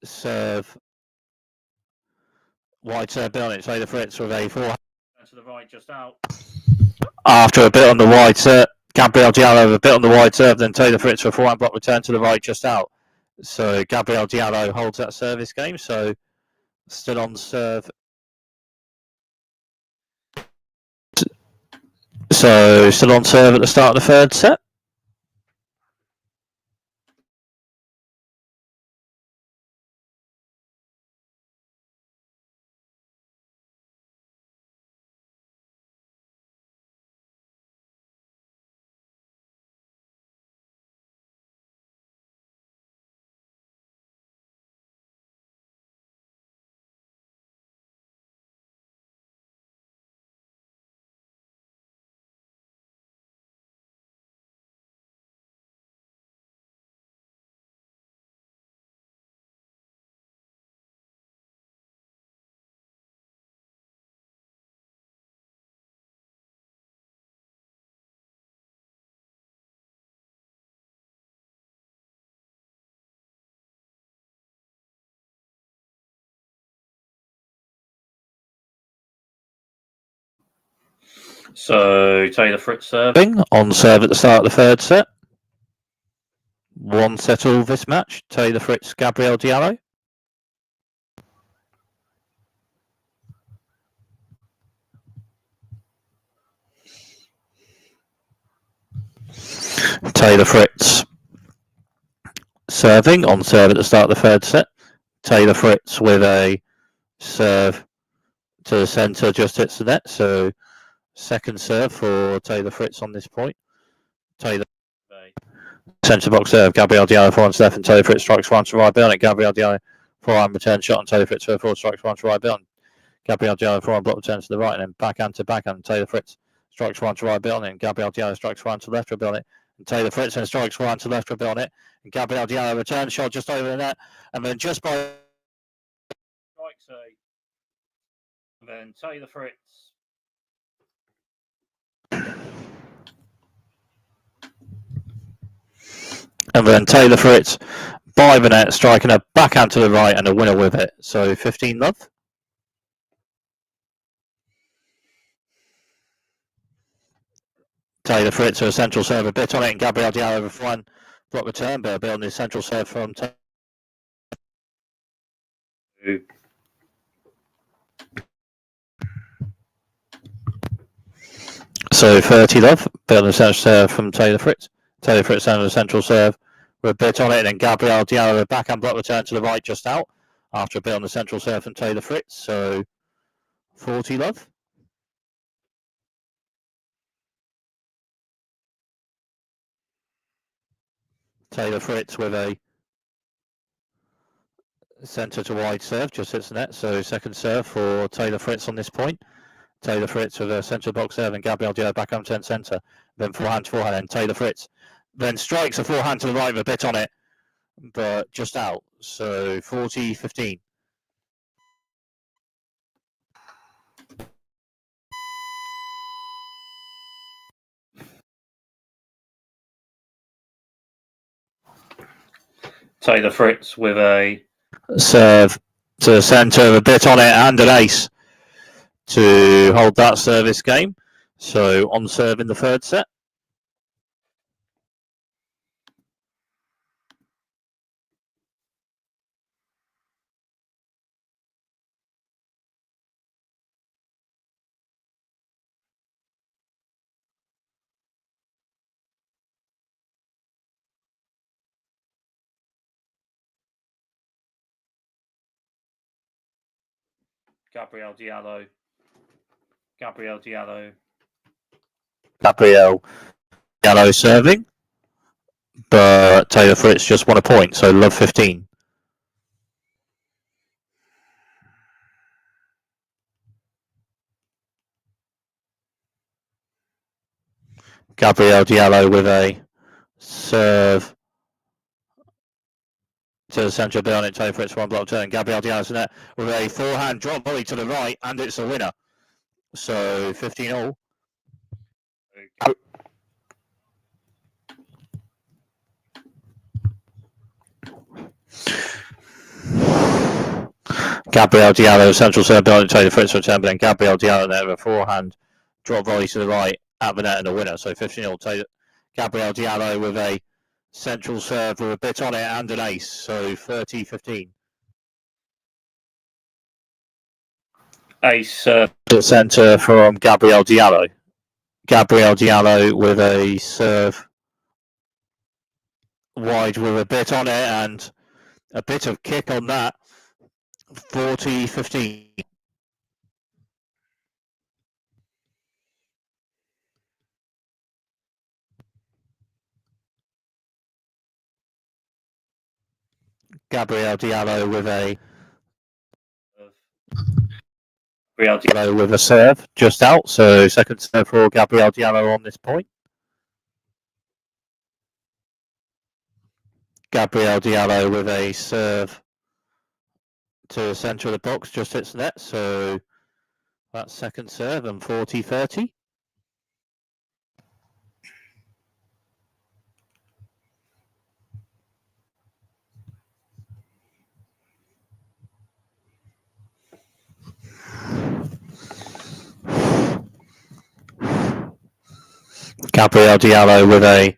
serve, wide serve on it. Taylor Fritz with a forehand to the right, just out. After a bit on the wide serve, Gabrielle Dio with a bit on the wide serve, then Taylor Fritz with a forehand block return to the right, just out. So Gabrielle Dio holds that service game. So still on serve. So still on serve at the start of the third set. So Taylor Fritz serving on serve at the start of the third set. One set all this match. Taylor Fritz, Gabrielle Dio. Taylor Fritz serving on serve at the start of the third set. Taylor Fritz with a serve to the centre, just hits the net. So Second serve for Taylor Fritz on this point. Taylor centre box serve. Gabrielle Dio forehand left, and Taylor Fritz strikes one to right beyond it. Gabrielle Dio forehand return shot, and Taylor Fritz forward strikes one to right beyond. Gabrielle Dio forehand block return to the right, and then backhand to backhand. Taylor Fritz strikes one to right beyond it, and Gabrielle Dio strikes one to left beyond it. And Taylor Fritz then strikes one to left beyond it, and Gabrielle Dio return shot just over the net, and then just by strikes and then Taylor Fritz. And then Taylor Fritz by the net, striking a backhand to the right and a winner with it. So 15 love. Taylor Fritz with a central serve, a bit on it, and Gabrielle Dio over front block return, but a bit on the central serve from Taylor. So 30 love, bit on the central serve from Taylor Fritz. Taylor Fritz on the central serve with a bit on it, and then Gabrielle Dio with a backhand block return to the right just out after a bit on the central serve from Taylor Fritz. So 40 love. Taylor Fritz with a centre to wide serve, just hits the net. So second serve for Taylor Fritz on this point. Taylor Fritz with a central box serve, and Gabrielle Dio back on 10 centre. Then forehand to forehand, and Taylor Fritz then strikes a forehand to the right with a bit on it, but just out. So 40-15. Taylor Fritz with a serve to the centre, a bit on it, and an ace to hold that service game. So on serve in the third set. Gabrielle Dio serving, but Taylor Fritz just won a point, so love 15. Gabrielle Dio with a serve to the centre of on it. Taylor Fritz one block turn. Gabrielle Dio's net with a forehand drop volley to the right, and it's a winner. So 15 all. Gabrielle Dio central serve on it. Taylor Fritz return, but then Gabrielle Dio there with a forehand drop volley to the right at the net and a winner. So 15 all. Gabrielle Dio with a central serve with a bit on it and an ace. So 30-15. Ace to the centre from Gabrielle Dio. Gabrielle Dio with a serve wide with a bit on it and a bit of kick on that. 40-15. Gabrielle Dio with a serve just out. So second serve for Gabrielle Dio on this point. Gabrielle Dio with a serve to the centre of the box, just hits the net. So that's second serve and 40-30. Gabrielle Dio with a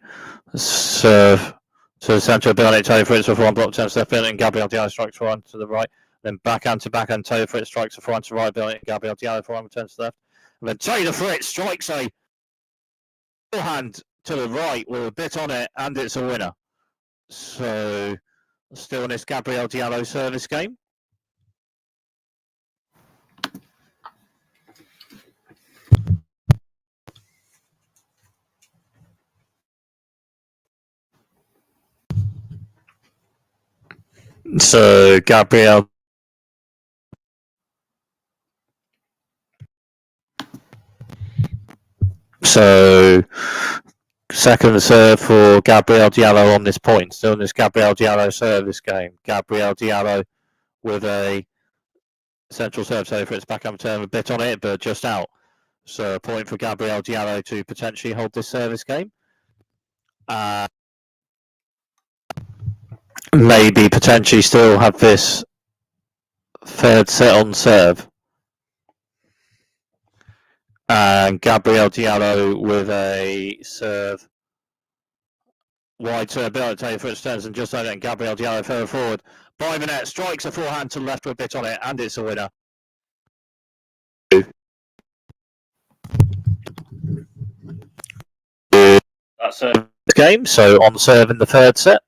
serve to the centre of it. Taylor Fritz with one block, 10 step in, and Gabrielle Dio strikes forehand to the right. Then backhand to backhand, Taylor Fritz strikes a forehand to right, and Gabrielle Dio forehand returns to left. And then Taylor Fritz strikes a forehand to the right with a bit on it, and it's a winner. So still in this Gabrielle Dio service game. So Gabrielle. So second serve for Gabrielle Diallo on this point. Still in this Gabrielle Diallo service game. Gabrielle Diallo with a central serve. So for its backhand turn, a bit on it, but just out. So a point for Gabrielle Diallo to potentially hold this service game. Maybe potentially still have this third set on serve. And Gabrielle Diallo with a serve. Wide serve, Bill Taylor for its turns and just like that, and Gabrielle Diallo further forward. By the net, strikes a forehand to the left with a bit on it, and it's a winner. That's a game, so on serve in the third set.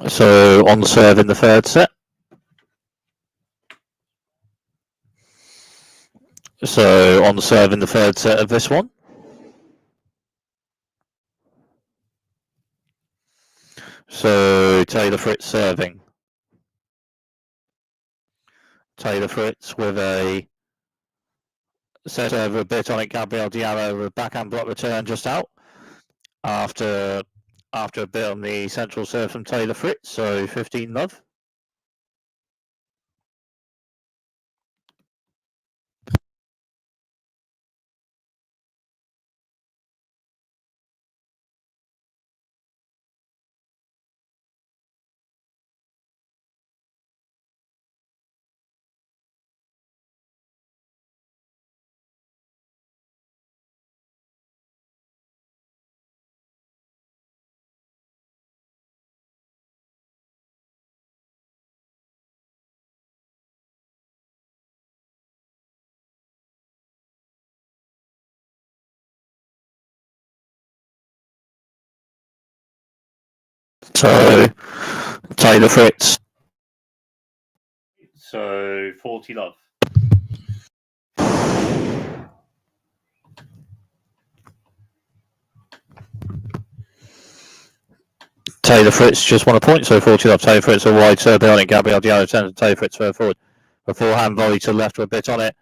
So on serve in the third set. So on serve in the third set of this one. So Taylor Fritz serving. Taylor Fritz with a set over a bit on it. Gabrielle Diallo with a backhand block return just out after a bit on the central serve from Taylor Fritz. So 15-love. So Taylor Fritz. So 40-love. Taylor Fritz just won a point, so 40-love. Taylor Fritz a wide serve on it. Gabrielle Diallo turns to Taylor Fritz further forward. A forehand volley to the left with a bit on it.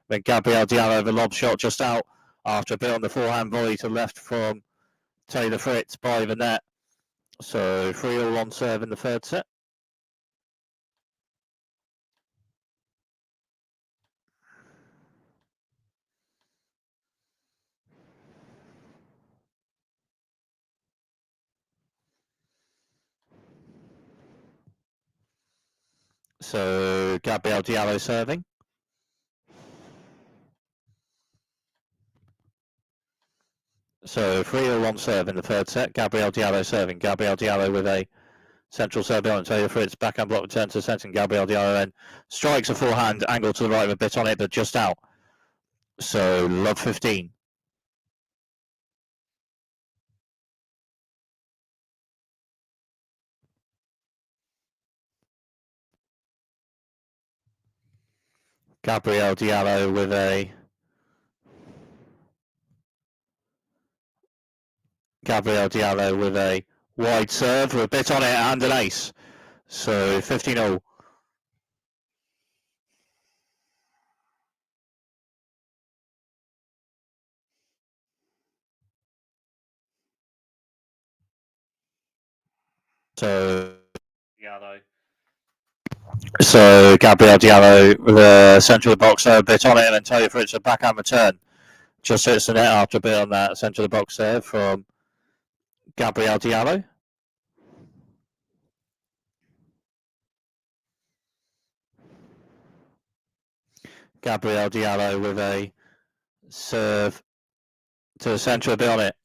Then Gabrielle Diallo with a lob shot just out after a bit on the forehand volley to the left from Taylor Fritz by the net. So 3-all on serve in the third set. So Gabrielle Diallo serving. So 3-all on serve in the third set. Gabrielle Diallo serving. Gabrielle Diallo with a central serve on Taylor Fritz. Backhand block return to the centre. Gabrielle Diallo then strikes a forehand angle to the right with a bit on it, but just out. So love 15. Gabrielle Diallo with a wide serve with a bit on it and an ace. So 15-all. So Gabrielle Dio with a centre of the box, a bit on it, and then Taylor Fritz a backhand return. Just hits the net after a bit on that centre of the box there from Gabrielle Dio. Gabrielle Dio with a serve to the centre, a bit on it,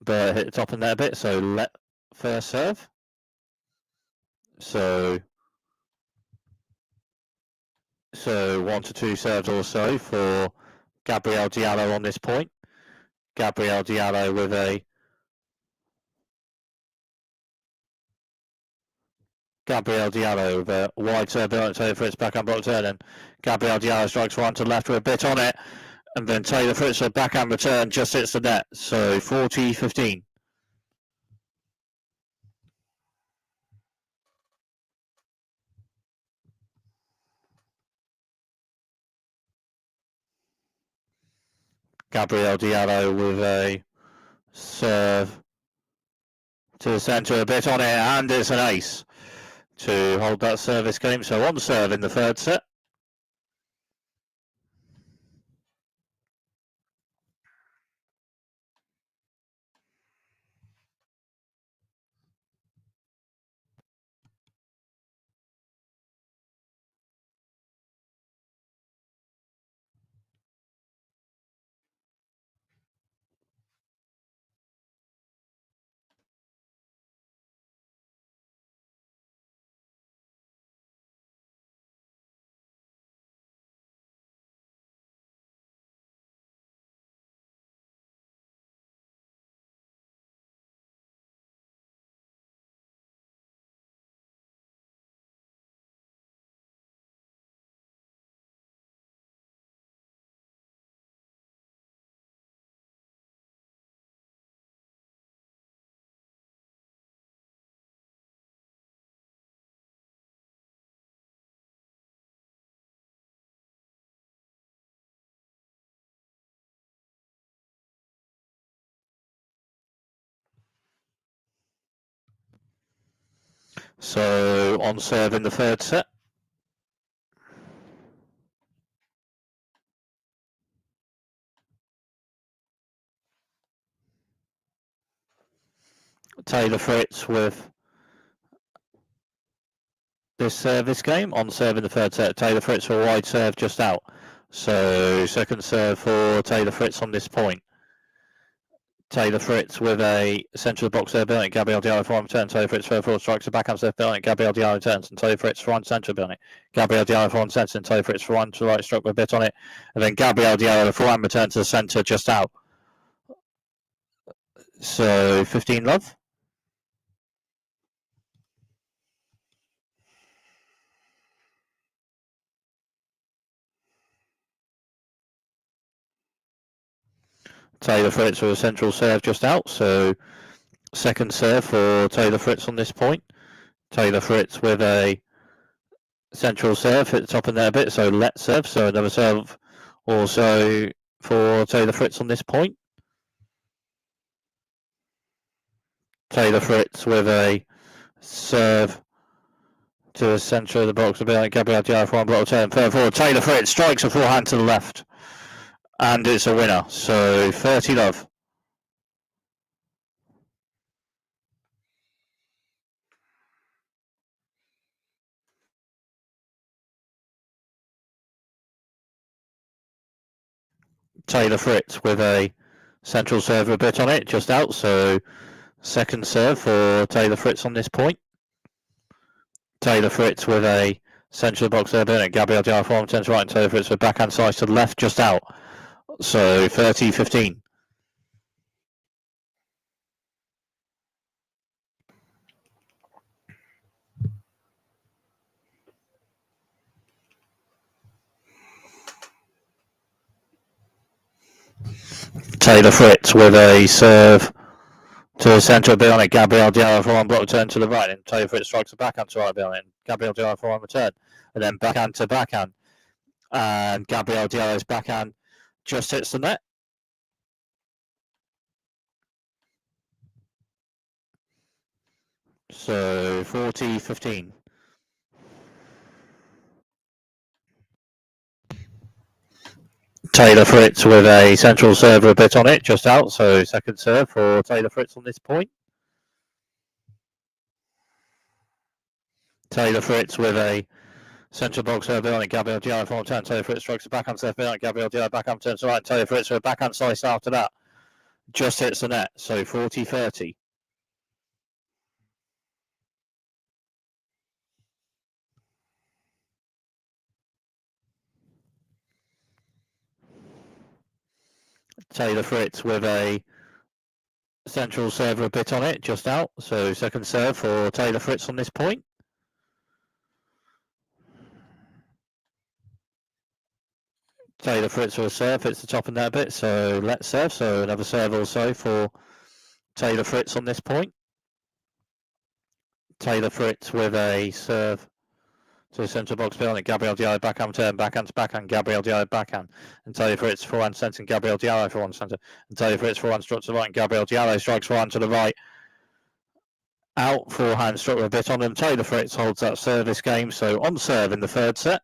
but hit the top of the net a bit, so let first serve. So 1 to 2 serves or so for Gabrielle Dio on this point. Gabrielle Dio with a wide serve on Taylor Fritz backhand block return, and Gabrielle Dio strikes one to the left with a bit on it, and then Taylor Fritz a backhand return just hits the net. So 40-15. Gabrielle Dio with a serve to the centre, a bit on it, and it's an ace to hold that service game. So on serve in the third set. So on serve in the third set. Taylor Fritz with this service game. On serve in the third set. Taylor Fritz for a wide serve just out. So second serve for Taylor Fritz on this point. Taylor Fritz with a central box serve building. Gabrielle Dio for one return. Taylor Fritz for 4 strikes a backhand serve building. Gabrielle Dio returns and Taylor Fritz for one central building. Gabrielle Dio for one centre and Taylor Fritz for one to right stroke with a bit on it. And then Gabrielle Dio for one return to the centre just out. So 15 love. Taylor Fritz with a central serve just out. So second serve for Taylor Fritz on this point. Taylor Fritz with a central serve, hit the top of there a bit, so let serve. So another serve also for Taylor Fritz on this point. Taylor Fritz with a serve to the centre of the box, a bit like Gabrielle Dio for one block return. Third forward, Taylor Fritz strikes a forehand to the left, and it's a winner. So 30 love. Taylor Fritz with a central serve a bit on it, just out. So second serve for Taylor Fritz on this point. Taylor Fritz with a central box serve in it. Gabrielle Dio form turns right and Taylor Fritz with backhand slice to the left, just out. So 30-15. Taylor Fritz with a serve to the centre, a bit on it. Gabrielle Dio for one block return to the right, and Taylor Fritz strikes a backhand to right, a bit on it. Gabrielle Dio for one return, and then backhand to backhand. And Gabrielle Dio's backhand just hits the net. So 40-15. Taylor Fritz with a central serve a bit on it, just out. So second serve for Taylor Fritz on this point. Taylor Fritz with a central box serve on it. Gabrielle Dio from turn. Taylor Fritz strikes a backhand serve on it. Gabrielle Dio backhand turns right. Taylor Fritz with a backhand slice after that. Just hits the net. So 40-30. Taylor Fritz with a central serve a bit on it, just out. So second serve for Taylor Fritz on this point. Taylor Fritz with a serve, hits the top of net a bit, so let's serve. So another serve also for Taylor Fritz on this point. Taylor Fritz with a serve to the central box beyond it. Gabrielle Dio backhand turn, backhand to backhand. Gabrielle Dio backhand. And Taylor Fritz forehand centre. And Gabrielle Dio forehand centre. And Taylor Fritz forehand struck to the right. And Gabrielle Dio strikes forehand to the right. Out forehand struck a bit on them. Taylor Fritz holds that service game. So on serve in the third set.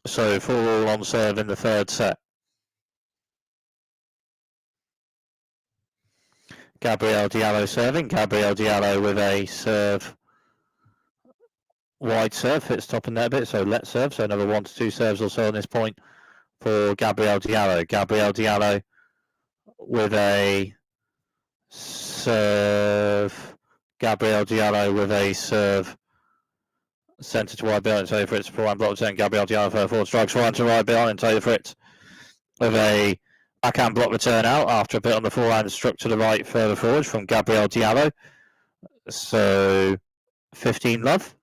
So 4-all on serve in the third set. Gabrielle Dio serving. Gabrielle Dio with a serve. Wide serve, hits top and net a bit, so let's serve. So another 1 to 2 serves or so on this point for Gabrielle Dio. Gabrielle Dio with a serve. Gabrielle Dio with a serve. Centre to wide beyond, Taylor Fritz for one block 10. Gabrielle Dio for 4 strikes, forehand to wide beyond, and Taylor Fritz with a backhand block return out after a bit on the forehand, struck to the right further forward from Gabrielle Dio. So 15 love.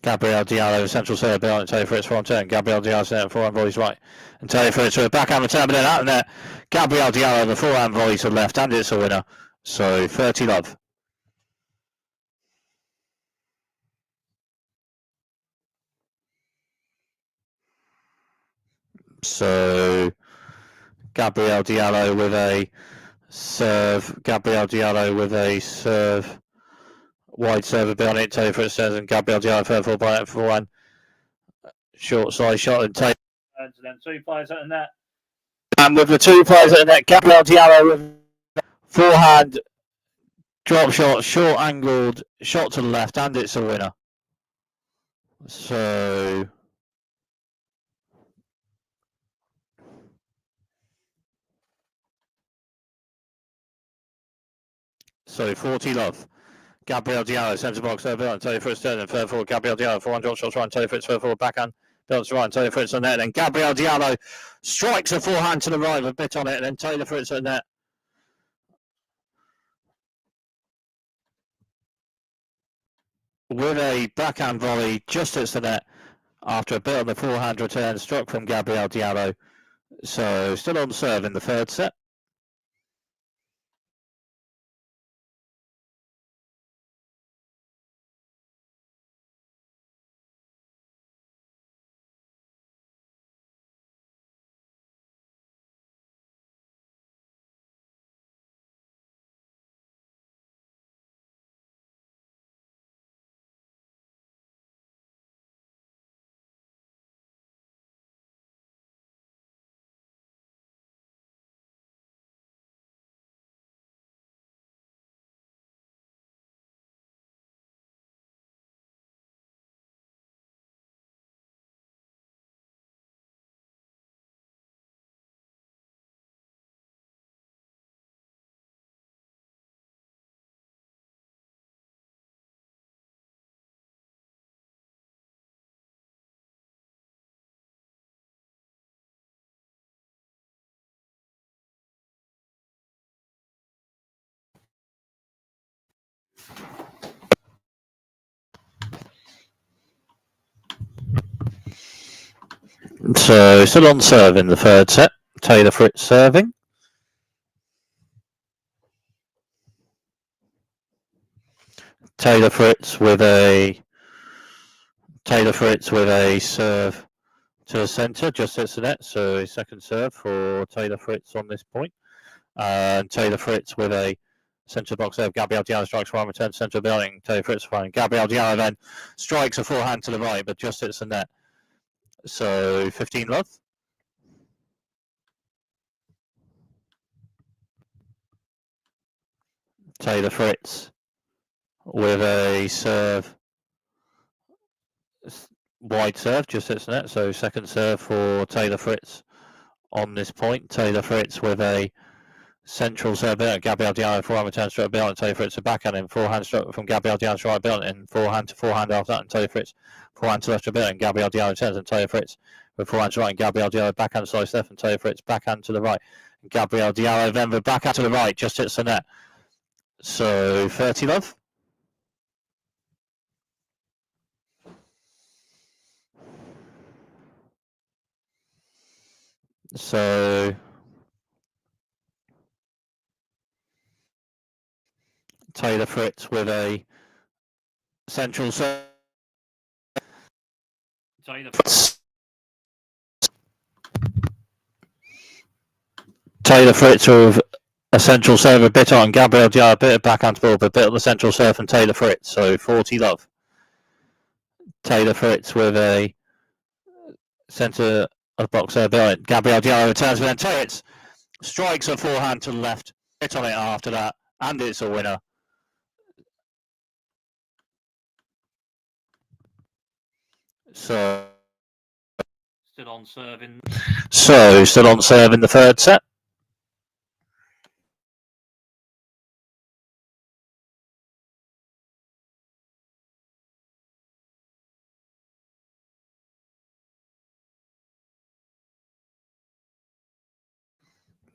Gabrielle Dio, central serve behind Taylor Fritz for on turn. Gabrielle Dio centre forehand volleys right. And Taylor Fritz with a backhand return, but then out in there. Gabrielle Dio the forehand volley to the left, and it's a winner. So 30 love. So Gabrielle Dio with a serve. Gabrielle Dio with a serve. Wide serve a bit on it. Taylor Fritz says, and Gabrielle Dio further forehand. Short side shot and Taylor. And then 2 players at the net. And with the 2 players at the net, Gabrielle Dio with forehand drop shot, short angled shot to the left, and it's a winner. So 40 love. Gabrielle Dio, centre box over on Taylor Fritz turn and further forward. Gabrielle Dio, forehand drop shots right, Taylor Fritz further forward, backhand builds right, Taylor Fritz on net, and Gabrielle Dio strikes a forehand to the right, a bit on it, and then Taylor Fritz on net. With a backhand volley just hits the net after a bit on the forehand return struck from Gabrielle Dio. So still on serve in the third set. So still on serve in the third set. Taylor Fritz serving. Taylor Fritz with a serve to the centre, just hits the net. So second serve for Taylor Fritz on this point. And Taylor Fritz with a centre box serve. Gabrielle Dio strikes one, returns centre building. Taylor Fritz fine. Gabrielle Dio then strikes a forehand to the right, but just hits the net. So 15 love. Taylor Fritz with a serve, wide serve, just hits the net. So second serve for Taylor Fritz on this point. Taylor Fritz with a central serve, Gabrielle Dio forehand returns to a bill, and Taylor Fritz a backhand in forehand stroke from Gabrielle Dio to right bill, and forehand to forehand after that, and Taylor Fritz forehand to left to bill, and Gabrielle Dio returns, and Taylor Fritz with forehand to right, and Gabrielle Dio backhand slice left, and Taylor Fritz backhand to the right, and Gabrielle Dio then the backhand to the right, just hits the net. So 30 love. So Taylor Fritz with a central serve. Taylor Fritz with a central serve, a bit on Gabrielle Dio, a bit of backhand ball, but a bit on the central serve from Taylor Fritz. So 40 love. Taylor Fritz with a centre of box serve behind. Gabrielle Dio returns, but then Fritz strikes a forehand to the left. Hit on it after that, and it's a winner. So still on serve in the third set.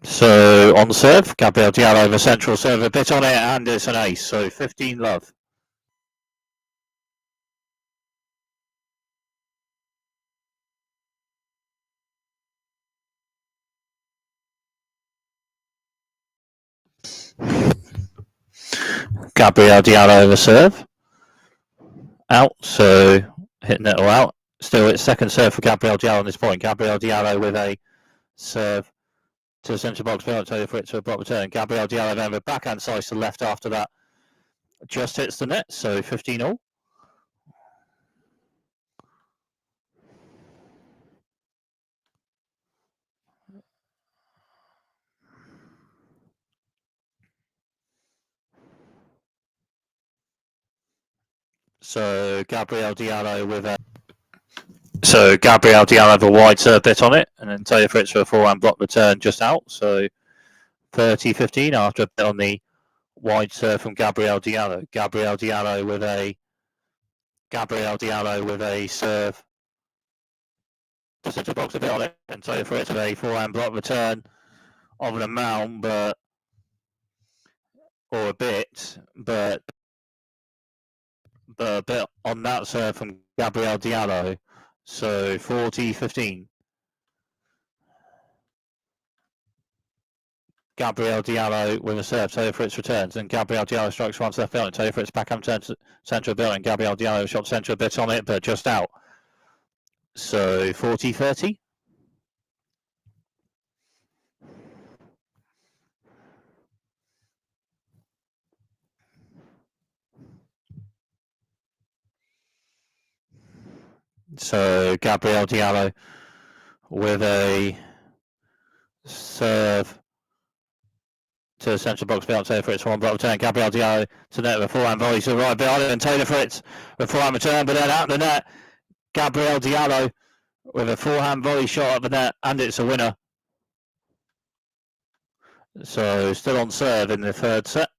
So on serve, Gabrielle Dio over central serve, a bit on it, and it's an ace. So 15 love. Gabrielle Dio over serve. Out, so hitting it all out. Still, it's second serve for Gabrielle Dio on this point. Gabrielle Dio with a serve to the centre box, Taylor Fritz to a block return. Gabrielle Dio then with backhand slice to the left after that. Just hits the net, so 15 all. So Gabrielle Dio with a wide serve bit on it, and then Taylor Fritz for a forehand block return just out. So 30-15 after a bit on the wide serve from Gabrielle Dio. Gabrielle Dio with a serve to centre box a bit on it, and Taylor Fritz with a forehand block return of an amount, but a bit on that serve from Gabrielle Dio. So 40-15. Gabrielle Dio with a serve. Taylor Fritz returns, and Gabrielle Dio strikes one to left field. Taylor Fritz backhand turns centre of building. Gabrielle Dio shot centre a bit on it, but just out. So 40-30. So Gabrielle Dio with a serve to the central box beyond Taylor Fritz, one block return. Gabrielle Dio to net with a forehand volley to the right behind it, and Taylor Fritz with a forehand return, but then out the net. Gabrielle Dio with a forehand volley shot at the net, and it's a winner. So still on serve in the third set.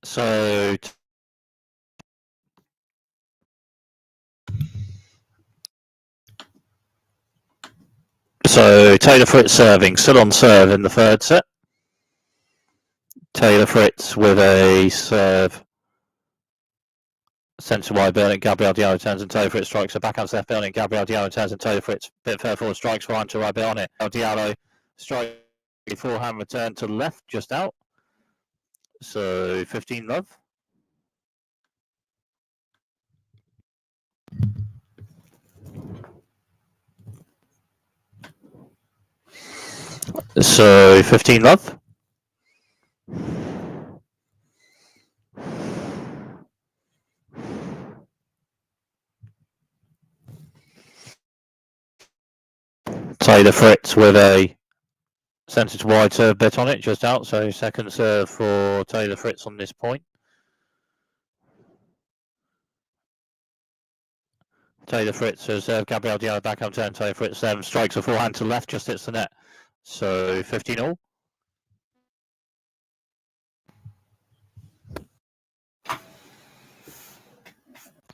So Taylor Fritz serving, still on serve in the third set. Taylor Fritz with a serve. Centre wide building, Gabrielle Dio turns and Taylor Fritz strikes a backhand left building, Gabrielle Dio turns and Taylor Fritz bit further forward, strikes forehand to right bit on it. Diallo strike forehand return to left, just out. So 15 love. So 15 love. Taylor Fritz with a centre to wide serve bit on it, just out. So second serve for Taylor Fritz on this point. Taylor Fritz has served, Gabrielle Dio backhand turn, Taylor Fritz strikes a forehand to left, just hits the net. So 15 all.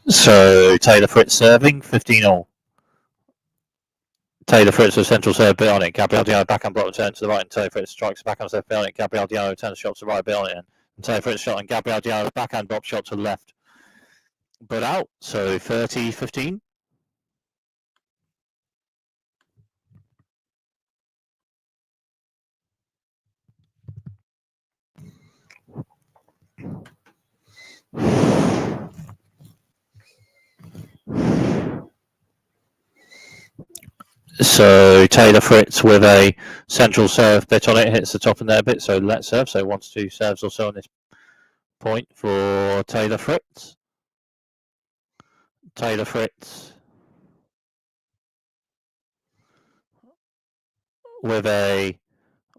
So Taylor Fritz serving, 15 all. Taylor Fritz with central serve bit on it, Gabrielle Dio backhand block return to the right, and Taylor Fritz strikes a backhand serve bit on it, Gabrielle Dio turns shot to the right bit on it, and Taylor Fritz shot and Gabrielle Dio backhand drop shot to the left. But out, so 30-15. So Taylor Fritz with a central serve bit on it, hits the top of their bit, so let serve, so 1 to 2 serves or so on this point for Taylor Fritz. Taylor Fritz with a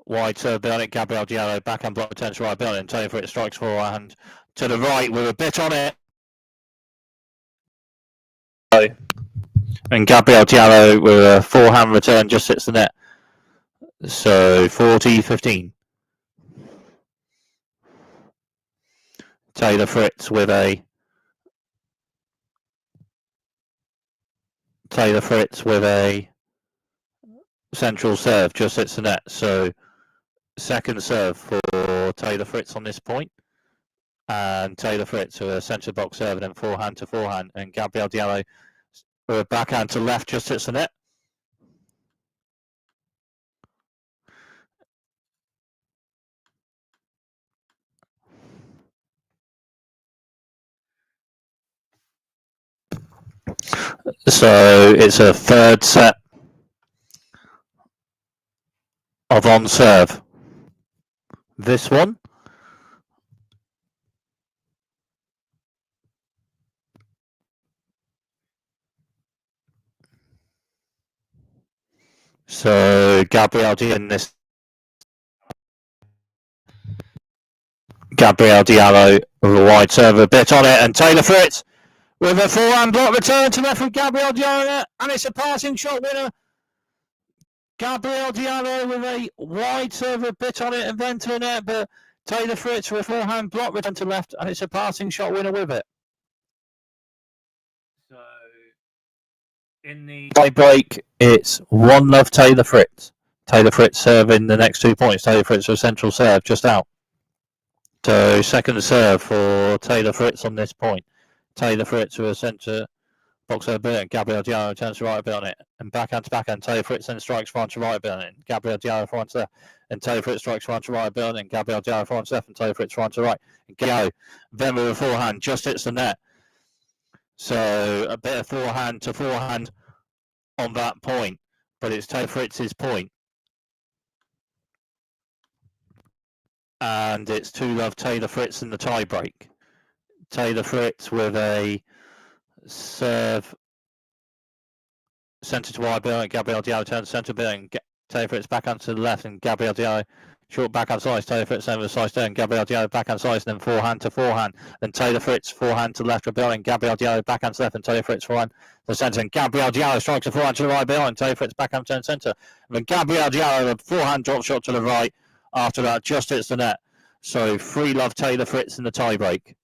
wide serve bit on it, Gabrielle Dio backhand block returns right bit on it, and Taylor Fritz strikes forehand to the right with a bit on it. And Gabrielle Dio with a forehand return just hits the net. So 40-15. Taylor Fritz with a central serve just hits the net. So second serve for Taylor Fritz on this point. And Taylor Fritz with a centre box serve and then forehand to forehand. And Gabrielle Dio with a backhand to left just hits the net. So it's a third set of on serve. This one. So Gabrielle Dio in this. Gabrielle Dio with a wide serve, a bit on it, and Taylor Fritz with a forehand block return to left from Gabrielle Dio, and it's a passing shot winner. Gabrielle Dio with a wide serve, a bit on it, and then to the net, but Taylor Fritz with a forehand block return to left, and it's a passing shot winner with it. So in the tie break, it's 1-love Taylor Fritz. Taylor Fritz serving the next 2 points. Taylor Fritz with central serve just out. So second serve for Taylor Fritz on this point. Taylor Fritz with a centre box over bit, and Gabrielle Dio turns to right a bit on it, and backhand to backhand. Taylor Fritz then strikes front to right a bit on it, Gabrielle Dio front to left, and Taylor Fritz strikes front to right a bit on it, and Gabrielle Dio front to left, and Taylor Fritz front to right. And Dio then with a forehand just hits the net. So a bit of forehand to forehand on that point, but it's Taylor Fritz's point. And it's 2-love Taylor Fritz in the tie break. Taylor Fritz with a serve centre to wide building, Gabrielle Dio turns centre building, Taylor Fritz backhand to the left, and Gabrielle Dio short backhand slice, Taylor Fritz over the slice turn, Gabrielle Dio backhand slice, and then forehand to forehand, then Taylor Fritz forehand to left building, Gabrielle Dio backhand to left, and Taylor Fritz forehand to the centre, and Gabrielle Dio strikes a forehand to the right building, Taylor Fritz backhand turn centre, and then Gabrielle Dio a forehand drop shot to the right. After that, just hits the net. So 3-love Taylor Fritz in the tiebreak.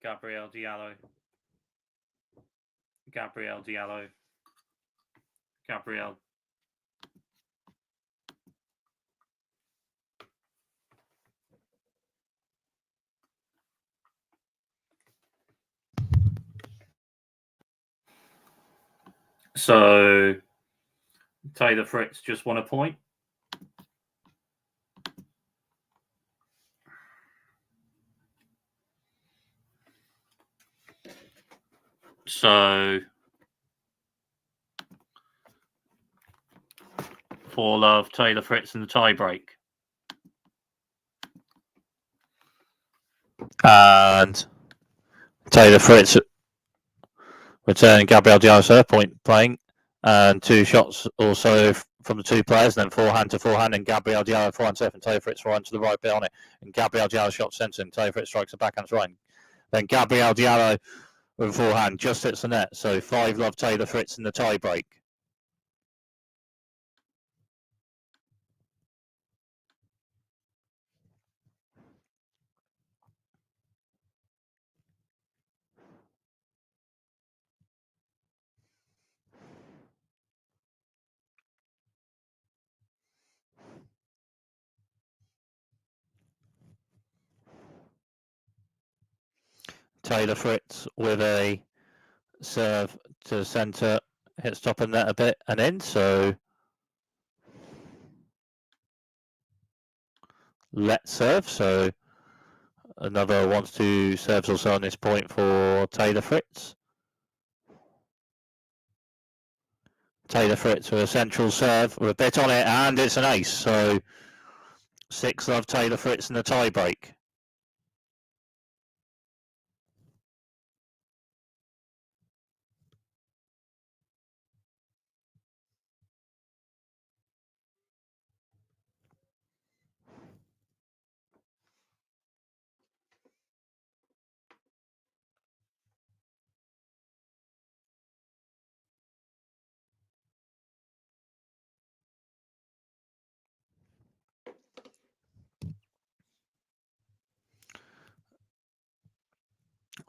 Gabrielle Dio. Gabrielle Dio. Gabrielle. So Taylor Fritz just won a point. So 4-love Taylor Fritz in the tiebreak. And Taylor Fritz returning Gabrielle Dio serve point playing. And 2 shots also from the 2 players, and then forehand to forehand, and Gabrielle Dio forehand serve, and Taylor Fritz forehand to the right bit on it. And Gabrielle Dio shot centre, and Taylor Fritz strikes a backhand right. Then Gabrielle Dio with forehand just hits the net. So 5-love Taylor Fritz in the tiebreak. Taylor Fritz with a serve to centre, hits top of net a bit and in. So let's serve. So another 1-2 serves also on this point for Taylor Fritz. Taylor Fritz with a central serve with a bit on it, and it's an ace. So 6-love Taylor Fritz in the tiebreak.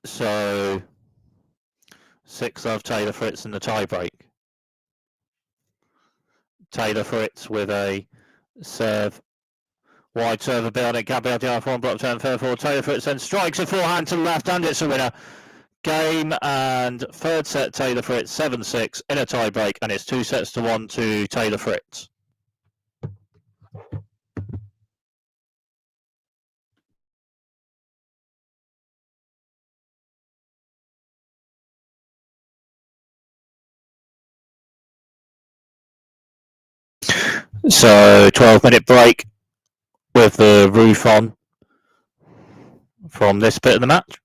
So 6-love Taylor Fritz in the tiebreak. Taylor Fritz with a serve, wide serve a bit on it. Gabrielle Dio forehand block turn third forward. Taylor Fritz then strikes a forehand to the left, and it's a winner. Game and third set Taylor Fritz 7-6 in a tiebreak, and it's 2-1 to Taylor Fritz. So 12-minute break with the roof on from this bit of the match.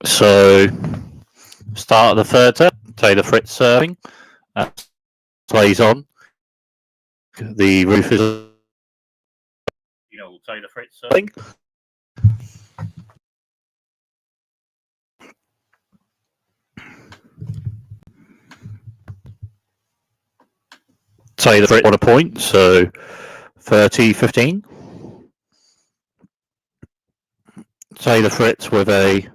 So, start of the third set, Taylor Fritz serving, plays on. The roof is, Taylor Fritz serving. Taylor Fritz on a point, so 30-15. Taylor Fritz with a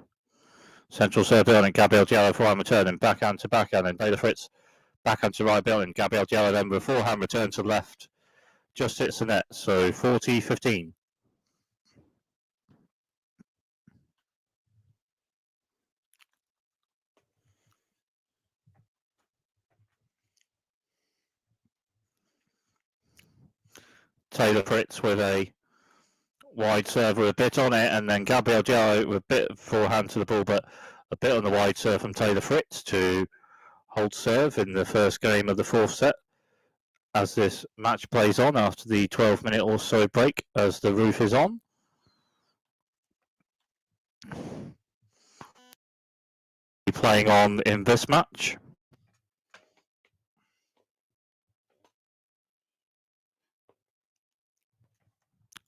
central serve building, Gabrielle Dio forehand return and backhand to backhand, and Taylor Fritz backhand to right building, Gabrielle Dio then with forehand return to left, just hits the net, so 40-15. Taylor Fritz with a wide serve with a bit on it, and then Gabrielle Dio with a bit of forehand to the ball, but a bit on the wide serve from Taylor Fritz to hold serve in the first game of the fourth set as this match plays on after the 12-minute or so break as the roof is on. Playing on in this match.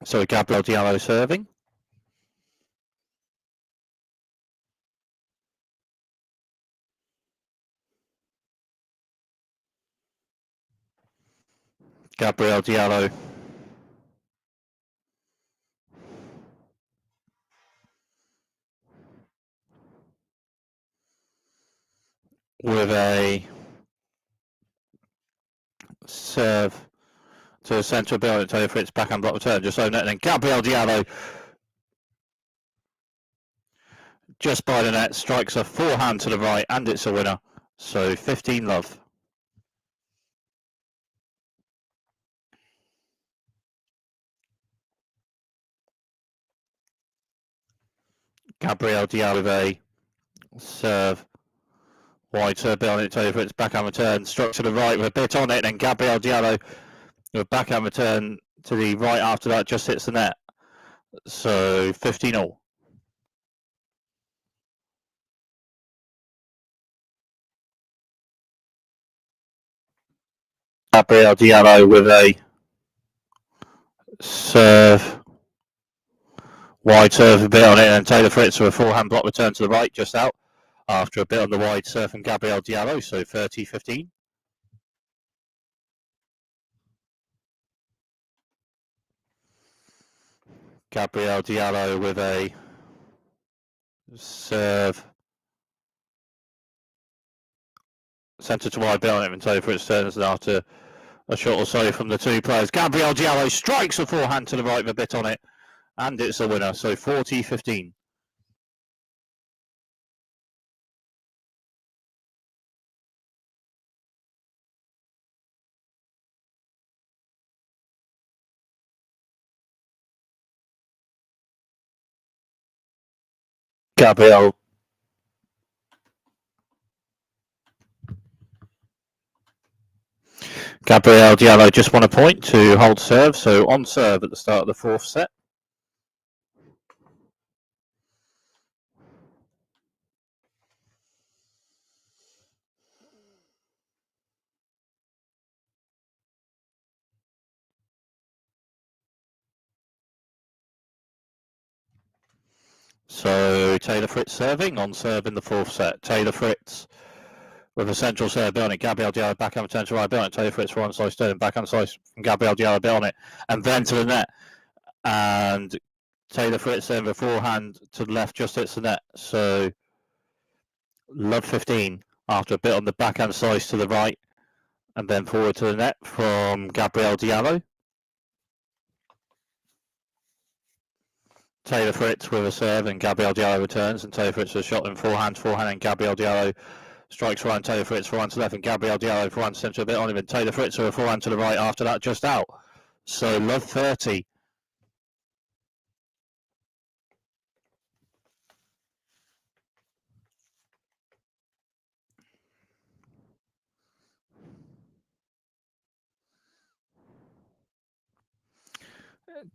So Gabrielle Dio serving. Gabrielle Dio with a serve to the centre building. Taylor Fritz backhand block return, just so net, and then Gabrielle Dio just by the net strikes a forehand to the right, and it's a winner. So 15-love. Gabrielle Dio with a serve wide serve building. Taylor Fritz backhand return, struck to the right with a bit on it, and Gabrielle Dio with a backhand return to the right after that just hits the net. So 15-all. Gabrielle Dio with a serve wide serve, a bit on it, and Taylor Fritz with a forehand block return to the right just out after a bit on the wide serve from Gabrielle Dio. So 30-15. Gabrielle Dio with a serve centre to wide building, and Taylor Fritz turns after a shot or so from the two players. Gabrielle Dio strikes a forehand to the right with a bit on it, and it's a winner. So 40-15. Gabrielle Dio just won a point to hold serve, so on serve at the start of the fourth set. So Taylor Fritz serving, on serve in the fourth set. Taylor Fritz with a central serve building, Gabrielle Dio backhand return to right building, Taylor Fritz for one slice turn, backhand slice from Gabrielle Dio a bit on it, and then to the net. And Taylor Fritz then with forehand to the left just hits the net. So love 15 after a bit on the backhand slice to the right, and then forward to the net from Gabrielle Dio. Taylor Fritz with a serve, and Gabrielle Dio returns, and Taylor Fritz with a shot in forehand, and Gabrielle Dio strikes right, Taylor Fritz forehand to left, and Gabrielle Dio forehand centre a bit on him, and Taylor Fritz with a forehand to the right after that, just out. So love 30.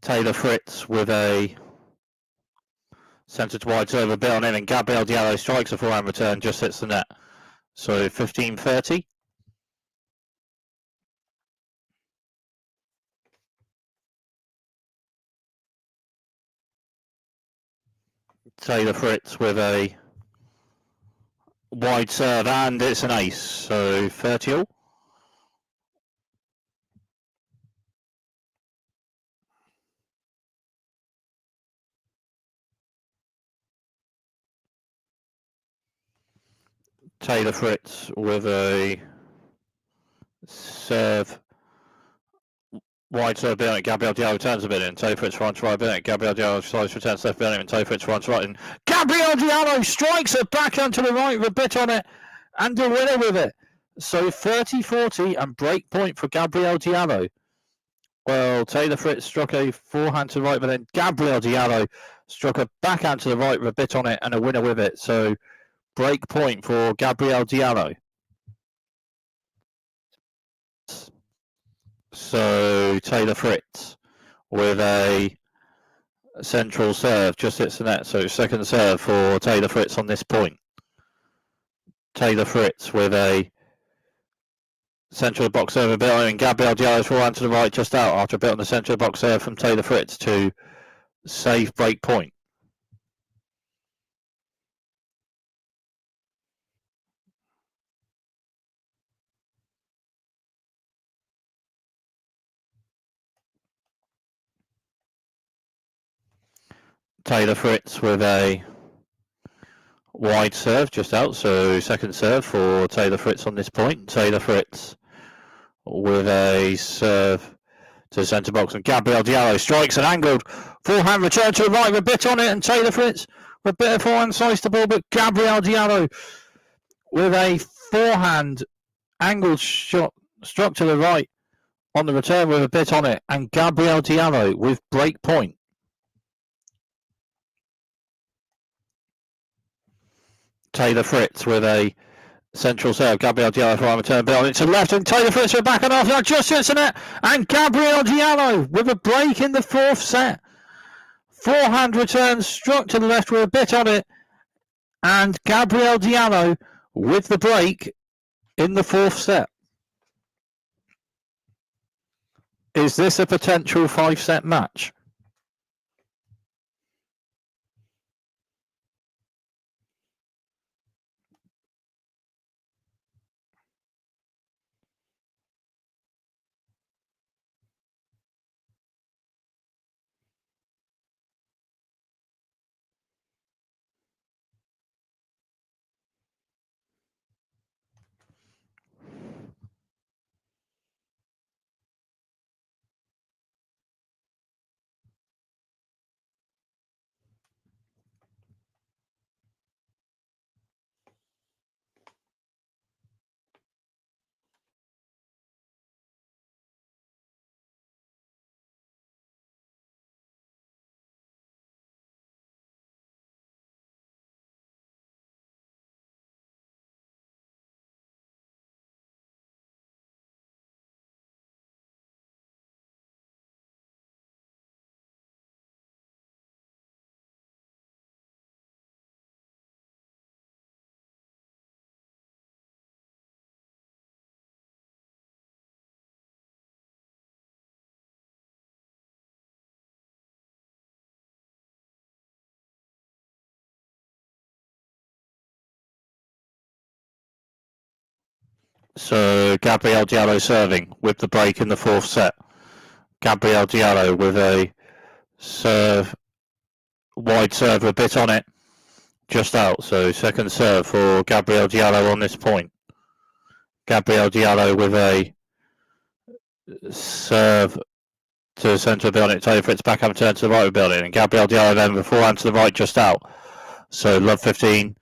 Taylor Fritz with a Centre to wide serve, a bit on in, and Gabrielle Dio strikes a forehand return, just hits the net. So 15-30. Taylor Fritz with a wide serve, and it's an ace. So 30-all. Taylor Fritz with a serve, wide serve behind it. Gabrielle Dio returns a bit in. Taylor Fritz runs right behind it. Gabrielle Dio slides returns left behind him, and Taylor Fritz runs right in. Gabrielle Dio strikes it back onto the right with a bit on it, and a winner with it. So 30-40 and break point for Gabrielle Dio. Well, Taylor Fritz struck a forehand to the right, but then Gabrielle Dio struck a backhand to the right with a bit on it and a winner with it. So break point for Gabrielle Dio. So Taylor Fritz with a central serve, just hits the net. So second serve for Taylor Fritz on this point. Taylor Fritz with a central box serve, a bit on, and Gabrielle Dio's forehand to the right, just out after a bit on the central box serve from Taylor Fritz to save break point. Taylor Fritz with a wide serve, just out. So second serve for Taylor Fritz on this point. Taylor Fritz with a serve to the centre box, and Gabrielle Dio strikes an angled forehand return to the right with a bit on it, and Taylor Fritz with a bit of forehand slice the ball, but Gabrielle Dio with a forehand angled shot struck to the right on the return with a bit on it, and Gabrielle Dio with break point. Taylor Fritz with a central serve. Gabrielle Dio for a return, bit on it to the left, and Taylor Fritz with back and off. That just hits the net, and Gabrielle Dio with a break in the fourth set. Forehand return struck to the left with a bit on it, and Gabrielle Dio with the break in the fourth set. Is this a potential 5-set match? So Gabrielle Dio serving with the break in the fourth set. Gabrielle Dio with a serve, wide serve, a bit on it, just out. So second serve for Gabrielle Dio on this point. Gabrielle Dio with a serve to the centre of the building. Taylor Fritz back up and turn to the right of the building, and Gabrielle Dio then with forehand to the right, just out. So love 15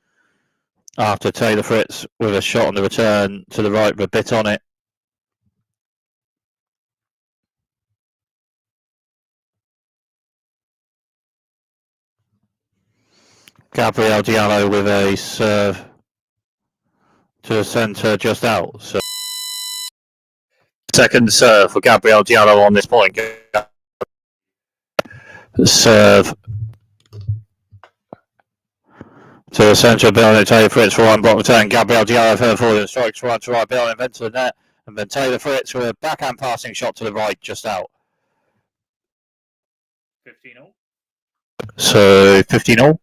after Taylor Fritz with a shot on the return to the right with a bit on it. Gabrielle Dio with a serve to the centre, just out. So second serve for Gabrielle Dio on this point. Serve to the centre, building Taylor Fritz for one block return. Gabrielle Dio further forward and strikes one to right, building then to the net, and then Taylor Fritz with a backhand passing shot to the right, just out. 15-all. So 15-all.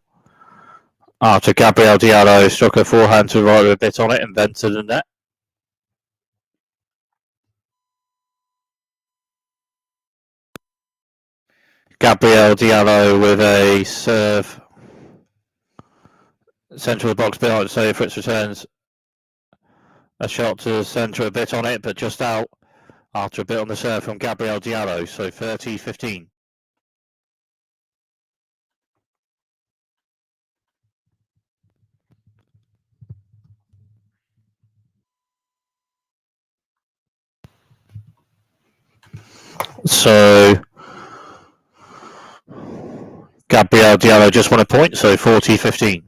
After Gabrielle Dio struck her forehand to the right with a bit on it and then to the net. Gabrielle Dio with a serve. Centre of the box behind, so Fritz returns a shot to the centre, a bit on it, but just out after a bit on the serve from Gabrielle Dio, so 30-15. So Gabrielle Dio just won a point, so 40-15.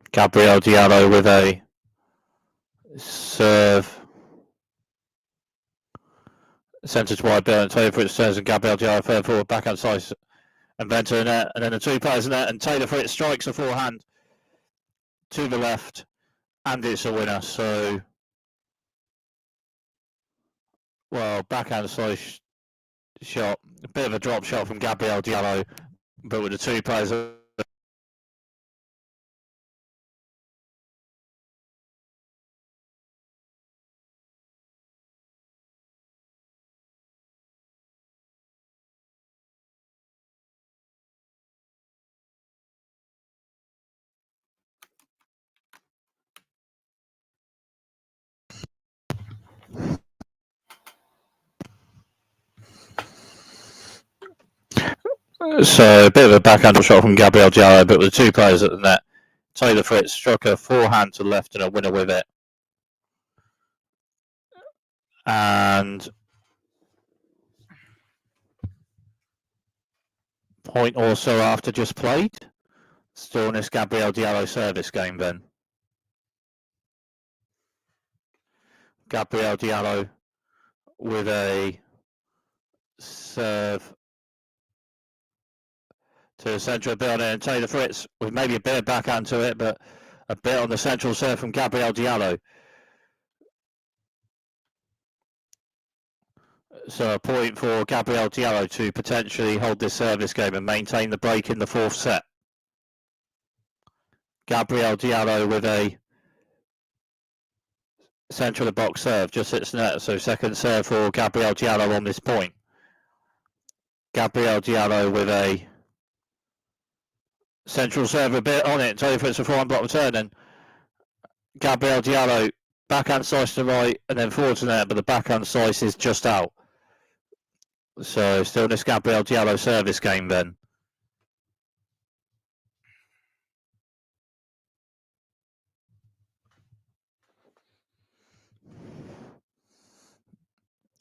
Gabrielle Dio with a serve. Centre to wide, Bill and Taylor Fritz turns, and Gabrielle Dio further forward, backhand slice, and then to the net, and then the two players in net, and Taylor Fritz strikes a forehand to the left, and it's a winner. So, well, backhand slice shot, a bit of a drop shot from Gabrielle Dio, but with the two players. So a bit of a backhand shot from Gabrielle Dio, but with the two players at the net. Taylor Fritz struck a forehand to the left and a winner with it. And point also after just played. Still in this Gabrielle Dio service game then. Gabrielle Dio with a serve to the centre of the building, and Taylor Fritz with maybe a bit of backhand to it, but a bit on the central serve from Gabrielle Dio. So a point for Gabrielle Dio to potentially hold this service game and maintain the break in the fourth set. Gabrielle Dio with a centre of the box serve, just hits net, so second serve for Gabrielle Dio on this point. Gabrielle Dio with a central serve, a bit on it, Taylor Fritz a forehand block return, and Gabrielle Dio backhand slice to the right and then forward to net, but the backhand slice is just out. So still in this Gabrielle Dio service game then.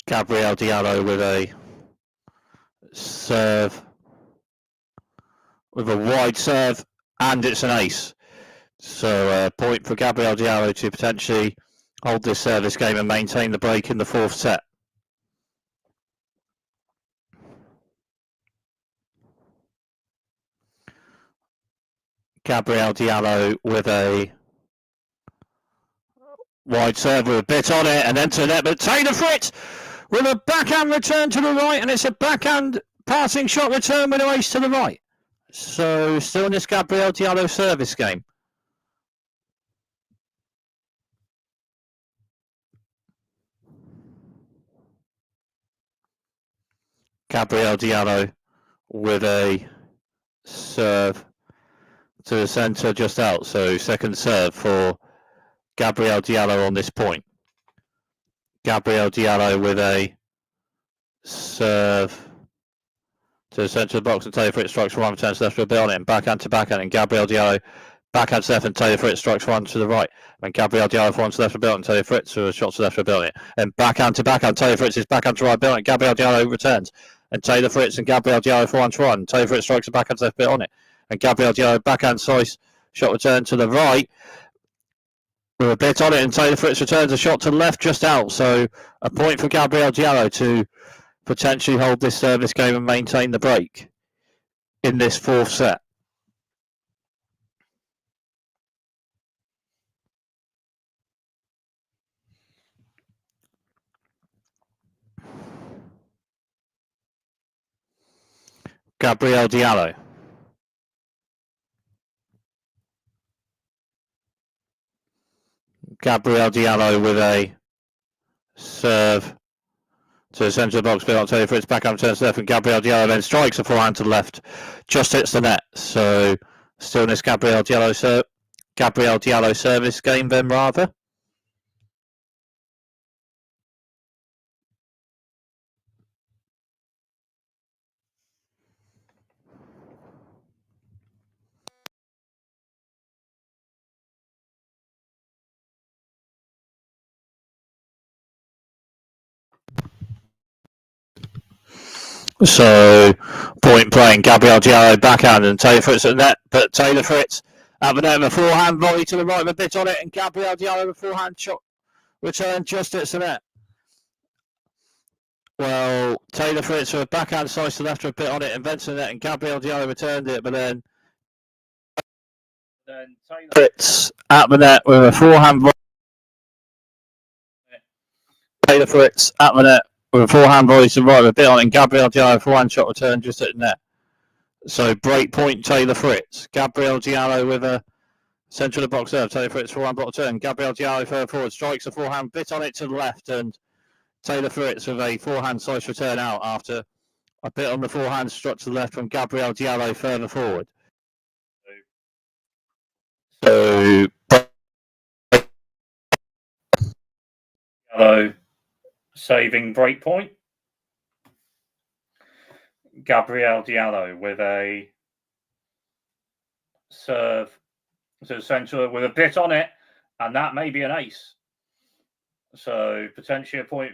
Gabrielle Dio with a serve, with a wide serve, and it's an ace. So a point for Gabrielle Dio to potentially hold this service game and maintain the break in the fourth set. Gabrielle Dio with a wide serve with a bit on it, and then to the net, but Taylor Fritz with a backhand return to the right, and it's a backhand passing shot return with an ace to the right. So still in this Gabrielle Dio service game. Gabrielle Dio with a serve to the centre just out. So second serve for Gabrielle Dio on this point. Gabrielle Dio with a serve to the centre of the box, and Taylor Fritz strikes one, returns left with a bit on it, and backhand to backhand, and Gabrielle Dio backhand to left, and Taylor Fritz strikes one to the right, and Gabrielle Dio one to left with a bit on it, and Taylor Fritz with a shot to left with a bit on it, and backhand to backhand, Taylor Fritz is backhand to right bit on it, Gabrielle Dio returns, and Taylor Fritz and Gabrielle Dio for one to one, Taylor Fritz strikes a backhand to left bit on it, and Gabrielle Dio backhand slice shot return to the right, With a bit on it, and Taylor Fritz returns a shot to the left, just out. So a point for Gabrielle Dio to potentially hold this service game and maintain the break in this fourth set. Gabrielle Dio. Gabrielle Dio with a serve to the centre of the box, bit on Taylor Fritz, back up turns left, and Gabrielle Dio then strikes a forehand to the left, just hits the net. So still in this Gabrielle Dio service game then, rather. So point playing, Gabrielle Dio backhand and Taylor Fritz at the net, but Taylor Fritz at the net with a forehand volley to the right with a bit on it, and Gabrielle Dio with a forehand shot return just hits the net. Well, Taylor Fritz with a backhand slice to the left with a bit on it, invents the net, and Gabrielle Dio returned it, but then Taylor Fritz at the net with a forehand volley. Taylor Fritz at the net with a forehand volley to the right with a bit on it, and Gabrielle Dio forehand shot return just at the net. So break point Taylor Fritz. Gabrielle Dio with a centre of the box serve. Taylor Fritz forehand block turn. Gabrielle Dio further forward, strikes a forehand, bit on it to the left, and Taylor Fritz with a forehand slice return out after a bit on the forehand struck to the left from Gabrielle Dio further forward. So Dio saving break point. Gabrielle Dio with a serve to the centre with a bit on it, and that may be an ace. So potentially a point.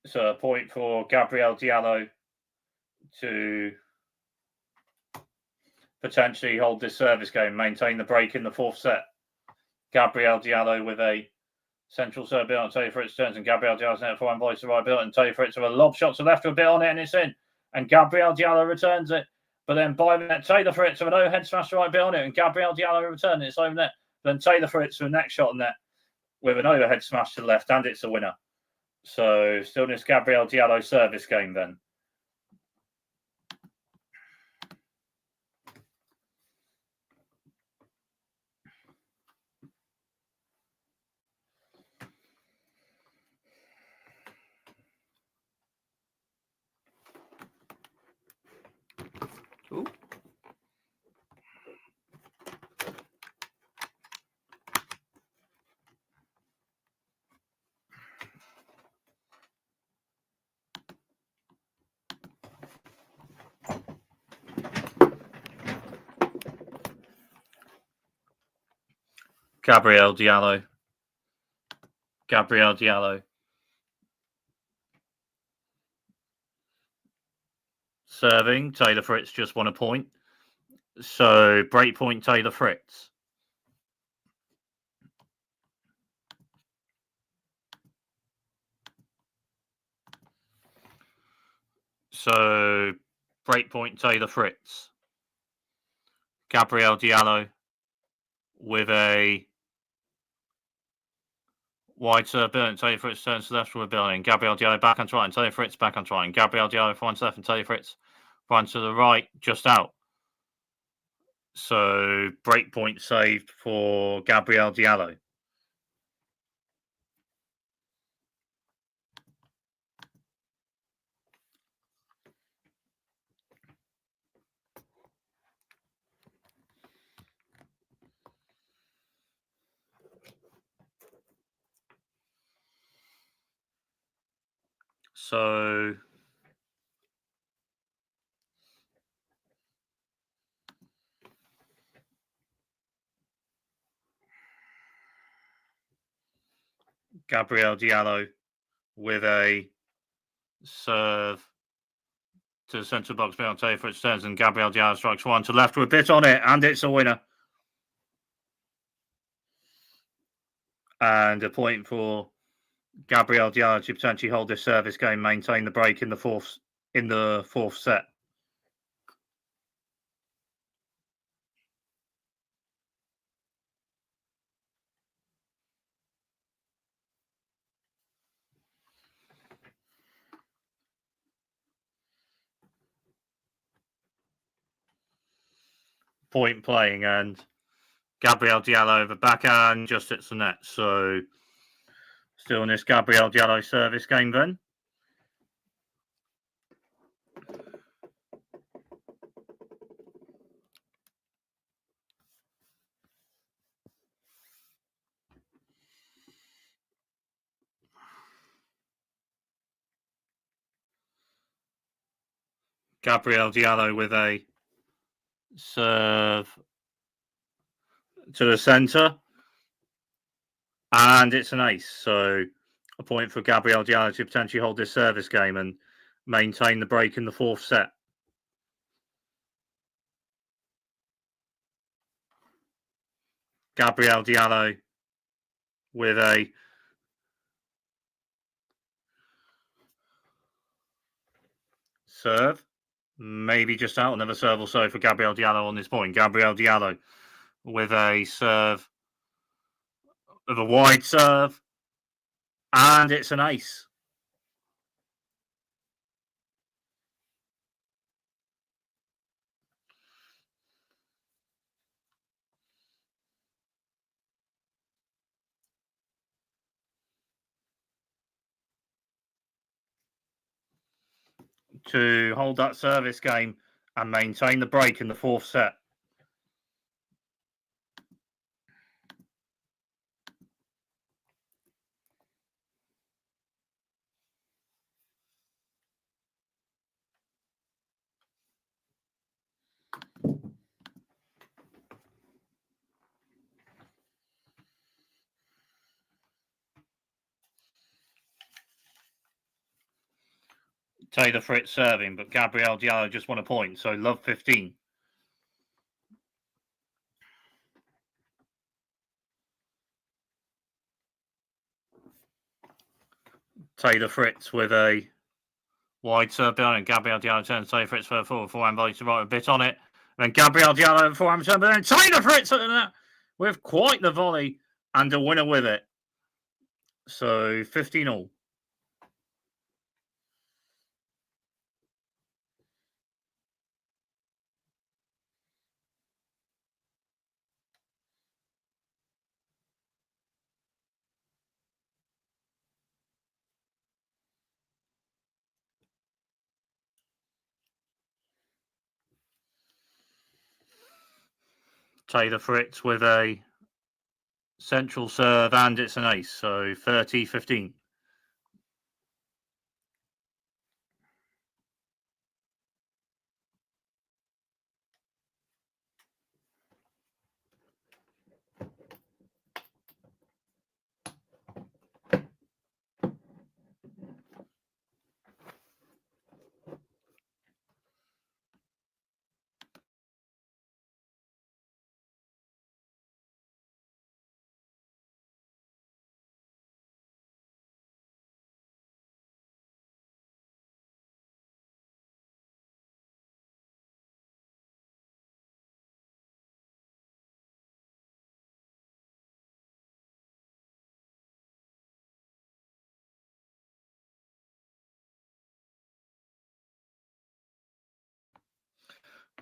So a point for Gabrielle Dio to potentially hold this service game, maintain the break in the fourth set. Gabrielle Dio with a central serve bit on Taylor Fritz turns, and Gabrielle Dio's net forehand volley to right bit, and Taylor Fritz with a lob shot to left with a bit on it, and it's in. And Gabrielle Dio returns it, but then by the net, Taylor Fritz with an overhead smash to right bit on it, and Gabrielle Dio returns it, it's over net. Then Taylor Fritz with a next shot on net with an overhead smash to the left, and it's a winner. So still in this Gabrielle Dio service game then. Ooh. Gabrielle Dio. Gabrielle Dio. Serving, Taylor Fritz just won a point. So break point Taylor Fritz. So break point Taylor Fritz. Gabrielle Dio with a wide serve and Taylor Fritz turns to left with a building. Gabrielle Dio back on try and Taylor Fritz back on try. And Gabrielle Dio finds left and Taylor Fritz finds to the right, just out. So break point saved for Gabrielle Dio. So Gabrielle Dio with a serve to the central box beyond Taylor Fritz turns, and Gabrielle Dio strikes one to left with a bit on it, and it's a winner. And a point for Gabrielle Dio to potentially hold this service game, maintain the break in the fourth set. Point playing, and Gabrielle Diallo over backhand just hits the net. So still in this Gabrielle Diallo service game then. Gabrielle Diallo with a serve to the centre. And it's an ace. So a point for Gabrielle Diallo to potentially hold this service game and maintain the break in the fourth set. Gabrielle Diallo with a serve. Maybe just out. Another serve or so for Gabrielle Diallo on this point. Gabrielle Diallo with a serve of a wide serve. And it's an ace. To hold that service game and maintain the break in the fourth set. Taylor Fritz serving, but Gabrielle Diallo just won a point, so love 15. Taylor Fritz with a wide serve behind it. Gabrielle Diallo turns Taylor Fritz further forward. Forehand volley to right a bit on it. And then Gabrielle Diallo forehand turn, but then Taylor Fritz at the net with quite the volley and a winner with it. So 15 all. Taylor Fritz with a central serve, and it's an ace. So 30-15.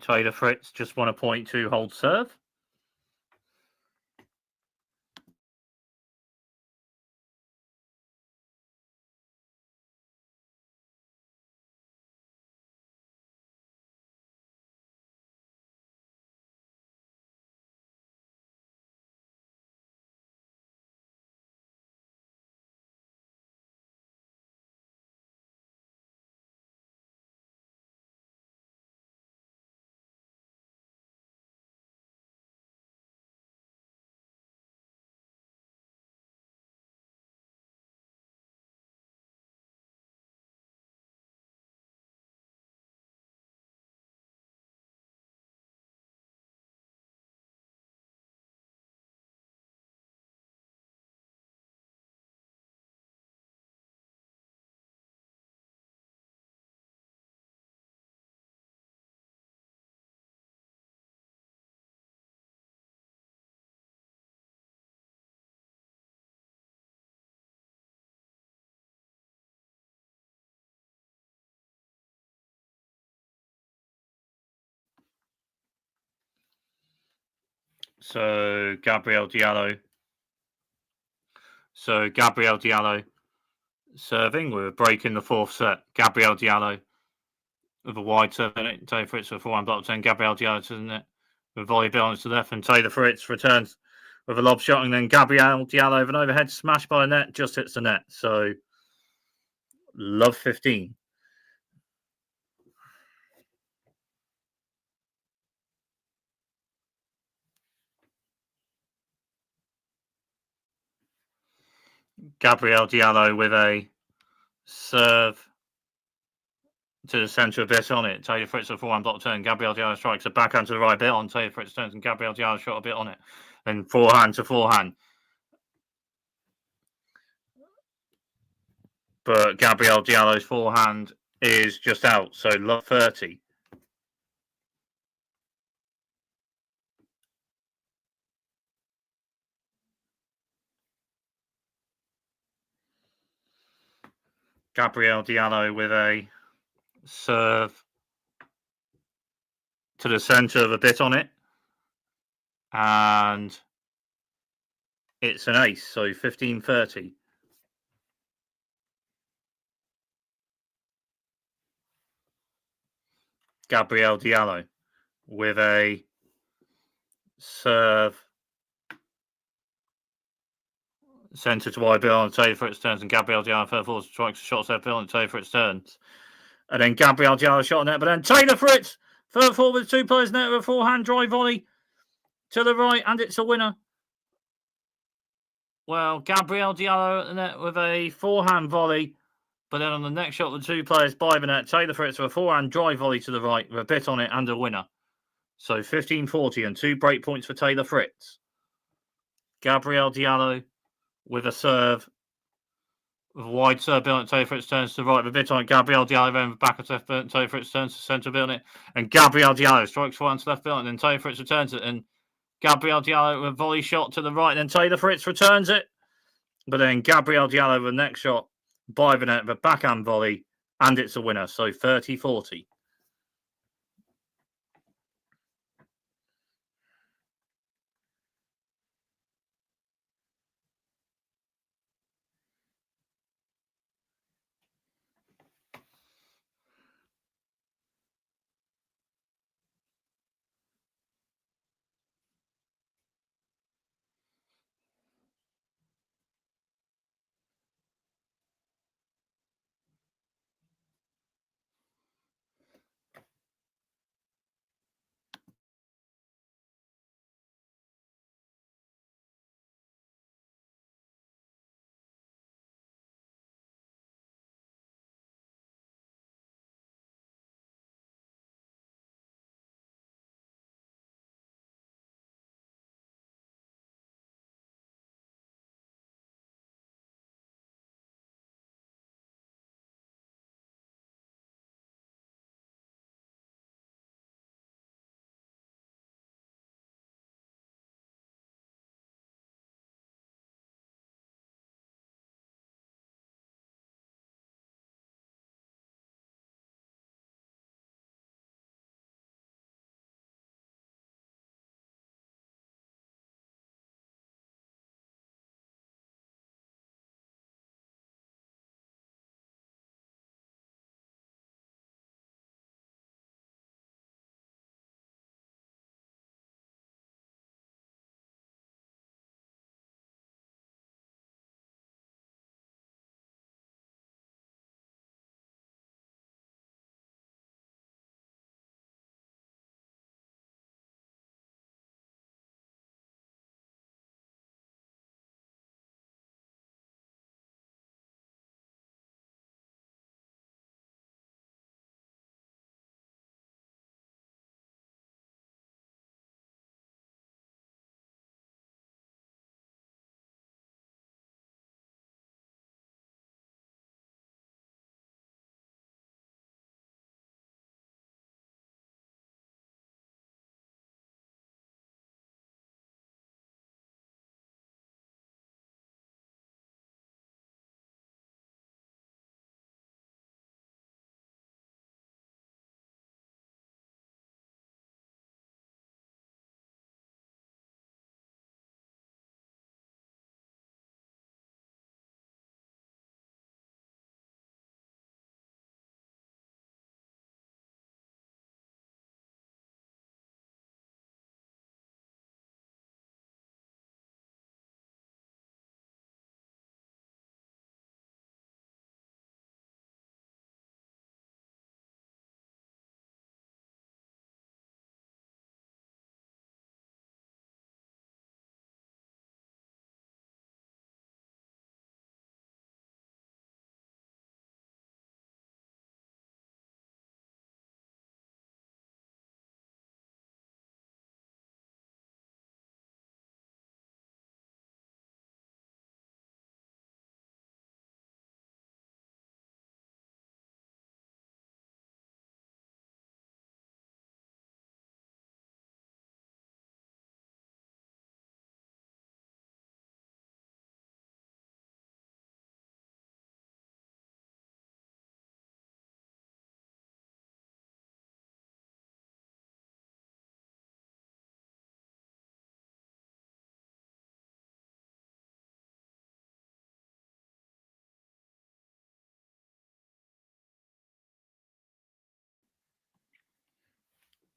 Taylor Fritz just won a point to hold serve. So Gabrielle Dio. Gabrielle Dio serving with a break in the fourth set. Gabrielle Dio with a wide serve in it. Taylor Fritz with a forehand block 10. Gabrielle Dio to the net with a volley beyond to the left, and Taylor Fritz returns with a lob shot, and then Gabrielle Dio with an overhead smash by the net, just hits the net. So love 15. Gabrielle Dio with a serve to the centre, a bit on it. Taylor Fritz with a forehand block turn. Gabrielle Dio strikes a backhand to the right, bit on. Taylor Fritz turns, and Gabrielle Dio shot a bit on it. And forehand to forehand. But Gabrielle Dio's forehand is just out, so love 30. Gabrielle Dio with a serve to the centre of a bit on it. And it's an ace, so 15-30. Gabrielle Dio with a serve centre to wide bill on Taylor Fritz turns, and Gabrielle Dio further forward strikes a shot set bill on Taylor Fritz turns. And then Gabrielle Dio shot on net, but then Taylor Fritz further forward with two players net with a forehand drive volley to the right, and it's a winner. Well, Gabrielle Dio at the net with a forehand volley, but then on the next shot, the two players by the net, Taylor Fritz with a forehand drive volley to the right with a bit on it and a winner. So 15-40 and 2 break points for Taylor Fritz. Gabrielle Dio with a serve, with a wide serve bill, and Taylor Fritz turns to the right with a bit on it. Gabrielle Dio then back at left, Taylor Fritz turns to centre bill it, and Gabrielle Dio strikes forehand to left bill, and then Taylor Fritz returns it, and Gabrielle Dio with a volley shot to the right, and then Taylor Fritz returns it. But then Gabrielle Dio with the next shot by the net with a backhand volley, and it's a winner. So 30-40.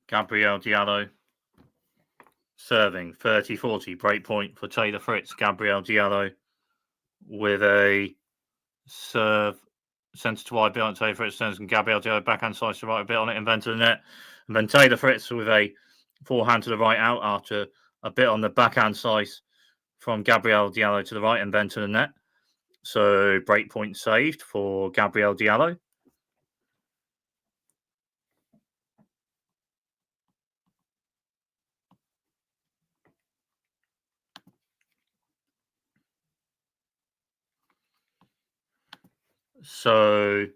Gabrielle Dio serving 30-40, break point for Taylor Fritz. Gabrielle Dio with a serve centre to wide bit on Taylor Fritz turns, and Gabrielle Dio backhand slice to right a bit on it and then to the net. And then Taylor Fritz with a forehand to the right out after a bit on the backhand slice from Gabrielle Dio to the right and then to the net. So break point saved for Gabrielle Dio. So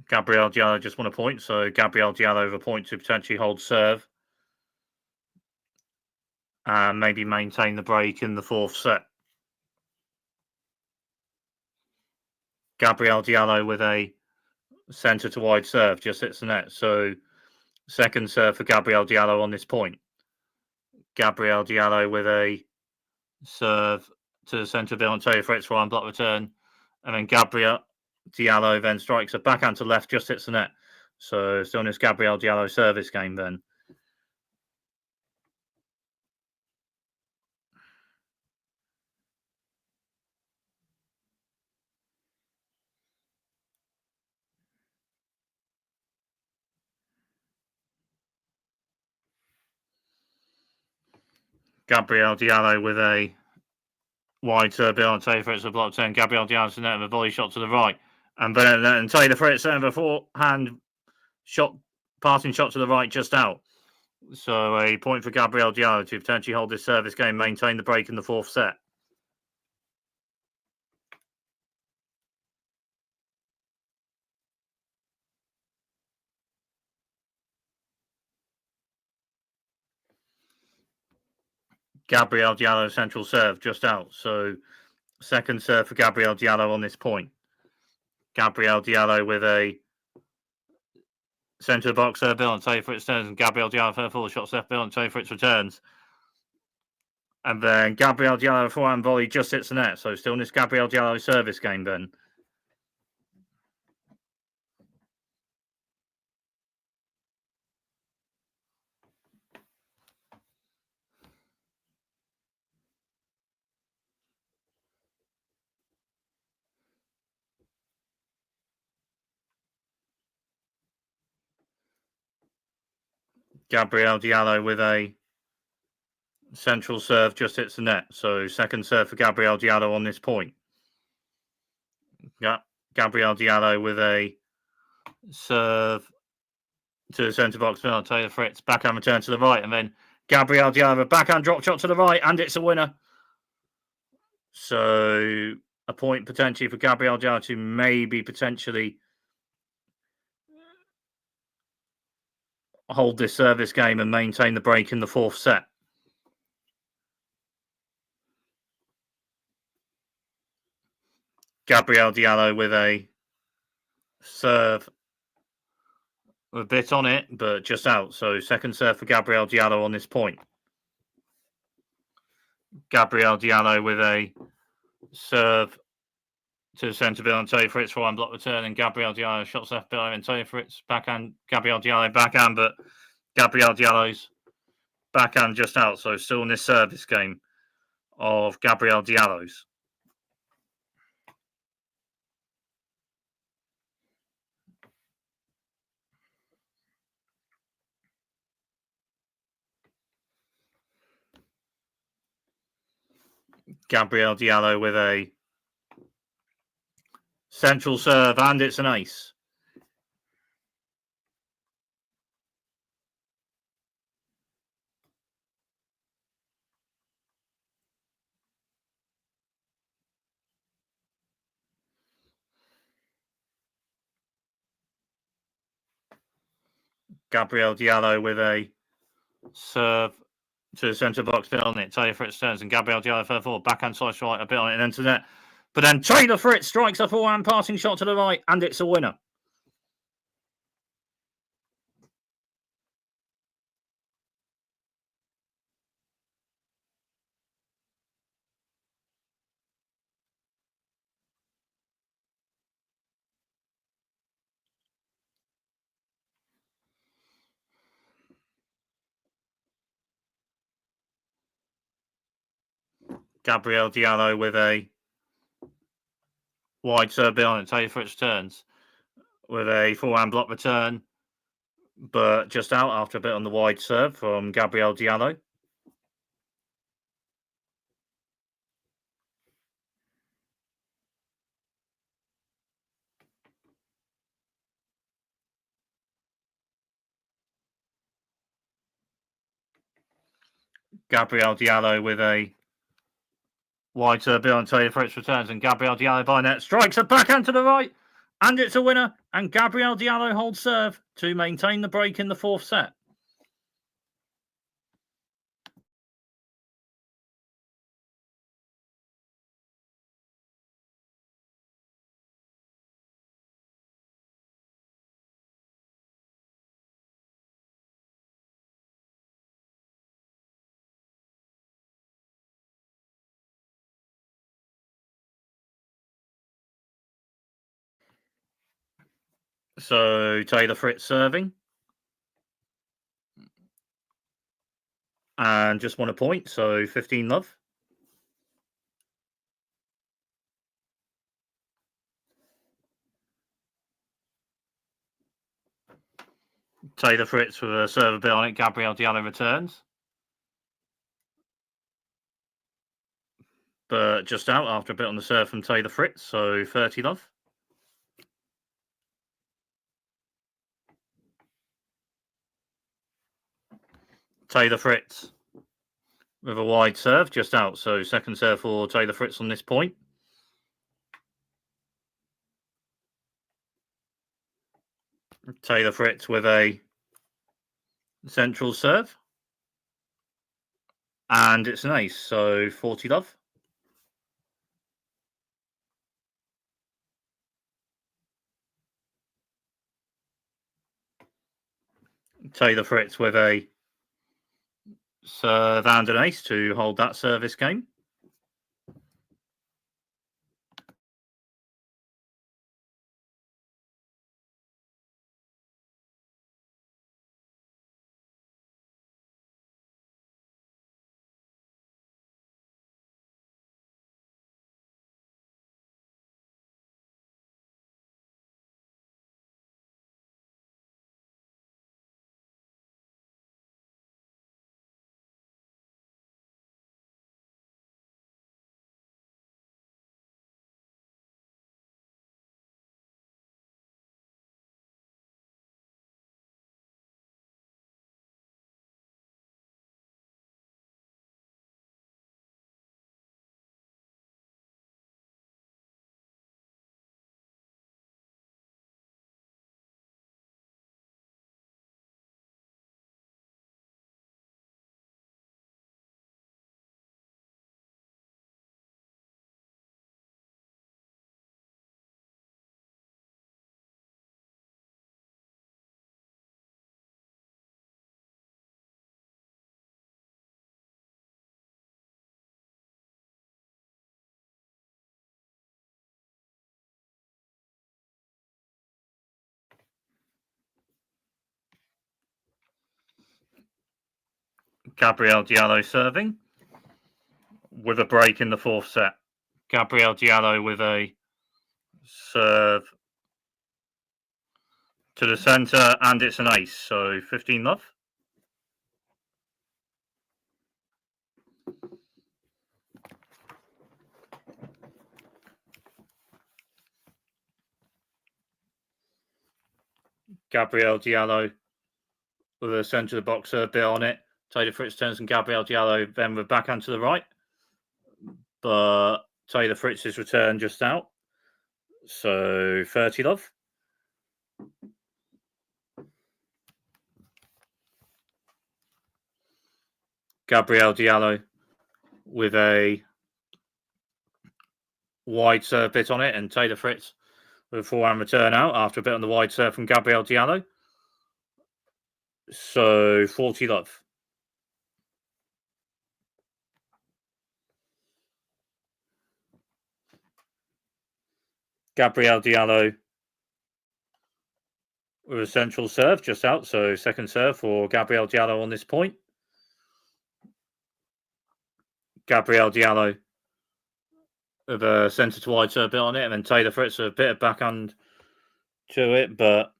Gabrielle Dio just won a point. So Gabrielle Dio with a point to potentially hold serve and maybe maintain the break in the fourth set. Gabrielle Dio with a centre to wide serve just hits the net. So second serve for Gabrielle Dio on this point. Gabrielle Dio with a serve to the centre bit on Taylor Fritz for one block return. And then Gabrielle Dio then strikes a backhand to left, just hits the net. So still in this Gabrielle Dio service game then. Gabrielle Dio with a wide serve bit on Taylor Fritz for block 10. Gabrielle Dio to net with a volley shot to the right. And then Taylor Fritz then a forehand shot, passing shot to the right, just out. So a point for Gabrielle Dio to potentially hold this service game, maintain the break in the fourth set. Gabrielle Dio central serve, just out. So second serve for Gabrielle Dio on this point. Gabrielle Dio with a centre box serve bill and Taylor Fritz turns, and Gabrielle Dio for full shot left bill and Taylor Fritz returns. And then Gabrielle Dio forehand volley just hits the net. So still in this Gabrielle Dio service game then. Gabrielle Dio with a central serve just hits the net. So second serve for Gabrielle Dio on this point. Gabrielle Dio with a serve to the centre box middle. Taylor Fritz backhand return to the right, and then Gabrielle Dio with a backhand drop shot to the right, and it's a winner. So a point potentially for Gabrielle Dio to maybe potentially hold this service game and maintain the break in the fourth set. Gabrielle Dio with a serve, a bit on it, but just out. So second serve for Gabrielle Dio on this point. Gabrielle Dio with a serve to the centre bit on Taylor Fritz for one block return, and Gabrielle Dio shots left below, and Taylor Fritz backhand, Gabrielle Dio backhand, but Gabrielle Dio's backhand just out. So still in this service game of Gabrielle Dio's. Gabrielle Dio with a central serve, and it's an ace. Gabrielle Dio with a serve to the centre box, bit on it. Taylor Fritz turns, and Gabrielle Dio further forward, backhand slice right, a bit on it, and then to net. But then Taylor Fritz strikes a forehand passing shot to the right, and it's a winner. Gabrielle Dio with a wide serve bit on it. Taylor Fritz returns with a forehand block return, but just out after a bit on the wide serve from Gabrielle Dio. Gabrielle Dio with a wide serve bit on Taylor Fritz returns, and Gabrielle Dio by net strikes a backhand to the right, and it's a winner. And Gabrielle Dio holds serve to maintain the break in the fourth set. So Taylor Fritz serving. And just won a point, so 15-love. Taylor Fritz with a serve a bit on it. Gabrielle Dio returns. But just out after a bit on the serve from Taylor Fritz, so 30-love. Taylor Fritz with a wide serve, just out. So second serve for Taylor Fritz on this point. Taylor Fritz with a central serve. And it's an ace, so 40-love. Taylor Fritz with a serve and an ace to hold that service game. Gabrielle Dio serving with a break in the fourth set. Gabrielle Dio with a serve to the centre, and it's an ace, so 15-love. Gabrielle Dio with a centre of the box serve bit on it. Taylor Fritz turns and Gabrielle Dio then with backhand to the right. But Taylor Fritz's return just out. So 30-love. Gabrielle Dio with a wide serve bit on it, and Taylor Fritz with a forehand return out after a bit on the wide serve from Gabrielle Dio. So 40-love. Gabrielle Dio with a central serve just out, so second serve for Gabrielle Dio on this point. Gabrielle Dio with a centre to wide serve bit on it, and then Taylor Fritz with a bit of backhand to it, but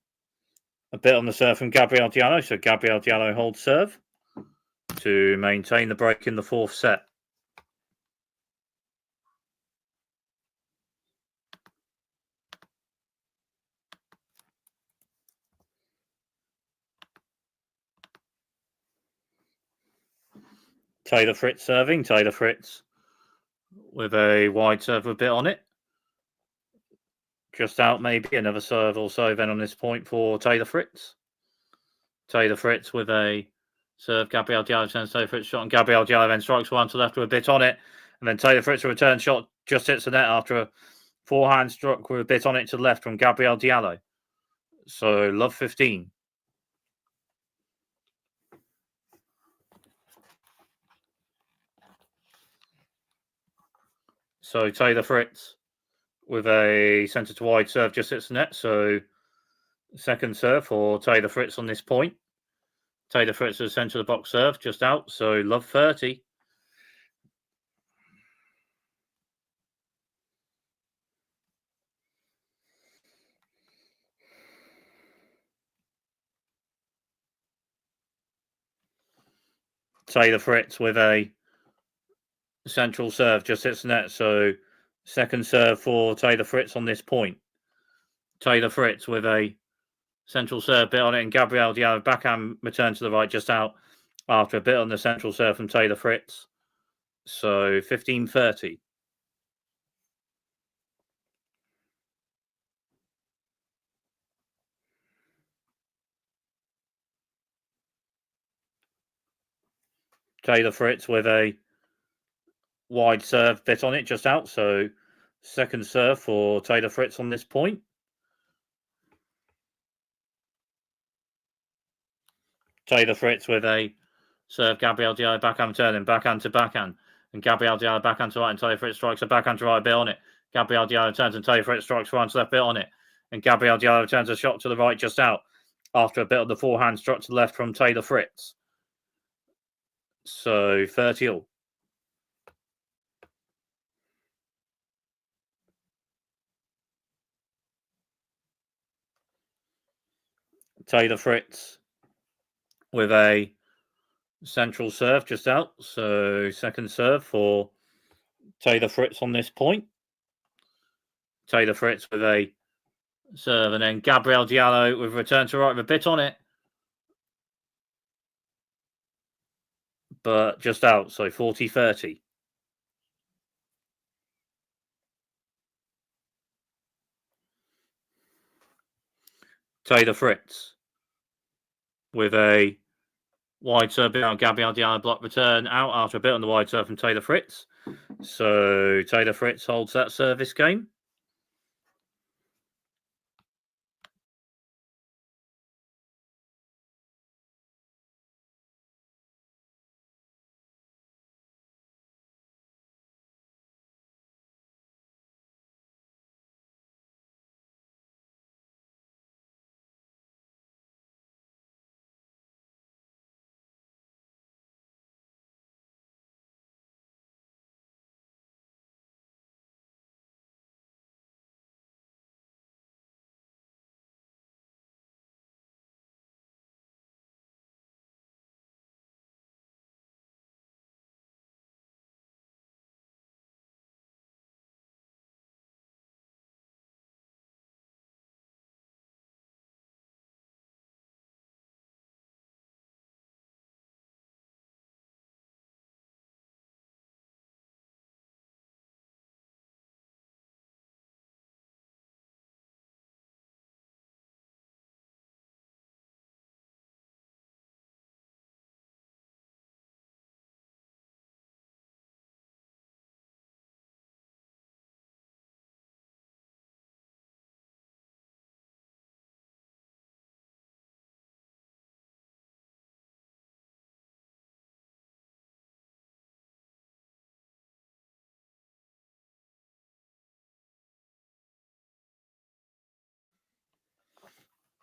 a bit on the serve from Gabrielle Dio. So Gabrielle Dio holds serve to maintain the break in the fourth set. Taylor Fritz serving. Taylor Fritz with a wide serve a bit on it. Just out, maybe. Another serve or so then on this point for Taylor Fritz. Taylor Fritz with a serve. Gabrielle Dio turns Taylor Fritz shot, and Gabrielle Dio then strikes one to left with a bit on it. And then Taylor Fritz, a return shot, just hits the net after a forehand struck with a bit on it to the left from Gabrielle Dio. So, love 15. So, Taylor Fritz with a centre to wide serve just hits the net. So, second serve for Taylor Fritz on this point. Taylor Fritz with a centre of the box serve just out. So, love 30. Taylor Fritz with a central serve just hits the net. So, second serve for Taylor Fritz on this point. Taylor Fritz with a central serve bit on it, and Gabrielle Dio backhand return to the right just out after a bit on the central serve from Taylor Fritz. So 15-30. Taylor Fritz with a wide serve bit on it just out. So second serve for Taylor Fritz on this point. Taylor Fritz with a serve. Gabrielle Dio backhand turning, backhand to backhand. And Gabrielle Dio backhand to right, and Taylor Fritz strikes a backhand to right bit on it. Gabrielle Dio turns, and Taylor Fritz strikes right to left bit on it. And Gabrielle Dio turns a shot to the right just out after a bit of the forehand struck to the left from Taylor Fritz. So 30 all. Taylor Fritz with a central serve just out. So second serve for Taylor Fritz on this point. Taylor Fritz with a serve, and then Gabrielle Dio with return to right with a bit on it. But just out, so 40-30. Taylor Fritz with a wide serve bit on Gabrielle Dio block return out after a bit on the wide serve from Taylor Fritz. So Taylor Fritz holds that service game.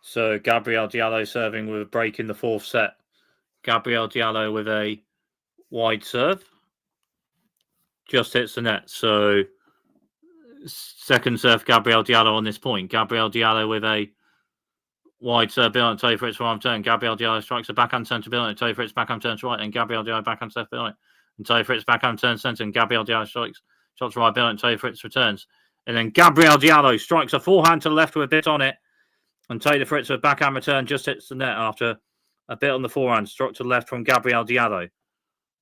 So Gabrielle Dio serving with a break in the fourth set. Gabrielle Dio with a wide serve. Just hits the net. So Second serve, Gabrielle Dio on this point. Gabrielle Dio with a wide serve, Bill Toe Fritz for turn. Gabrielle Dio strikes a backhand centre, Bill Toe Fritz backhand turns right, and Gabrielle Dio backhand serve, Bill and Toe Fritz backhand turns centre, and Gabrielle Dio strikes shots right, Bill Toe Fritz returns. And then Gabrielle Dio strikes a forehand to the left with a bit on it, and Taylor Fritz with backhand return just hits the net after a bit on the forehand, struck to the left from Gabrielle Dio.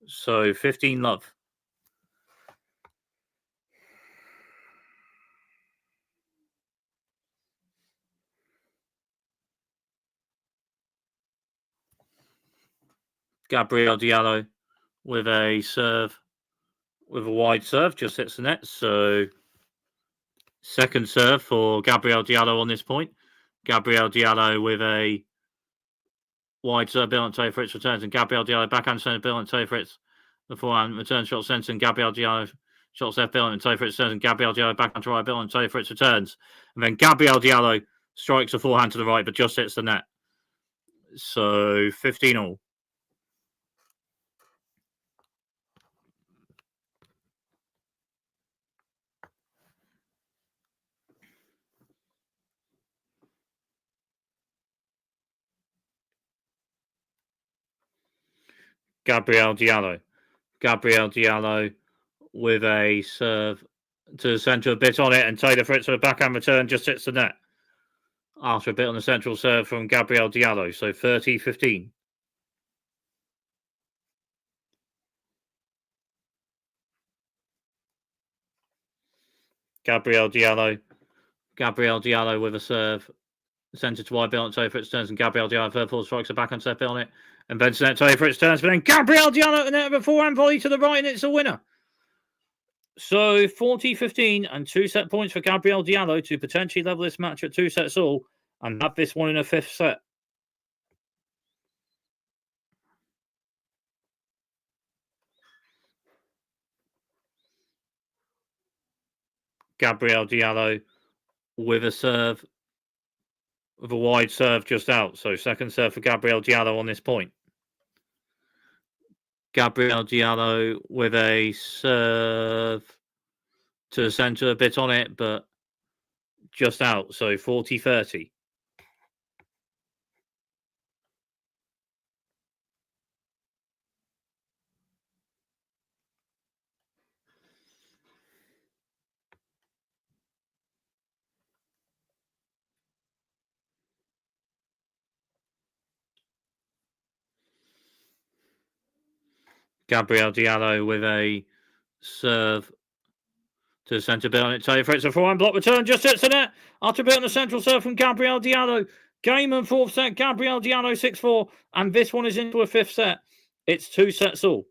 So 15 love. Gabrielle Dio with a serve, with a wide serve, just hits the net. So second serve for Gabrielle Dio on this point. Gabrielle Dio with a wide serve, Bill and Taylor Fritz returns, and Gabrielle Dio backhand centre, Bill and Taylor Fritz the forehand return shot centre, and Gabrielle Dio shots left, Bill and Taylor Fritz returns, and Gabrielle Dio backhand to right, Bill and Taylor Fritz returns, and then Gabrielle Dio strikes a forehand to the right, but just hits the net. So 15 all. Gabrielle Dio with a serve to the centre, a bit on it, and Taylor Fritz with a backhand return just hits the net after a bit on the central serve from Gabrielle Dio. So 30-15. Gabrielle Dio with a serve centre to wide, Bill and Taylor Fritz turns, and Gabrielle Dio third full strikes a backhand serve, Bill on it, and then Taylor Fritz turns, but then Gabrielle Dio and then a forehand volley to the right, and it's a winner. So 40-15 and 2 set points for Gabrielle Dio to potentially level this match at 2 sets all and have this one in a 5th set. Gabrielle Dio with a serve, with a wide serve just out. So second serve for Gabrielle Dio on this point. Gabrielle Dio with a serve to the centre, a bit on it, but just out. So 40-30. Gabrielle Dio with a serve to the centre, bit on it. Taylor Fritz, a forehand block return, just hits the net after a bit on the central serve from Gabrielle Dio. Game and 4th set, Gabrielle Dio 6-4, and this one is into a 5th set. It's 2 sets all.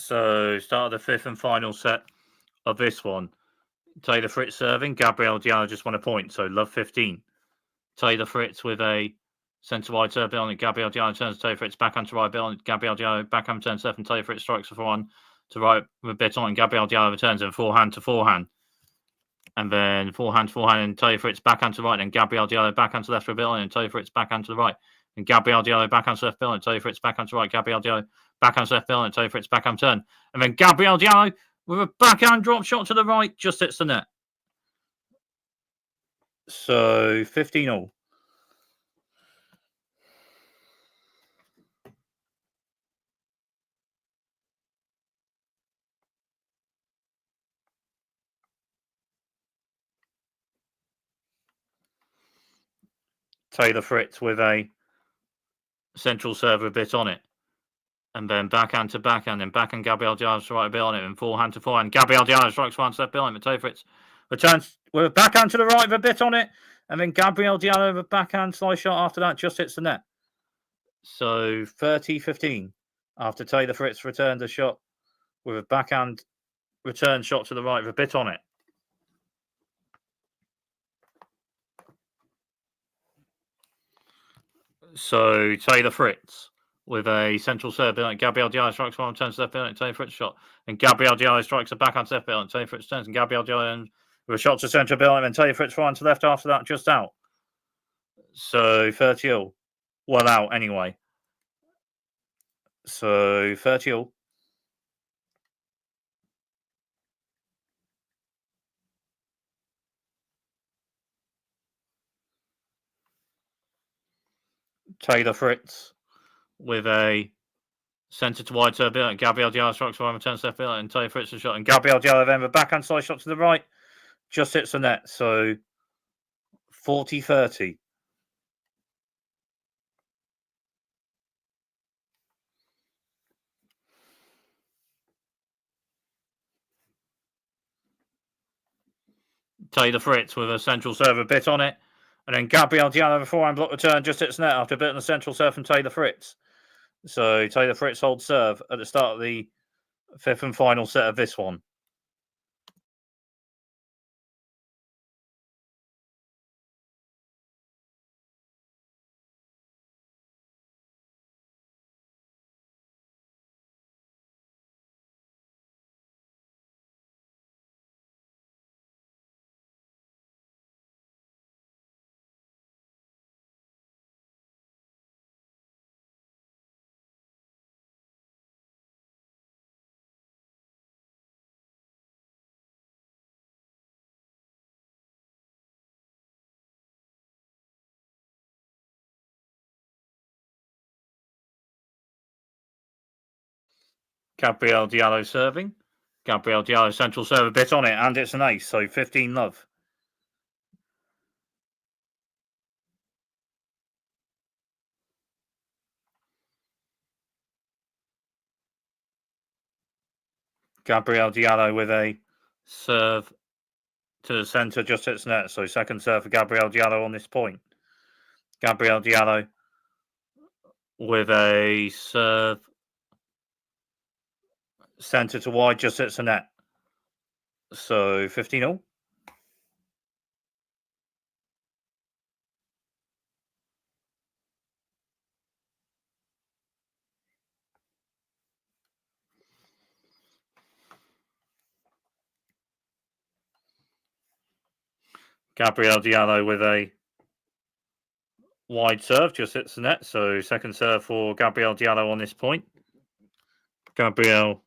So, start of the 5th and final set of this one. Taylor Fritz serving. Gabrielle Dio just won a point, so love 15. Taylor Fritz with a centre wide serve on it. Gabrielle Dio turns Taylor Fritz backhand to right bill on it. Gabrielle Dio backhand turns left and Taylor Fritz strikes for forehand to right with a bit on it. Gabrielle Dio returns in forehand to forehand. And then forehand to forehand and Taylor Fritz backhand to right and Gabrielle Dio backhand to left for a bill and Taylor Fritz backhand to the right. And Gabrielle Dio backhand to left bill and Taylor Fritz backhand to right. Gabrielle Dio backhand to left bill and Taylor Fritz backhand turn. And then Gabrielle Dio with a backhand drop shot to the right just hits the net. So 15-all. Taylor Fritz with a central serve a bit on it. And then backhand to backhand, and backhand Gabrielle Dio to right a bit on it, and forehand to forehand. Gabrielle Dio strikes one left bill on it. Taylor Fritz returns with a backhand to the right with a bit on it, and then Gabrielle Dio with a backhand slice shot after that just hits the net. So 30-15 after Taylor Fritz returned a shot with a backhand return shot to the right with a bit on it. So Taylor Fritz with a central serve, Gabrielle Dio strikes one, turns left bill, and Taylor Fritz shot, and Gabrielle Dio strikes a backhand left bill, and Taylor Fritz turns, and Gabrielle Dio with a shot to centre bill, and then Taylor Fritz forehand to left after that, just out. So 30-all. Well out anyway. So 30-all. Taylor Fritz with a centre to wide serve, and Gabrielle Dio strikes one, returns left bill, and Taylor Fritz a shot, and Gabrielle Dio then with a backhand side shot to the right, just hits the net. So 40-30. Taylor Fritz with a central serve a bit on it, and then Gabrielle Dio with a forehand block return just hits the net after a bit on the central serve from Taylor Fritz. So Taylor Fritz holds serve at the start of the 5th and final set of this one. Gabrielle Dio serving. Gabrielle Dio central serve a bit on it, and it's an ace, so 15-love. Gabrielle Dio with a serve to the centre, just hits net, so second serve for Gabrielle Dio on this point. Gabrielle Dio with a serve centre to wide, just hits the net. So 15-all. Gabrielle Dio with a wide serve, just hits the net. So second serve for Gabrielle Dio on this point. Gabrielle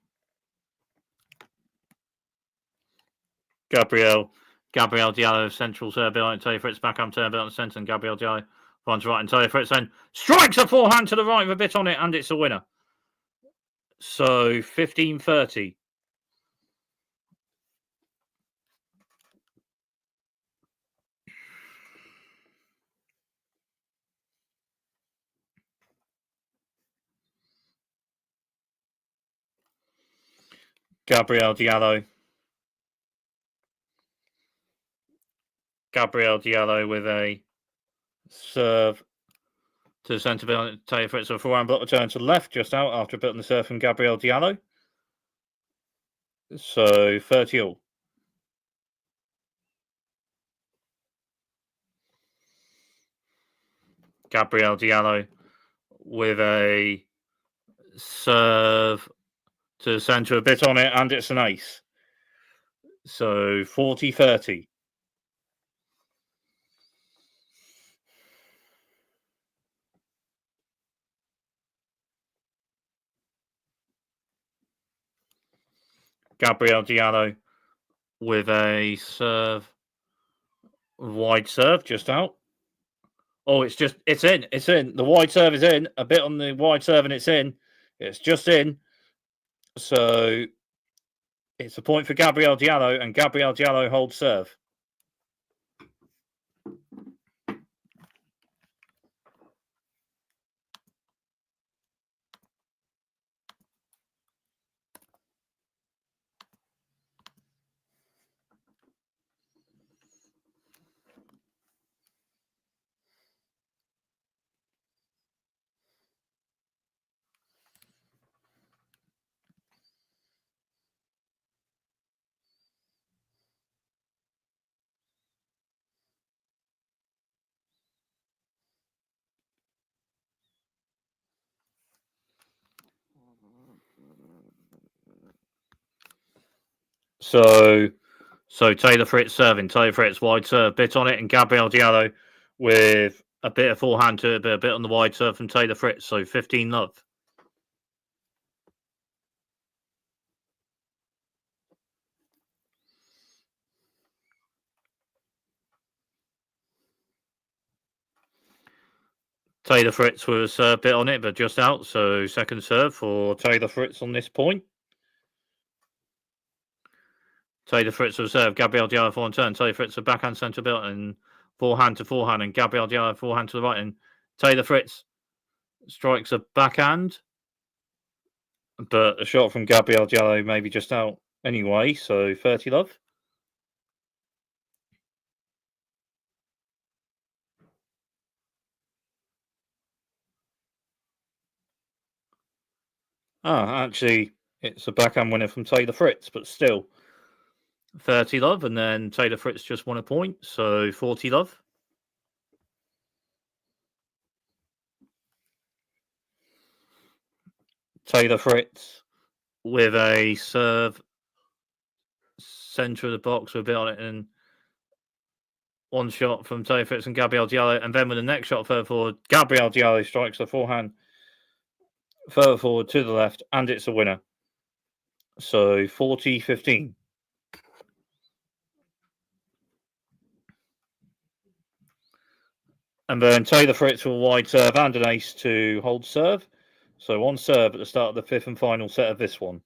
Dio central serve and Taylor Fritz backhand turn on the centre, and Gabrielle Dio runs right, and Taylor Fritz then strikes a forehand to the right with a bit on it, and it's a winner. So 15-30. Gabrielle Dio with a serve to the centre, Taylor Fritz with a forehand block return to the left, just out after a bit on the serve from Gabrielle Dio. So 30 all. Gabrielle Dio with a serve to the centre, a bit on it, and it's an ace. So 40-30. Gabrielle Dio with a serve, wide serve, just out. Oh, it's in. The wide serve is in. A bit on the wide serve, and it's in. It's just in. So it's a point for Gabrielle Dio, and Gabrielle Dio holds serve. So Taylor Fritz serving. Taylor Fritz wide serve, bit on it, and Gabrielle Dio with a bit of forehand to it, but a bit on the wide serve from Taylor Fritz. So 15 love. Taylor Fritz with a serve bit on it, but just out. So second serve for Taylor Fritz on this point. Taylor Fritz with a serve. Gabrielle Dio for one turn. Taylor Fritz with backhand centre bit and forehand to forehand, and Gabrielle Dio forehand to the right. And Taylor Fritz strikes a backhand, but a shot from Gabrielle Dio maybe just out anyway. So 30 love. Actually, it's a backhand winner from Taylor Fritz, but still 30 love, and then Taylor Fritz just won a point, so 40 love. Taylor Fritz with a serve centre of the box with a bit on it, and one shot from Taylor Fritz and Gabrielle Dio, and then with the next shot further forward, Gabrielle Dio strikes the forehand further forward to the left, and it's a winner. So 40-15. And then Taylor Fritz will wide serve and an ace to hold serve. So one serve at the start of the fifth and final set of this one.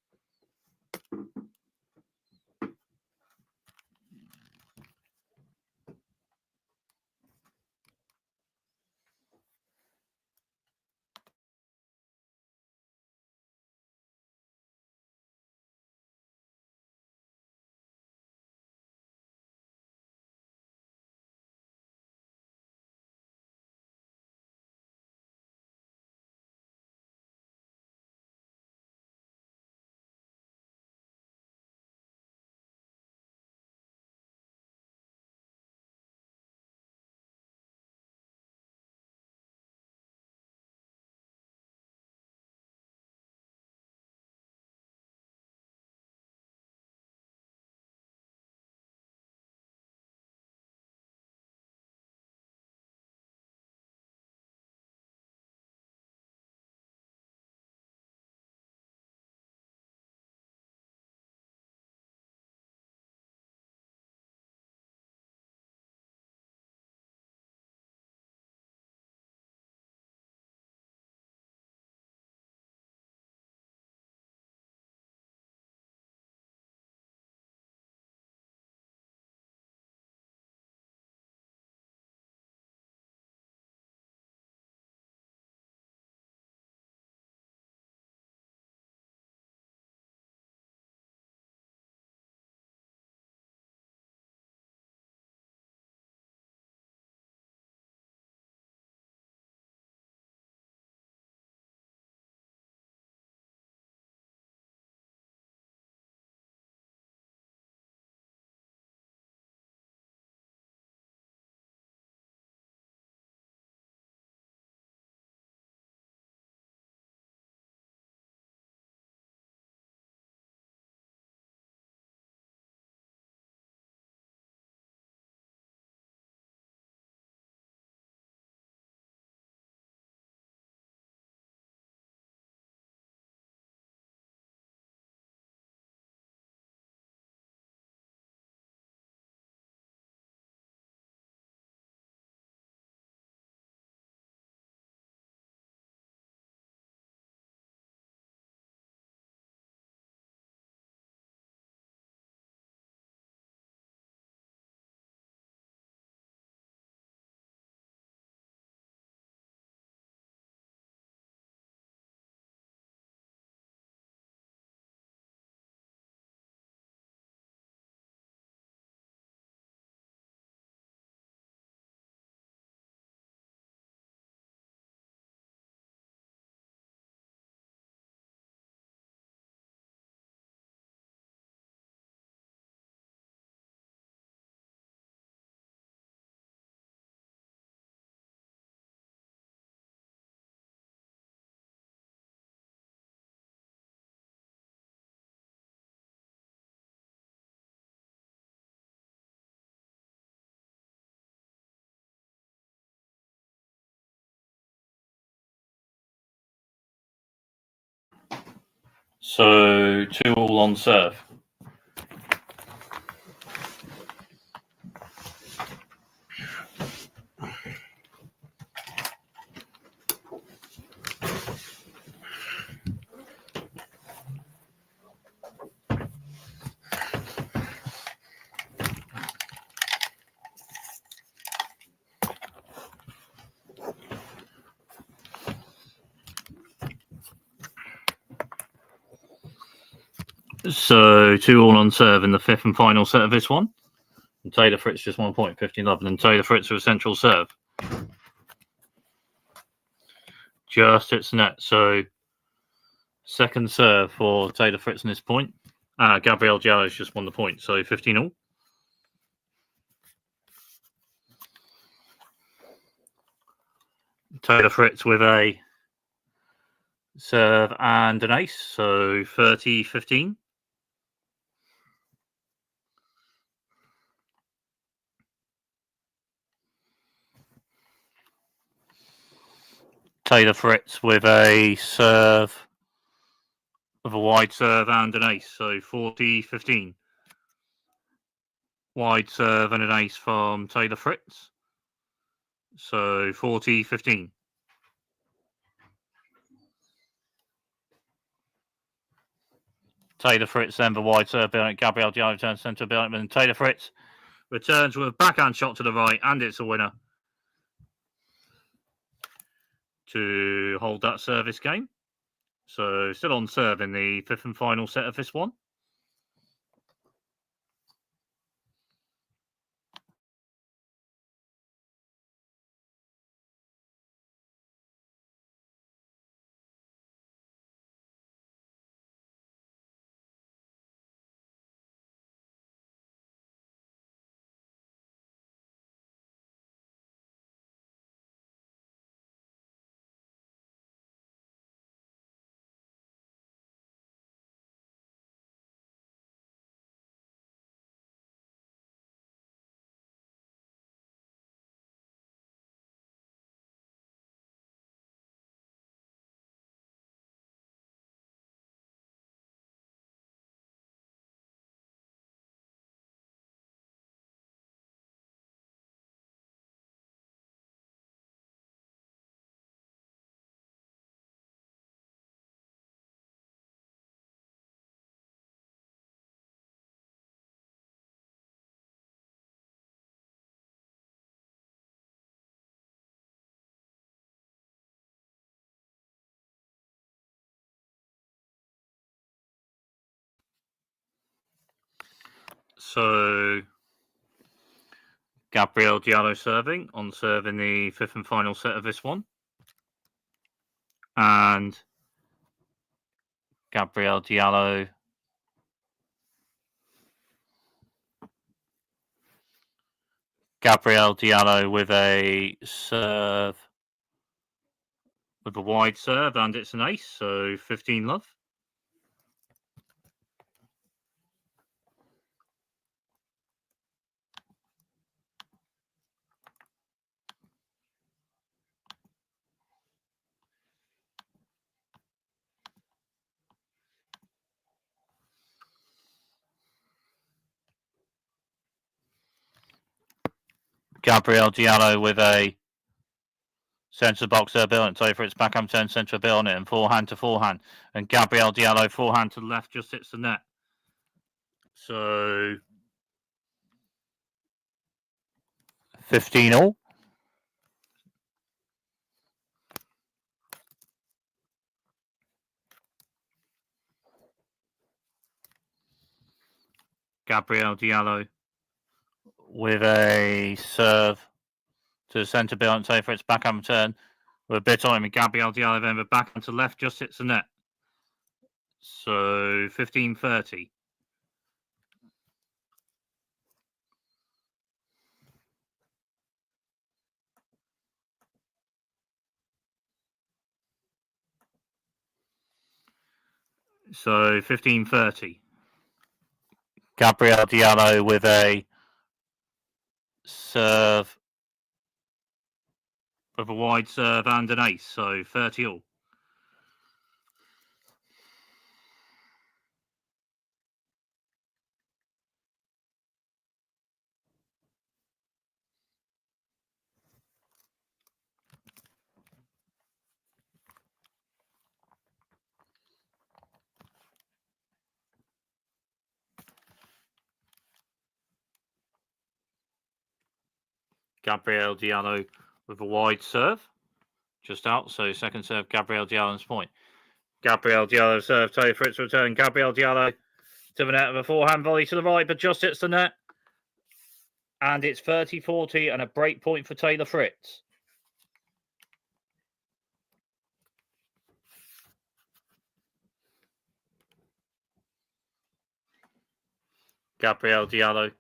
So 2-all on serve. So 2-all on serve in the fifth and final set of this one. And Taylor Fritz just 1 point, 15-11. And Taylor Fritz with a central serve. Just hits the net. So second serve for Taylor Fritz in this point. Gabrielle Dio has just won the point. So 15-all. Taylor Fritz with a serve and an ace. So 30-15. Taylor Fritz with a serve, with a wide serve and an ace, so 40-15. Wide serve and an ace from Taylor Fritz, so 40-15. Taylor Fritz then the wide serve, Gabrielle Dio returns centre Billington, and Taylor Fritz returns with a backhand shot to the right, and it's a winner to hold that service game. So still on serve in the fifth and final set of this one. So Gabrielle Dio serving, on serve in the fifth and final set of this one. And Gabrielle Dio with a serve, with a wide serve, and it's an ace, so 15-love. Gabrielle Dio with a centre box serve bill, and Taylor Fritz backhand turn centre bill on it, and forehand to forehand. And Gabrielle Dio forehand to the left just hits the net. So 15-all. Gabrielle Dio with a serve to the centre bill, and Taylor Fritz backhand turn with a bit on him, and Gabrielle Dio then the backhand to left just hits the net. So 15-30. So 15-30. Gabrielle Dio with a serve, with a wide serve and an ace, so 30-all. Gabrielle Dio with a wide serve. Just out, so second serve, Gabrielle Dio on this point. Gabrielle Dio serve, Taylor Fritz return. Gabrielle Dio to the net with a forehand volley to the right, but just hits the net. And it's 30-40 and a break point for Taylor Fritz. Gabrielle Dio.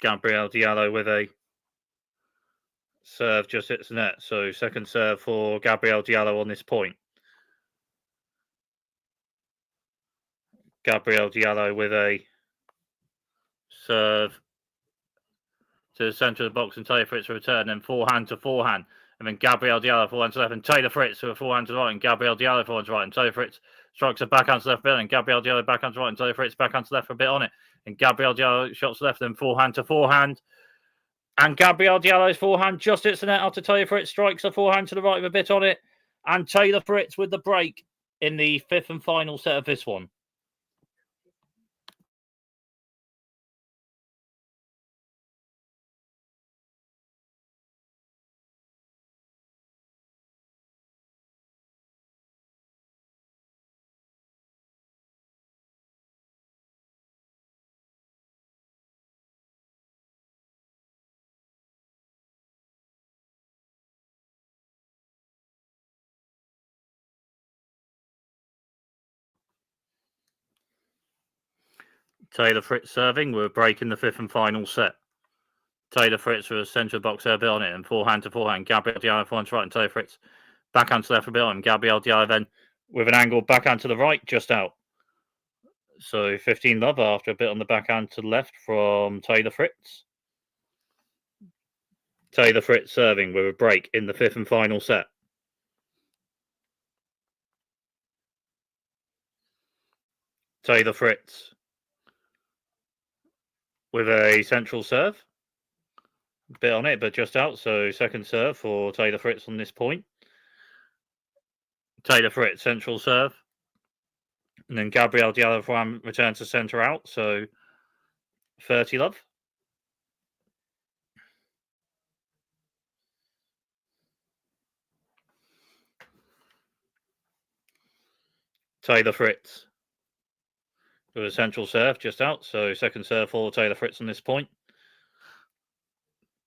Gabrielle Dio with a serve, just hits the net. So second serve for Gabrielle Dio on this point. Gabrielle Dio with a serve to the centre of the box and Taylor Fritz to return, and forehand to forehand. And then Gabrielle Dio forehand to left, and Taylor Fritz to a forehand to the right, and Gabrielle Dio forehand to right, and Taylor Fritz strikes a backhand to left bit, and Gabrielle Dio backhand to right, and Taylor Fritz backhand to left for a bit on it. And Gabrielle Dio shots left, then forehand to forehand. And Gabrielle Dio's forehand just hits the net after Taylor Fritz strikes a forehand to the right with a bit on it. And Taylor Fritz with the break in the fifth and final set of this one. Taylor Fritz serving with a break in the fifth and final set. Taylor Fritz with a centre box a bit on it, and forehand to forehand. Gabrielle Dio forehand to right, and Taylor Fritz backhand to left a bit on. Gabrielle Dio then with an angle backhand to the right, just out. So 15-love after a bit on the backhand to the left from Taylor Fritz. Taylor Fritz serving with a break in the fifth and final set. Taylor Fritz with a central serve. A bit on it, but just out. So second serve for Taylor Fritz on this point. Taylor Fritz, central serve. And then Gabrielle Dio forehand returns to centre out. So 30-love. Taylor Fritz with a central serve just out. So second serve for Taylor Fritz on this point.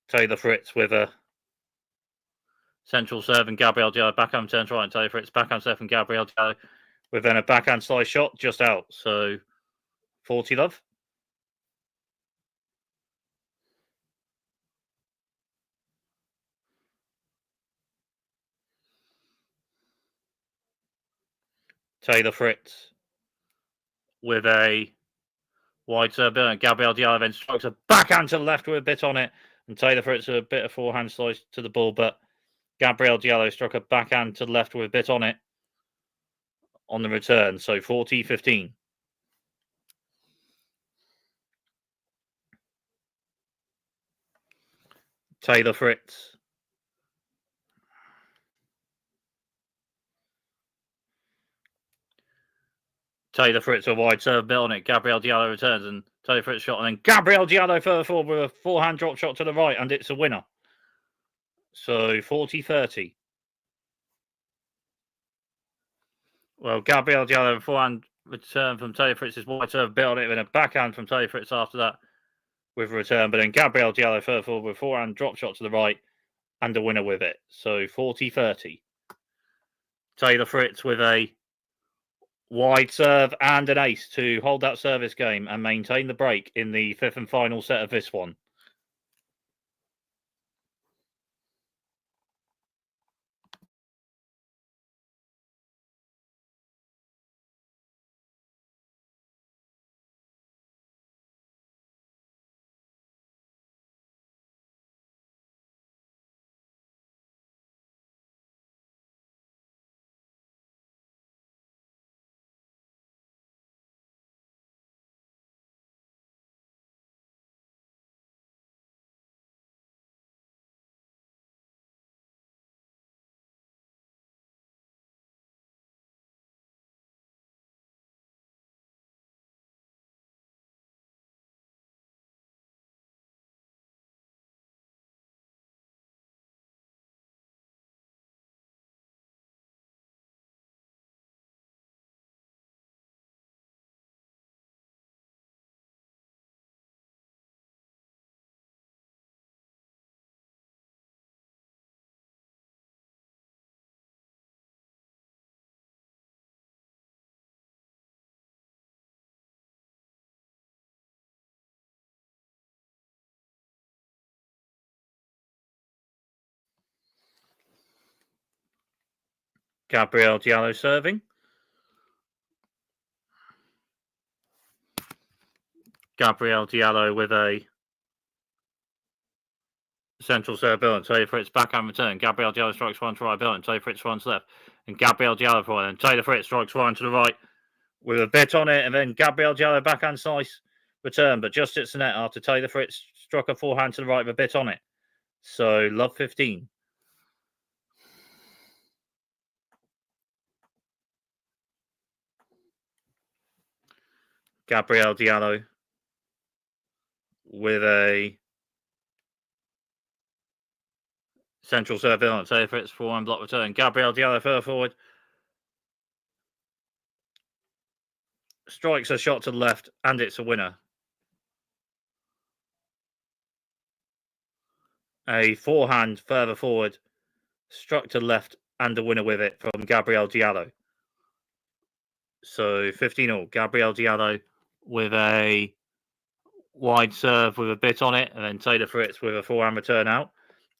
Taylor Fritz with a central serve, and Gabrielle Dio backhand turns right, and Taylor Fritz backhand serve, and Gabrielle Dio with then a backhand slice shot just out. So 40-love. Taylor Fritz with a wide serve, and Gabrielle Dio then strikes a backhand to the left with a bit on it, and Taylor Fritz with a bit of forehand slice to the ball, but Gabrielle Dio struck a backhand to the left with a bit on it on the return. So 40-15. Taylor Fritz. Taylor Fritz a wide serve, bit on it. Gabrielle Dio returns, and Taylor Fritz shot, and then Gabrielle Dio further forward with a forehand drop shot to the right, and it's a winner. So 40-30. Well, Gabrielle Dio forehand return from Taylor Fritz's wide serve, bit on it, and a backhand from Taylor Fritz after that with a return. But then Gabrielle Dio further forward with a forehand drop shot to the right, and a winner with it. So 40-30. Taylor Fritz with a wide serve and an ace to hold that service game and maintain the break in the fifth and final set of this one. Gabrielle Dio serving. Gabrielle Dio with a central serve bill and Taylor Fritz backhand return. Gabrielle Dio strikes one to right bill and Taylor Fritz runs left. And Gabrielle Dio for one. And Taylor Fritz strikes one to the right with a bit on it. And then Gabrielle Dio backhand slice return, but just hits the net after Taylor Fritz struck a forehand to the right with a bit on it. So love 15. Gabrielle Dio with a central serve bill and Taylor Fritz forehand block return. Gabrielle Dio further forward. Strikes a shot to the left and it's a winner. A forehand further forward, struck to the left and a winner with it from Gabrielle Dio. So 15-all. Gabrielle Dio with a wide serve with a bit on it, and then Taylor Fritz with a forehand return out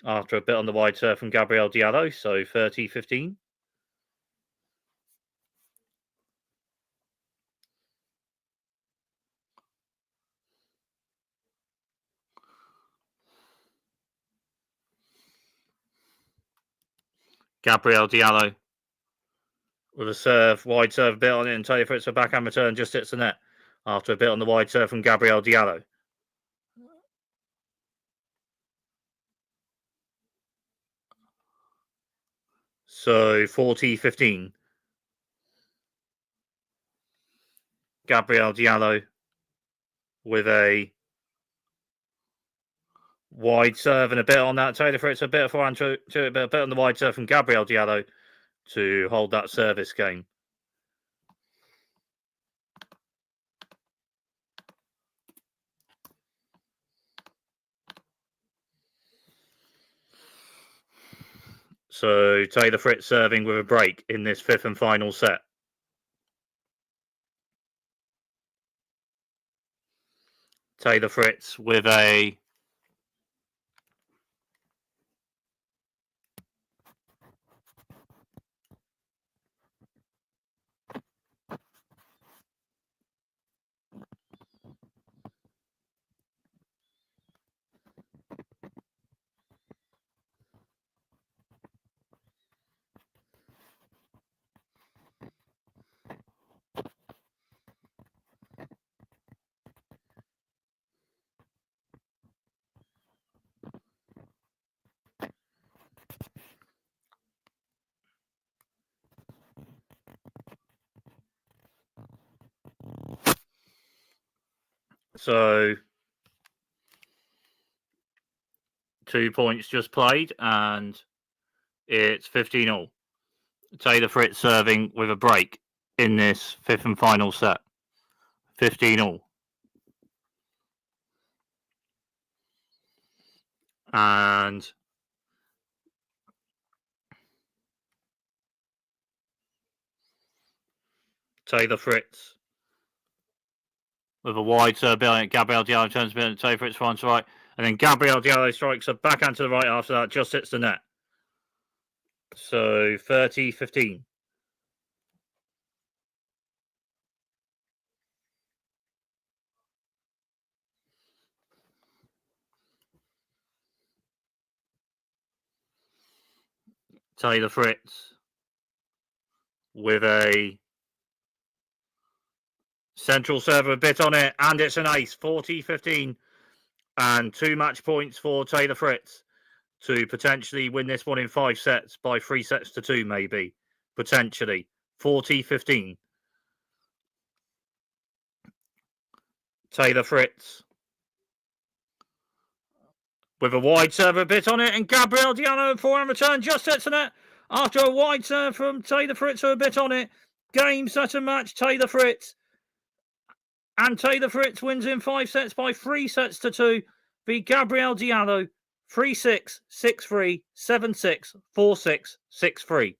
after a bit on the wide serve from Gabrielle Dio. So 30-15. Gabrielle Dio with a serve, wide serve, bit on it, and Taylor Fritz a backhand return just hits the net after a bit on the wide serve from Gabrielle Dio. So 40-15. Gabrielle Dio with a wide serve and a bit on that. Taylor Fritz a bit of forehand to it, but a bit on the wide serve from Gabrielle Dio to hold that service game. So Taylor Fritz serving with a break in this fifth and final set. Taylor Fritz with a So 2 points just played, and it's 15-all. Taylor Fritz serving with a break in this fifth and final set. 15-all. And Taylor Fritz with a wide serve behind Gabrielle Dio turns behind Taylor Fritz runs right, and then Gabrielle Dio strikes a backhand to the right after that, just hits the net. So 30-15. Taylor Fritz with a central serve, a bit on it, and it's an ace. 40-15, and 2 match points for Taylor Fritz to potentially win this one in 5 sets by 3-2, maybe. Potentially. 40-15. Taylor Fritz with a wide serve, a bit on it, and Gabrielle Dio forehand return just hits the net after a wide serve from Taylor Fritz with a bit on it. Game, set and match, Taylor Fritz. And Taylor Fritz wins in 5 sets by 3-2. Beat Gabrielle Dio 3-6, 6-3, 7-6, 4-6, 6-3.